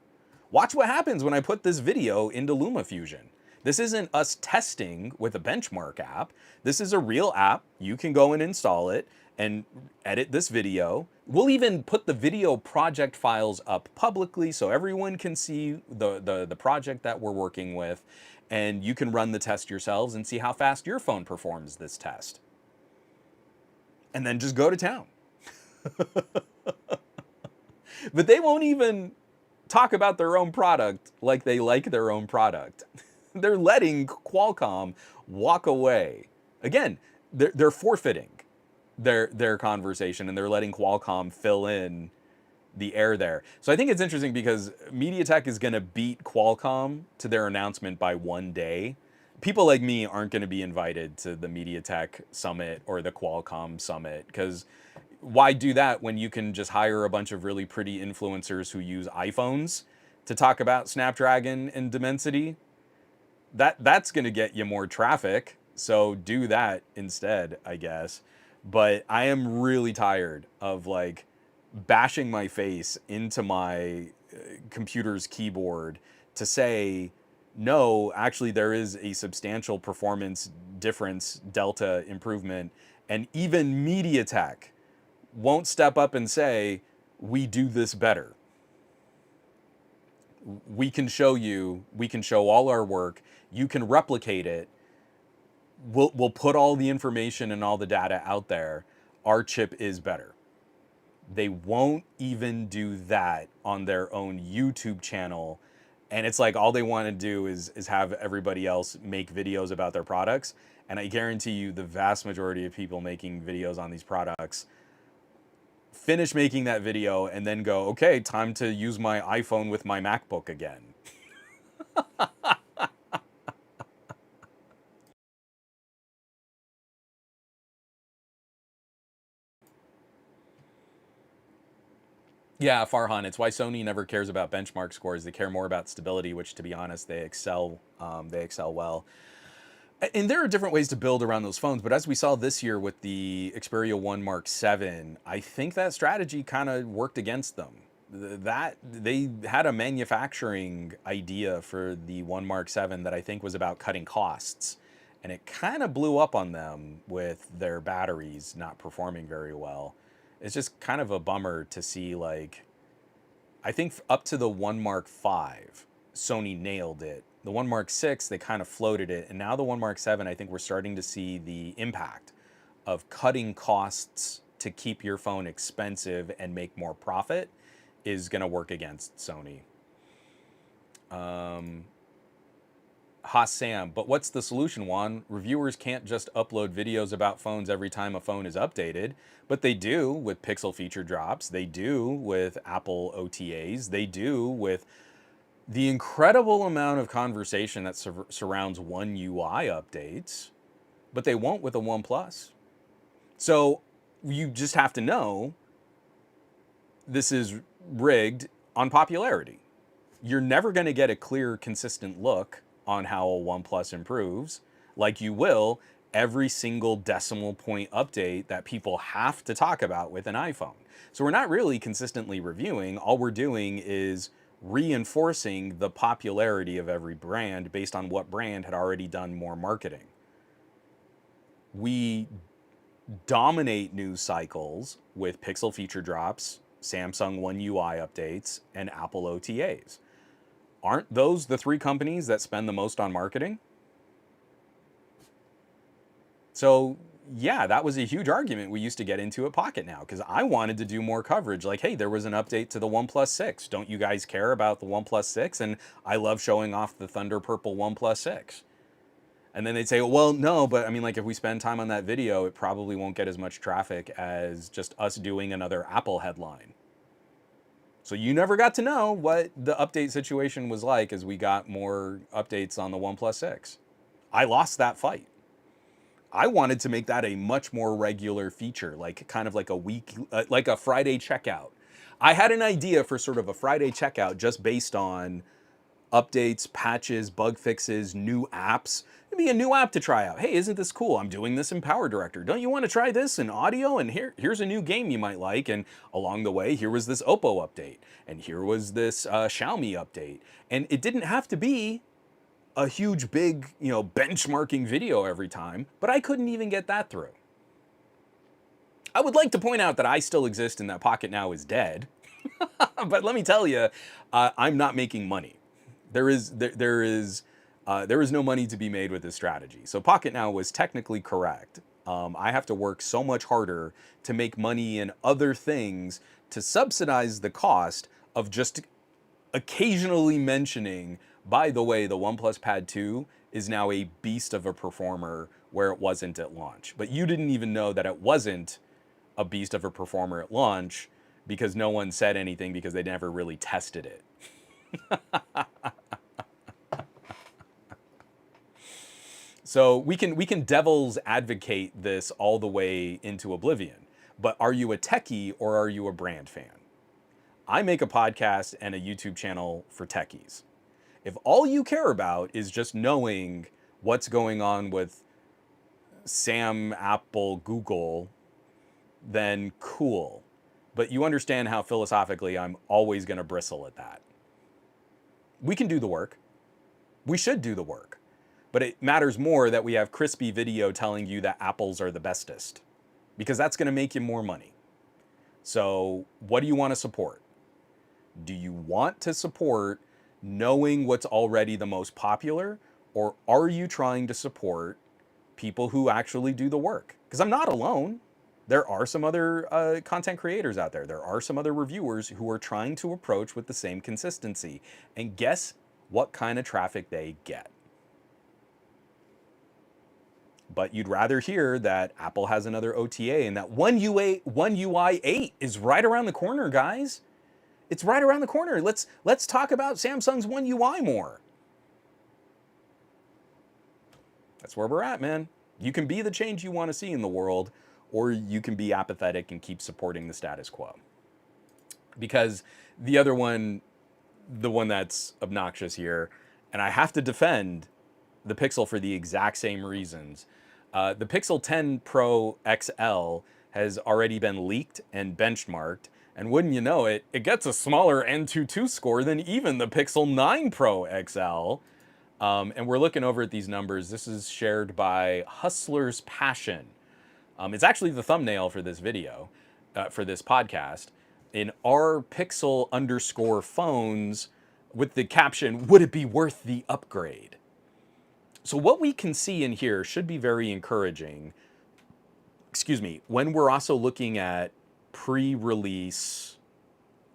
Watch what happens when I put this video into LumaFusion. This isn't us testing with a benchmark app. This is a real app. You can go and install it and edit this video. We'll even put the video project files up publicly so everyone can see the project that we're working with, and you can run the test yourselves and see how fast your phone performs this test. And then just go to town. But they won't even talk about their own product like they like their own product. They're letting Qualcomm walk away. Again, they're forfeiting their conversation, and they're letting Qualcomm fill in the air there. So I think it's interesting because MediaTek is going to beat Qualcomm to their announcement by one day. People like me aren't going to be invited to the MediaTek Summit or the Qualcomm Summit, because why do that when you can just hire a bunch of really pretty influencers who use iPhones to talk about Snapdragon and Dimensity? That's going to get you more traffic, so do that instead, I guess. But I am really tired of like bashing my face into my computer's keyboard to say, no, actually there is a substantial performance difference, delta improvement, and even MediaTek won't step up and say, we do this better. We can show you, we can show all our work, you can replicate it, we'll put all the information and all the data out there, our chip is better. They won't even do that on their own YouTube channel, and it's like all they want to do is have everybody else make videos about their products, and I guarantee you the vast majority of people making videos on these products finish making that video and then go, okay, time to use my iPhone with my MacBook again. Yeah, Farhan, it's why Sony never cares about benchmark scores. They care more about stability, which, to be honest, they excel well. And there are different ways to build around those phones, but as we saw this year with the Xperia 1 Mark 7, I think that strategy kind of worked against them. That they had a manufacturing idea for the 1 Mark 7 that I think was about cutting costs, and it kind of blew up on them with their batteries not performing very well. It's just kind of a bummer to see, like, I think up to the 1 Mark 5, Sony nailed it. The 1 Mark 6, they kind of floated it. And now the 1 Mark 7, I think we're starting to see the impact of cutting costs to keep your phone expensive and make more profit is going to work against Sony. Sam, but what's the solution, Juan? Reviewers can't just upload videos about phones every time a phone is updated, but they do with Pixel feature drops. They do with Apple OTAs. They do with the incredible amount of conversation that surrounds One UI updates, but they won't with a OnePlus. So you just have to know this is rigged on popularity. You're never going to get a clear, consistent look on how a OnePlus improves, like you will every single decimal point update that people have to talk about with an iPhone. So we're not really consistently reviewing. All we're doing is reinforcing the popularity of every brand based on what brand had already done more marketing. We dominate news cycles with Pixel feature drops, Samsung One UI updates, and Apple OTAs. Aren't those the three companies that spend the most on marketing? So yeah, that was a huge argument we used to get into at Pocket Now, because I wanted to do more coverage. Like, hey, there was an update to the OnePlus 6. Don't you guys care about the OnePlus 6? And I love showing off the Thunder Purple OnePlus 6. And then they'd say, well, no, but I mean, like, if we spend time on that video, it probably won't get as much traffic as just us doing another Apple headline. So you never got to know what the update situation was like as we got more updates on the OnePlus 6. I lost that fight. I wanted to make that a much more regular feature, like kind of like a week, like a Friday checkout. I had an idea for sort of a Friday checkout just based on updates, patches, bug fixes, new apps. It'd be a new app to try out. Hey, isn't this cool? I'm doing this in Power Director. Don't you want to try this in audio? And here's a new game you might like. And along the way, here was this Oppo update. And here was this Xiaomi update. And it didn't have to be a huge, big, benchmarking video every time, but I couldn't even get that through. I would like to point out that I still exist and that Pocket Now is dead. But let me tell you, I'm not making money. There is no money to be made with this strategy. So Pocket Now was technically correct. I have to work so much harder to make money in other things to subsidize the cost of just occasionally mentioning, by the way, the OnePlus Pad 2 is now a beast of a performer where it wasn't at launch. But you didn't even know that it wasn't a beast of a performer at launch because no one said anything because they never really tested it. So we can devil's advocate this all the way into oblivion. But are you a techie or are you a brand fan? I make a podcast and a YouTube channel for techies. If all you care about is just knowing what's going on with Sam, Apple, Google, then cool. But you understand how philosophically I'm always going to bristle at that. We can do the work. We should do the work. But it matters more that we have crispy video telling you that Apples are the bestest, because that's going to make you more money. So what do you want to support? Do you want to support knowing what's already the most popular, or are you trying to support people who actually do the work? Because I'm not alone. There are some other content creators out there. There are some other reviewers who are trying to approach with the same consistency. And guess what kind of traffic they get? But you'd rather hear that Apple has another OTA and that One UI 8 is right around the corner, guys. It's right around the corner. Let's talk about Samsung's One UI more. That's where we're at, man. You can be the change you want to see in the world, or you can be apathetic and keep supporting the status quo. Because the other one, the one that's obnoxious here, and I have to defend the Pixel for the exact same reasons. The Pixel 10 Pro XL has already been leaked and benchmarked, and wouldn't you know it, it gets a smaller N22 score than even the Pixel 9 Pro XL. And we're looking over at these numbers. This is shared by Hustler's Passion. It's actually the thumbnail for this video, for this podcast. In our Pixel underscore phones, with the caption, "Would it be worth the upgrade?" So what we can see in here should be very encouraging. Excuse me, when we're also looking at pre-release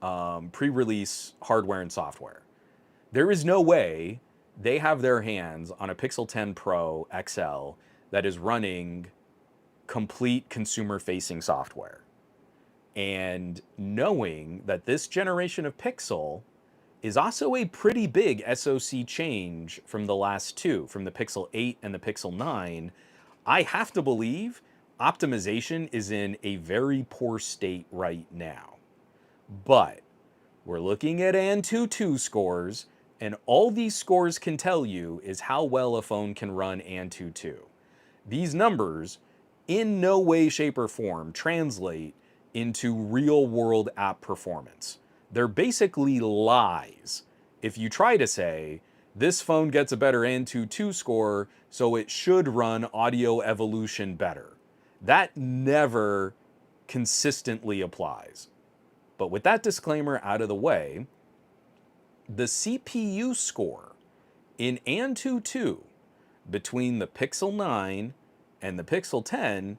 hardware and software. There is no way they have their hands on a Pixel 10 Pro XL that is running complete consumer-facing software. And knowing that this generation of Pixel is also a pretty big SoC change from the last two, from the Pixel 8 and the Pixel 9, I have to believe optimization is in a very poor state right now. But we're looking at Antutu scores, and all these scores can tell you is how well a phone can run Antutu. These numbers, in no way, shape, or form, translate into real-world app performance. They're basically lies. If you try to say, this phone gets a better Antutu score, so it should run Audio Evolution better. That never consistently applies. But with that disclaimer out of the way, the CPU score in Antutu between the Pixel 9 and the Pixel 10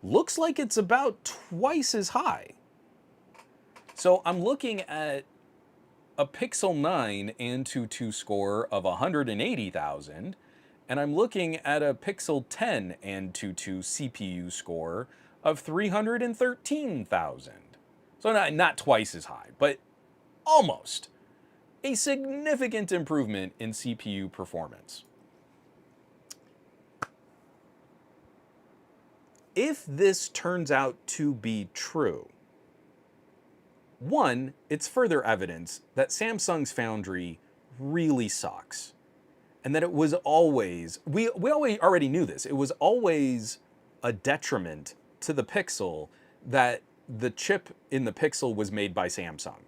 looks like it's about twice as high. So I'm looking at a Pixel 9 Antutu score of 180,000, and I'm looking at a Pixel 10 Antutu CPU score of 313,000. So not twice as high, but almost. A significant improvement in CPU performance. If this turns out to be true, one, it's further evidence that Samsung's foundry really sucks. And that it was always, we already knew this, it was always a detriment to the Pixel that the chip in the Pixel was made by Samsung.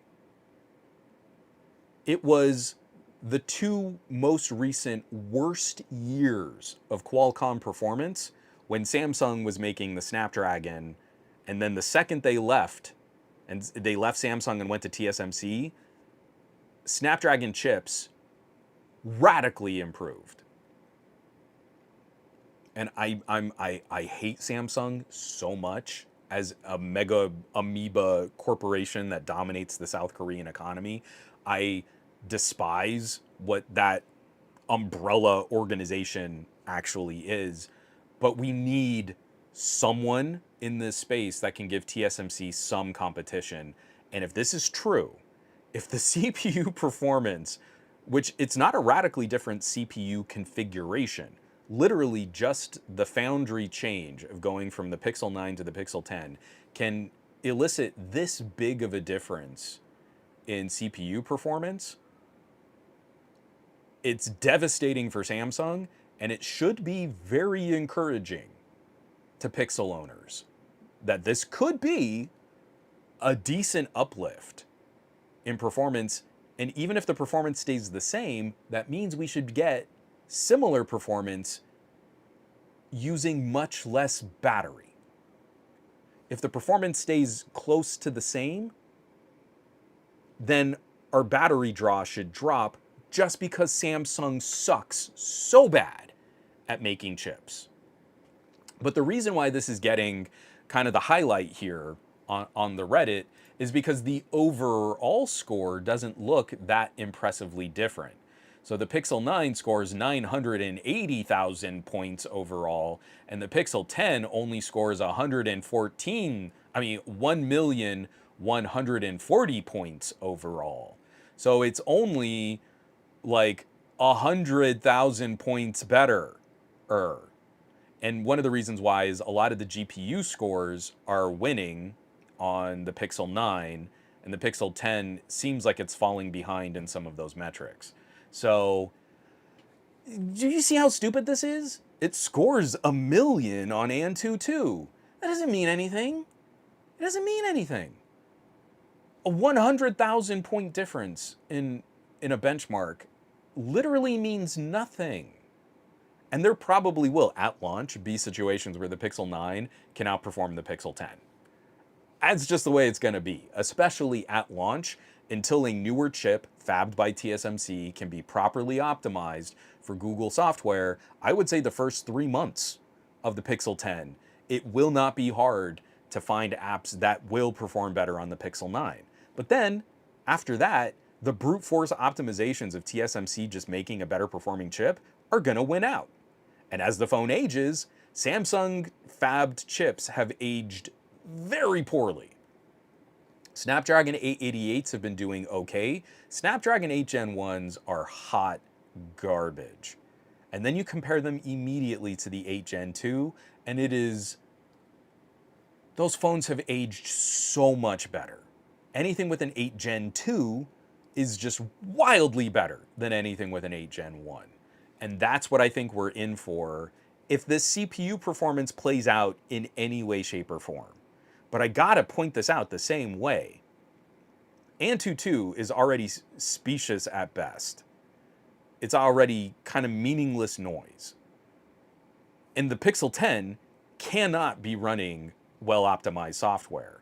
It was the two most recent worst years of Qualcomm performance when Samsung was making the Snapdragon, and then the second they left Samsung and went to TSMC, Snapdragon chips radically improved. And I hate Samsung so much as a mega amoeba corporation that dominates the South Korean economy. I despise what that umbrella organization actually is, but we need someone in this space that can give TSMC some competition. And if this is true, if the CPU performance, which it's not a radically different CPU configuration, literally just the foundry change of going from the Pixel 9 to the Pixel 10 can elicit this big of a difference in CPU performance, it's devastating for Samsung, and it should be very encouraging to Pixel owners that this could be a decent uplift in performance. And even if the performance stays the same, that means we should get similar performance using much less battery. If the performance stays close to the same, then our battery draw should drop just because Samsung sucks so bad at making chips. But the reason why this is getting kind of the highlight here on the Reddit is because the overall score doesn't look that impressively different. So the Pixel 9 scores 980,000 points overall, and the Pixel 10 only scores 1,140,000 points overall. So it's only like 100,000 points better. And one of the reasons why is a lot of the GPU scores are winning on the Pixel 9, and the Pixel 10 seems like it's falling behind in some of those metrics. So Do you see how stupid this is? It scores 1,000,000 on Antutu. That doesn't mean anything. It doesn't mean anything. A 100,000 point difference in a benchmark literally means nothing. And there probably will, at launch, be situations where the Pixel 9 can outperform the Pixel 10. That's just the way it's going to be, especially at launch, until a newer chip fabbed by TSMC can be properly optimized for Google software. I would say the first 3 months of the Pixel 10, it will not be hard to find apps that will perform better on the Pixel 9. But then, after that, the brute force optimizations of TSMC just making a better performing chip are going to win out. And as the phone ages, Samsung fabbed chips have aged very poorly. Snapdragon 888s have been doing okay. Snapdragon 8 Gen 1s are hot garbage. And then you compare them immediately to the 8 Gen 2, and it is... those phones have aged so much better. Anything with an 8 Gen 2 is just wildly better than anything with an 8 Gen 1. And that's what I think we're in for if this CPU performance plays out in any way, shape, or form. But I gotta point this out the same way. Antutu is already specious at best. It's already kind of meaningless noise. And the Pixel 10 cannot be running well-optimized software.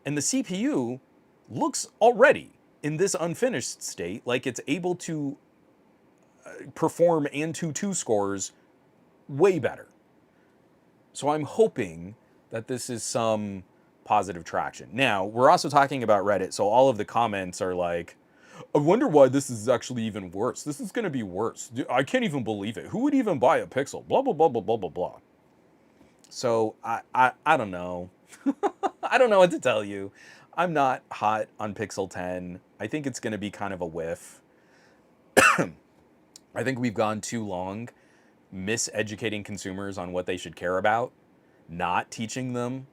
And the CPU looks already, in this unfinished state, like it's able to perform Antutu scores way better. So I'm hoping that this is some positive traction. Now, we're also talking about Reddit, so all of the comments are like, I wonder why this is actually even worse. This is going to be worse. I can't even believe it. Who would even buy a Pixel? Blah, blah, blah, blah, blah, blah, blah. So I don't know. I don't know what to tell you. I'm not hot on Pixel 10. I think it's going to be kind of a whiff. I think we've gone too long miseducating consumers on what they should care about, not teaching them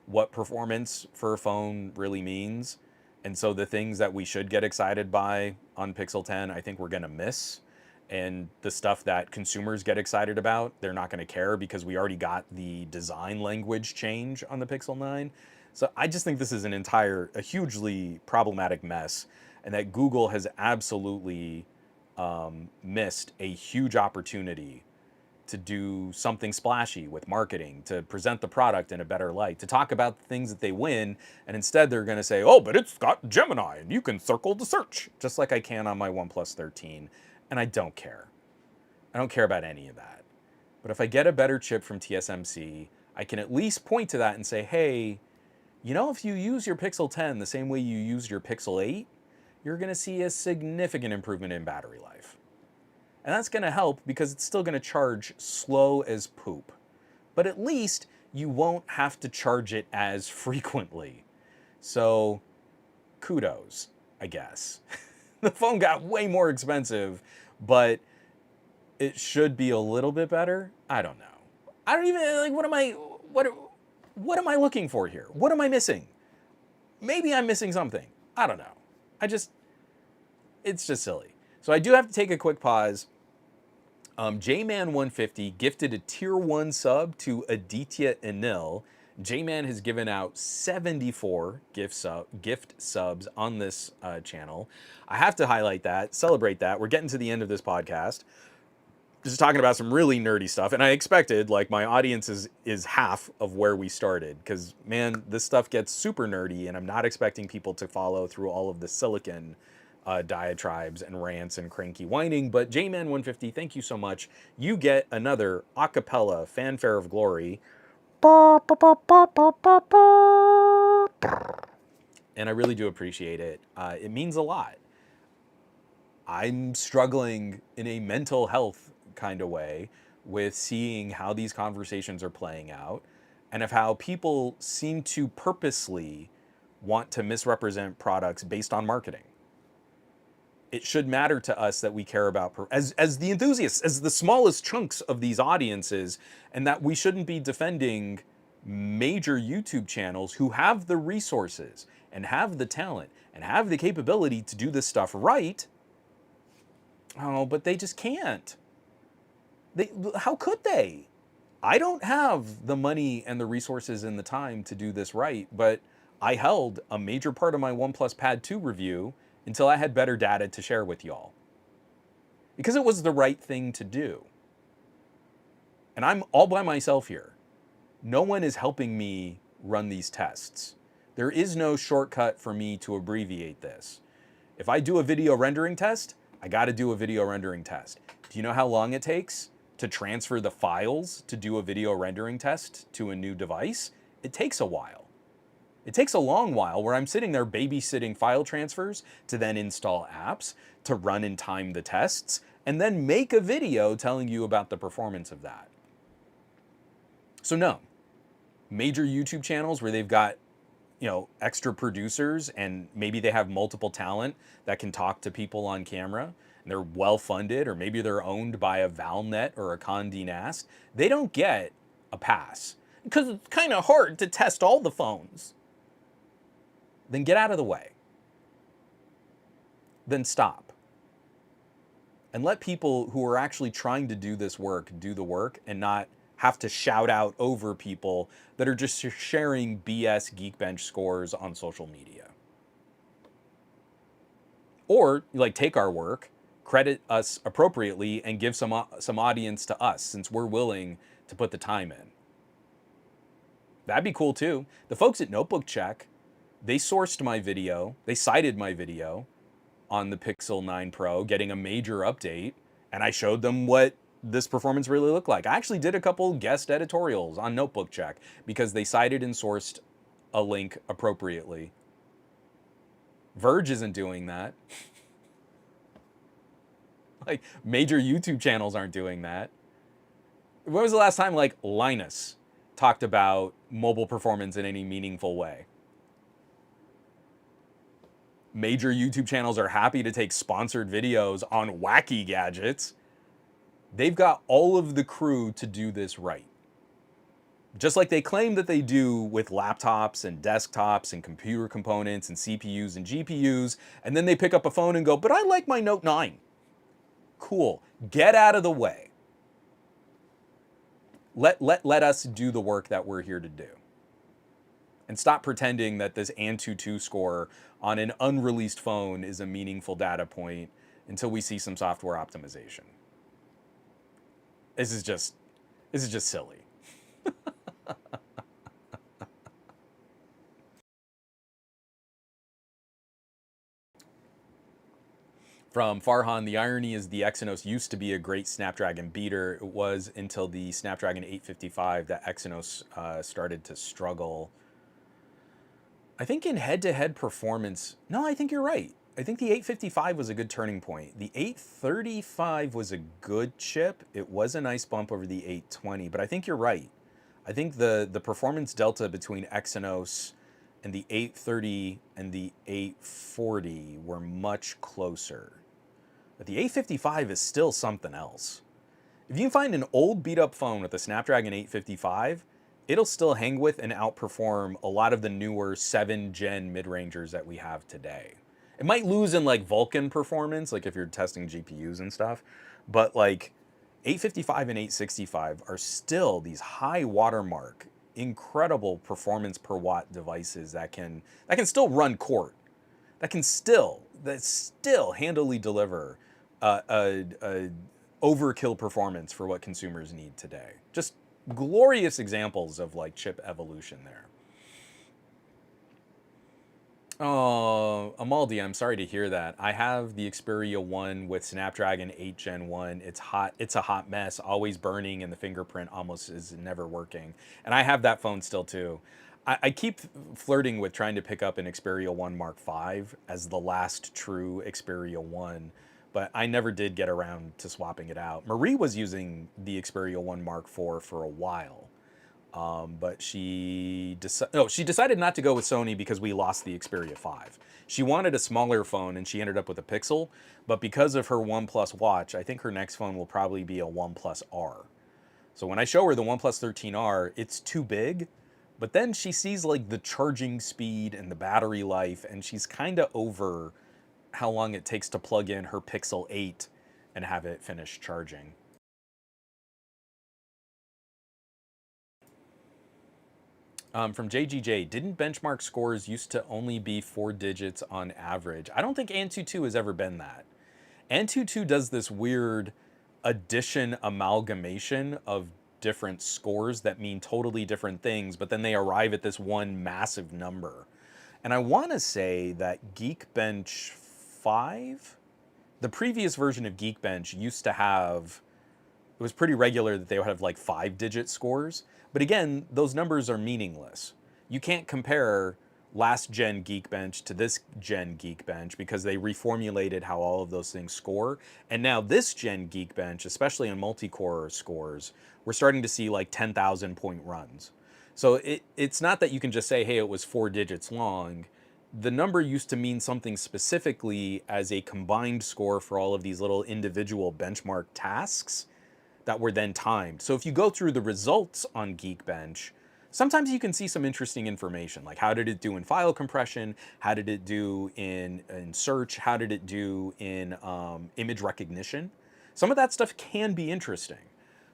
what performance for a phone really means. And so the things that we should get excited by on Pixel 10, I think we're going to miss. And the stuff that consumers get excited about, they're not going to care because we already got the design language change on the Pixel 9. So I just think this is a hugely problematic mess, and that Google has absolutely missed a huge opportunity to do something splashy with marketing, to present the product in a better light, to talk about the things that they win, and instead they're going to say, oh, but it's got Gemini, and you can circle the search, just like I can on my OnePlus 13, and I don't care. I don't care about any of that. But if I get a better chip from TSMC, I can at least point to that and say, hey, you know, if you use your Pixel 10 the same way you use your Pixel 8, you're going to see a significant improvement in battery life. And that's going to help because it's still going to charge slow as poop. But at least you won't have to charge it as frequently. So kudos, I guess. The phone got way more expensive, but it should be a little bit better. I don't know. I don't even, like, what am I looking for here? What am I missing? Maybe I'm missing something. I don't know. It's just silly. So I do have to take a quick pause. JMan150 gifted a tier 1 sub to Aditya Anil. JMan has given out 74 gift subs on this channel. I have to highlight that, celebrate that. We're getting to the end of this podcast. Just talking about some really nerdy stuff. And I expected, like, my audience is half of where we started. Because, man, this stuff gets super nerdy, and I'm not expecting people to follow through all of the silicon diatribes and rants and cranky whining. But JMan150, thank you so much. You get another acapella fanfare of glory. And I really do appreciate it. It means a lot. I'm struggling in a mental health kind of way with seeing how these conversations are playing out, and of how people seem to purposely want to misrepresent products based on marketing. It should matter to us that we care about, as the enthusiasts, as the smallest chunks of these audiences, and that we shouldn't be defending major YouTube channels who have the resources and have the talent and have the capability to do this stuff right. Oh, but they just can't. How could they? I don't have the money and the resources and the time to do this right, but I held a major part of my OnePlus Pad 2 review until I had better data to share with y'all. Because it was the right thing to do. And I'm all by myself here. No one is helping me run these tests. There is no shortcut for me to abbreviate this. If I do a video rendering test, I got to do a video rendering test. Do you know how long it takes to transfer the files to do a video rendering test to a new device? It takes a while. It takes a long while where I'm sitting there babysitting file transfers to then install apps, to run and time the tests, and then make a video telling you about the performance of that. So no, major YouTube channels where they've got, extra producers and maybe they have multiple talent that can talk to people on camera and they're well funded, or maybe they're owned by a Valnet or a Condé Nast, they don't get a pass because it's kind of hard to test all the phones. Then get out of the way. Then stop. And let people who are actually trying to do this work do the work and not have to shout out over people that are just sharing BS Geekbench scores on social media. Or take our work, credit us appropriately, and give some audience to us since we're willing to put the time in. That'd be cool too. The folks at Notebook Check, they sourced my video, they cited my video on the Pixel 9 Pro getting a major update, and I showed them what this performance really looked like. I actually did a couple guest editorials on Notebook Check because they cited and sourced a link appropriately. Verge isn't doing that. Major YouTube channels aren't doing that. When was the last time Linus talked about mobile performance in any meaningful way? Major YouTube channels are happy to take sponsored videos on wacky gadgets. They've got all of the crew to do this right. Just like they claim that they do with laptops and desktops and computer components and CPUs and GPUs, and then they pick up a phone and go, but I like my Note 9. Cool. Get out of the way. Let us do the work that we're here to do. And stop pretending that this Antutu score on an unreleased phone is a meaningful data point until we see some software optimization. This is just silly. From Farhan, the irony is the Exynos used to be a great Snapdragon beater. It was until the Snapdragon 855 that Exynos started to struggle. I think in head-to-head performance, no, I think you're right. I think the 855 was a good turning point. The 835 was a good chip. It was a nice bump over the 820, but I think you're right. I think the performance delta between Exynos and the 830 and the 840 were much closer. But the 855 is still something else. If you can find an old beat-up phone with a Snapdragon 855, it'll still hang with and outperform a lot of the newer 7th gen mid-rangers that we have today. It might lose in Vulkan performance, if you're testing GPUs and stuff, but 855 and 865 are still these high watermark, incredible performance per watt devices that can still run Court, that still handily deliver a overkill performance for what consumers need today. Just glorious examples of chip evolution there. Oh, Amaldi, I'm sorry to hear that. I have the Xperia 1 with Snapdragon 8 Gen 1. It's hot. It's a hot mess, always burning, and the fingerprint almost is never working. And I have that phone still too. I keep flirting with trying to pick up an Xperia 1 Mark V as the last true Xperia 1, but I never did get around to swapping it out. Marie was using the Xperia 1 Mark IV for a while. But she decided not to go with Sony because we lost the Xperia 5. She wanted a smaller phone and she ended up with a Pixel, but because of her OnePlus Watch, I think her next phone will probably be a OnePlus R. So when I show her the OnePlus 13R, it's too big, but then she sees the charging speed and the battery life, and she's kind of over how long it takes to plug in her Pixel 8 and have it finish charging. From JGJ, didn't benchmark scores used to only be 4 digits on average? I don't think Antutu has ever been that. Antutu does this weird addition amalgamation of different scores that mean totally different things, but then they arrive at this one massive number. And I want to say that Geekbench 5, the previous version of Geekbench used to have, it was pretty regular that they would have like 5 digit scores. But again, those numbers are meaningless. You can't compare last gen Geekbench to this gen Geekbench because they reformulated how all of those things score. And now this gen Geekbench, especially in multi-core scores, we're starting to see like 10,000 point runs. So it's not that you can just say, hey, it was 4 digits long. The number used to mean something specifically as a combined score for all of these little individual benchmark tasks that were then timed. So if you go through the results on Geekbench, sometimes you can see some interesting information, like how did it do in file compression, how did it do in search, how did it do in image recognition. Some of that stuff can be interesting,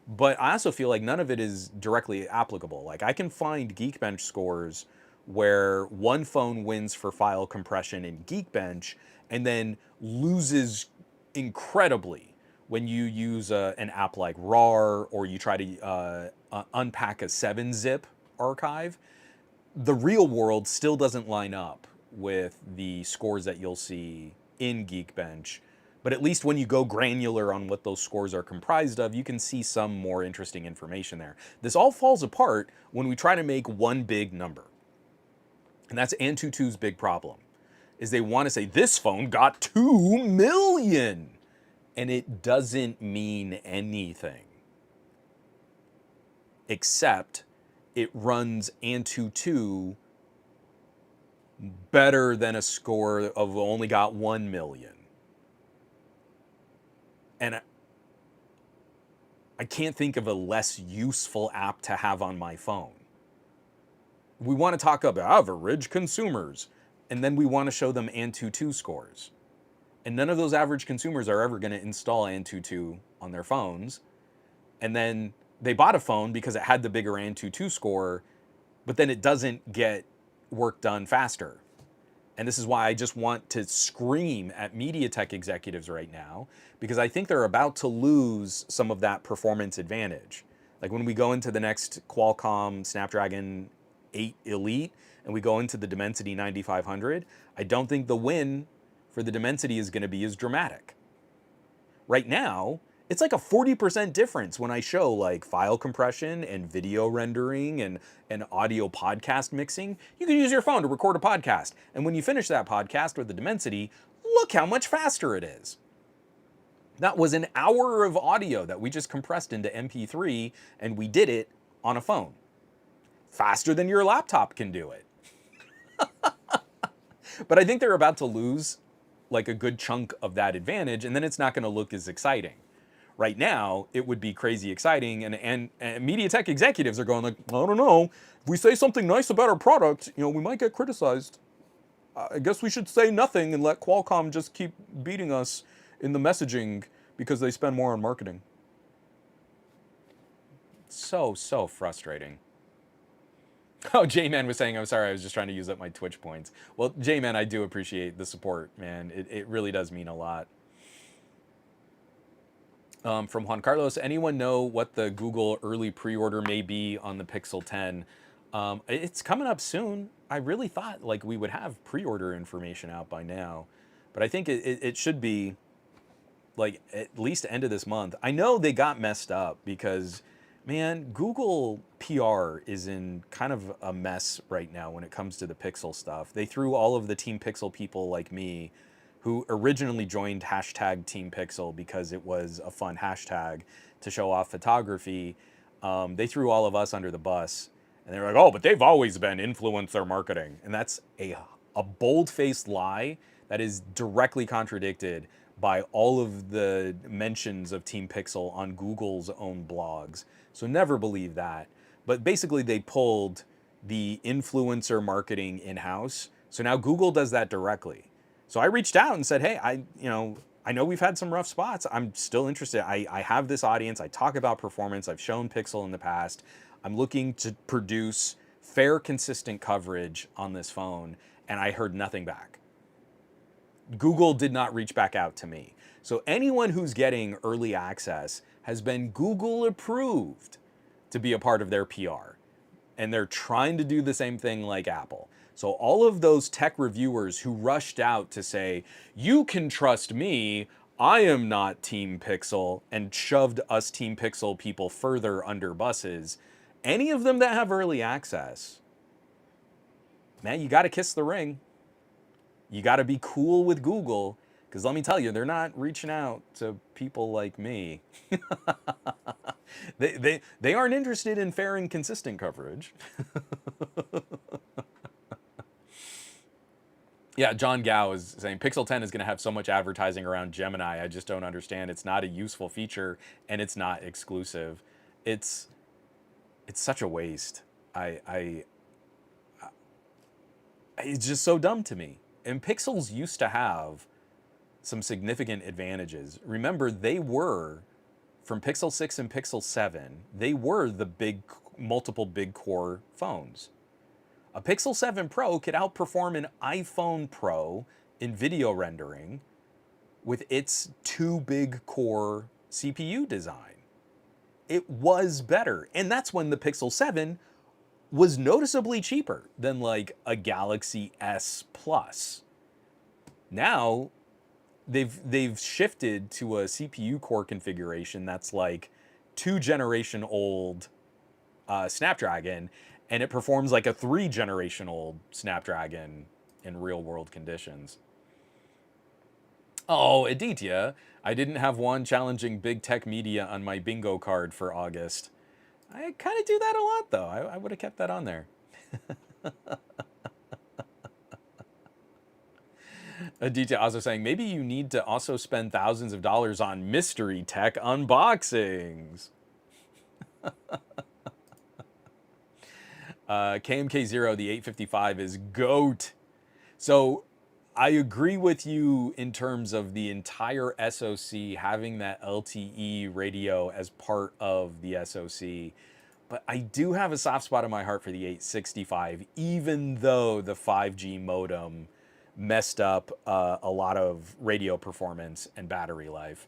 but I also feel like none of it is directly applicable. Like I can find Geekbench scores where one phone wins for file compression in Geekbench and then loses incredibly when you use an app like RAR or you try to unpack a 7-zip archive. The real world still doesn't line up with the scores that you'll see in Geekbench. But at least when you go granular on what those scores are comprised of, you can see some more interesting information there. This all falls apart when we try to make one big number. And that's Antutu's big problem, is they want to say this phone got 2 million. And it doesn't mean anything. Except it runs Antutu better than a score of only got 1 million. And I can't think of a less useful app to have on my phone. We want to talk about average consumers, and then we want to show them Antutu scores. And none of those average consumers are ever going to install Antutu on their phones. And then they bought a phone because it had the bigger Antutu score, but then it doesn't get work done faster. And this is why I just want to scream at MediaTek executives right now, because I think they're about to lose some of that performance advantage. Like when we go into the next Qualcomm Snapdragon 8 Elite and we go into the Dimensity 9500, I don't think the win for the Dimensity is going to be as dramatic. Right now, it's like a 40% difference when I show like file compression and video rendering and audio podcast mixing. You can use your phone to record a podcast. And when you finish that podcast with the Dimensity, look how much faster it is. That was an hour of audio that we just compressed into MP3, and we did it on a phone. Faster than your laptop can do it. But I think they're about to lose like a good chunk of that advantage, and then it's not going to look as exciting. Right now, it would be crazy exciting, and MediaTek executives are going like, I don't know, if we say something nice about our product, we might get criticized. I guess we should say nothing and let Qualcomm just keep beating us in the messaging because they spend more on marketing. So frustrating. Oh, J-Man was saying, I'm sorry, I was just trying to use up my Twitch points. Well, J-Man, I do appreciate the support, man. It really does mean a lot. From Juan Carlos, anyone know what the Google early pre-order may be on the Pixel 10? It's coming up soon. I really thought like we would have pre-order information out by now, but I think it should be like at least end of this month. I know they got messed up because, man, Google PR is in kind of a mess right now when it comes to the Pixel stuff. They threw all of the Team Pixel people like me, who originally joined hashtag Team Pixel because it was a fun hashtag to show off photography. They threw all of us under the bus, and they were like, oh, but they've always been influencer marketing. And that's a bold-faced lie that is directly contradicted by all of the mentions of Team Pixel on Google's own blogs. So never believe that. But basically they pulled the influencer marketing in-house. So now Google does that directly. So I reached out and said, hey, I know we've had some rough spots. I'm still interested. I have this audience. I talk about performance. I've shown Pixel in the past. I'm looking to produce fair, consistent coverage on this phone, and I heard nothing back. Google did not reach back out to me. So anyone who's getting early access has been Google approved to be a part of their PR. And they're trying to do the same thing like Apple. So all of those tech reviewers who rushed out to say, you can trust me, I am not Team Pixel, and shoved us Team Pixel people further under buses, any of them that have early access, man, you got to kiss the ring. You got to be cool with Google, because let me tell you, they're not reaching out to people like me. They aren't interested in fair and consistent coverage. Yeah, John Gao is saying Pixel 10 is going to have so much advertising around Gemini. I just don't understand. It's not a useful feature and it's not exclusive. It's such a waste. It's just so dumb to me. And Pixels used to have some significant advantages. Remember, they were from Pixel 6 and Pixel 7, they were the multiple big core phones. A Pixel 7 Pro could outperform an iPhone Pro in video rendering with its 2 big core CPU design. It was better. And that's when the Pixel 7 was noticeably cheaper than like a Galaxy S Plus. Now, they've shifted to a CPU core configuration that's like 2-generation old Snapdragon, and it performs like a 3-generation old Snapdragon in real world conditions. Oh, Aditya, I didn't have one challenging big tech media on my bingo card for August. I kind of do that a lot though. I would have kept that on there. Aditya also saying, maybe you need to also spend thousands of dollars on mystery tech unboxings. KMK0, the 855 is GOAT. So I agree with you in terms of the entire SoC having that LTE radio as part of the SoC. But I do have a soft spot in my heart for the 865, even though the 5G modem messed up a lot of radio performance and battery life.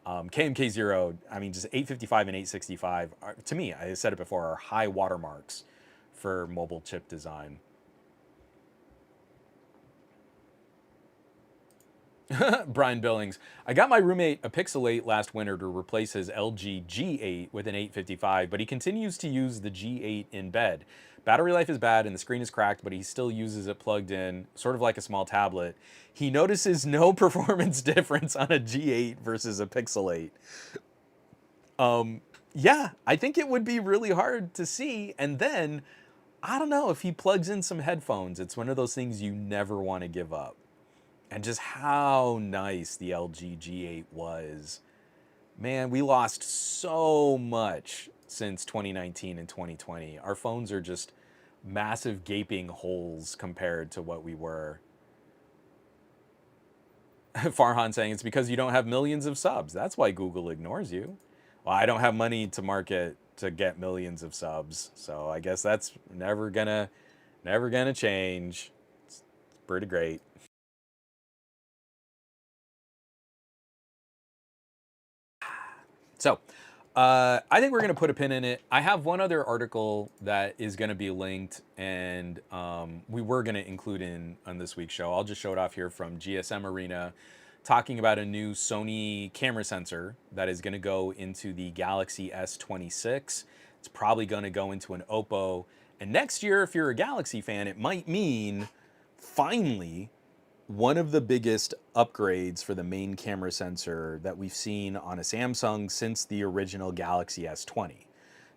KMK0, I mean, just 855 and 865, to me, I said it before, are high watermarks for mobile chip design. Brian Billings, I got my roommate a Pixel 8 last winter to replace his LG G8 with an 855, but he continues to use the G8 in bed. Battery life is bad and the screen is cracked, but he still uses it plugged in, sort of like a small tablet. He notices no performance difference on a G8 versus a Pixel 8. Yeah, I think it would be really hard to see. And then, I don't know, if he plugs in some headphones, it's one of those things you never want to give up. And just how nice the LG G8 was. Man, we lost so much since 2019 and 2020. Our phones are just massive gaping holes compared to what we were. Farhan saying it's because you don't have millions of subs. That's why Google ignores you. Well, I don't have money to market to get millions of subs, so I guess that's never gonna change. It's pretty great. So, I think we're going to put a pin in it. I have one other article that is going to be linked, and we were going to include on this week's show. I'll just show it off here from GSM Arena, talking about a new Sony camera sensor that is going to go into the Galaxy S26. It's probably going to go into an Oppo. And next year, if you're a Galaxy fan, it might mean, finally, one of the biggest upgrades for the main camera sensor that we've seen on a Samsung since the original Galaxy S20.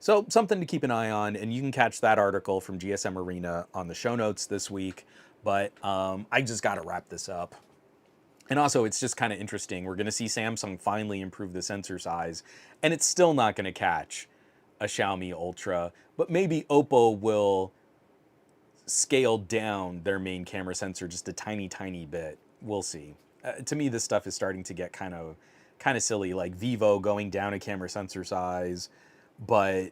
So something to keep an eye on, and you can catch that article from GSM Arena on the show notes this week. But I just got to wrap this up. And also, it's just kind of interesting. We're going to see Samsung finally improve the sensor size, and it's still not going to catch a Xiaomi Ultra, but maybe Oppo will scale down their main camera sensor just a tiny bit. We'll see. To me, this stuff is starting to get kind of silly, like Vivo going down a camera sensor size, but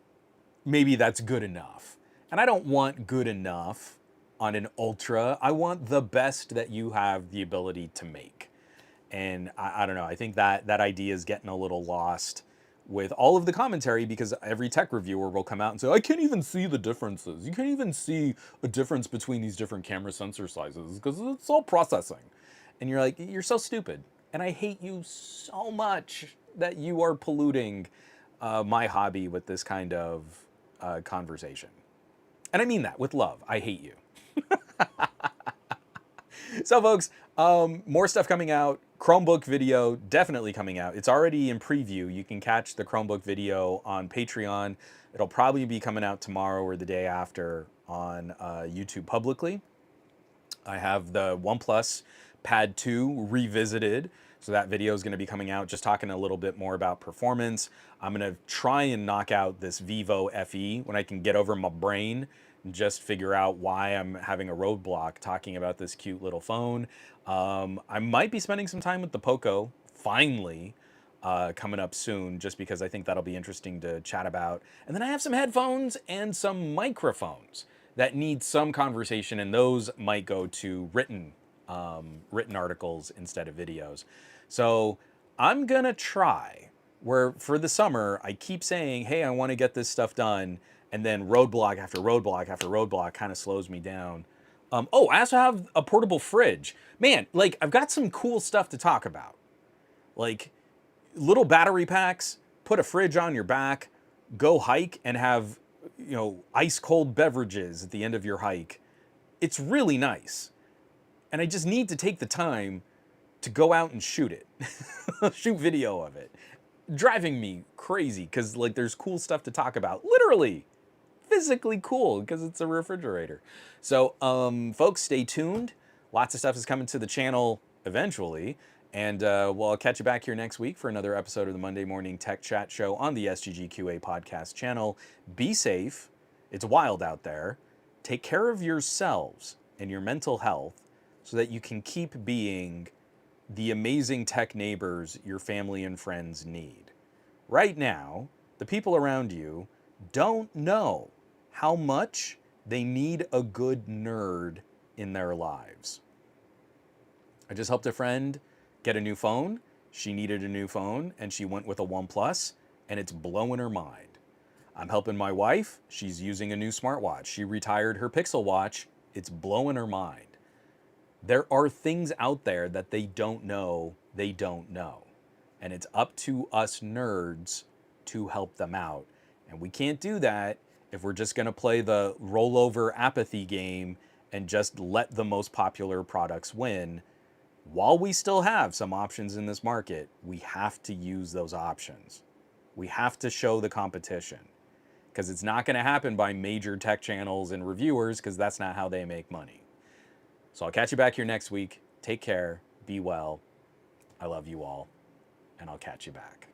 maybe that's good enough. And I don't want good enough on an Ultra. I want the best that you have the ability to make. And I don't know. I think that idea is getting a little lost with all of the commentary, because every tech reviewer will come out and say, I can't even see the differences. You can't even see a difference between these different camera sensor sizes because it's all processing. And you're like, you're so stupid. And I hate you so much that you are polluting my hobby with this kind of conversation. And I mean that with love. I hate you. So, folks, more stuff coming out. Chromebook video definitely coming out. It's already in preview. You can catch the Chromebook video on Patreon. It'll probably be coming out tomorrow or the day after on YouTube publicly. I have the OnePlus Pad 2 revisited. So that video is going to be coming out, just talking a little bit more about performance. I'm going to try and knock out this Vivo FE when I can get over my brain and just figure out why I'm having a roadblock talking about this cute little phone. I might be spending some time with the Poco, finally, coming up soon, just because I think that'll be interesting to chat about. And then I have some headphones and some microphones that need some conversation, and those might go to written articles instead of videos. So I'm gonna try, where for the summer I keep saying, hey, I want to get this stuff done, and then roadblock after roadblock after roadblock kind of slows me down. Oh, I also have a portable fridge. Man, like, I've got some cool stuff to talk about. Like, little battery packs, put a fridge on your back, go hike and have, ice cold beverages at the end of your hike. It's really nice. And I just need to take the time to go out and shoot it, shoot video of it. Driving me crazy because, like, there's cool stuff to talk about. Literally, physically cool because it's a refrigerator. So, folks, stay tuned. Lots of stuff is coming to the channel eventually. And well, I'll catch you back here next week for another episode of the Monday Morning Tech Chat Show on the SGGQA podcast channel. Be safe. It's wild out there. Take care of yourselves and your mental health so that you can keep being the amazing tech neighbors your family and friends need. Right now, the people around you don't know how much they need a good nerd in their lives. I just helped a friend get a new phone. She needed a new phone and she went with a OnePlus, and it's blowing her mind. I'm helping my wife. She's using a new smartwatch. She retired her Pixel watch. It's blowing her mind. There are things out there that they don't know they don't know. And it's up to us nerds to help them out. And we can't do that if we're just going to play the rollover apathy game and just let the most popular products win. While we still have some options in this market, we have to use those options. We have to show the competition, because it's not going to happen by major tech channels and reviewers, because that's not how they make money. So I'll catch you back here next week. Take care. Be well. I love you all. And I'll catch you back.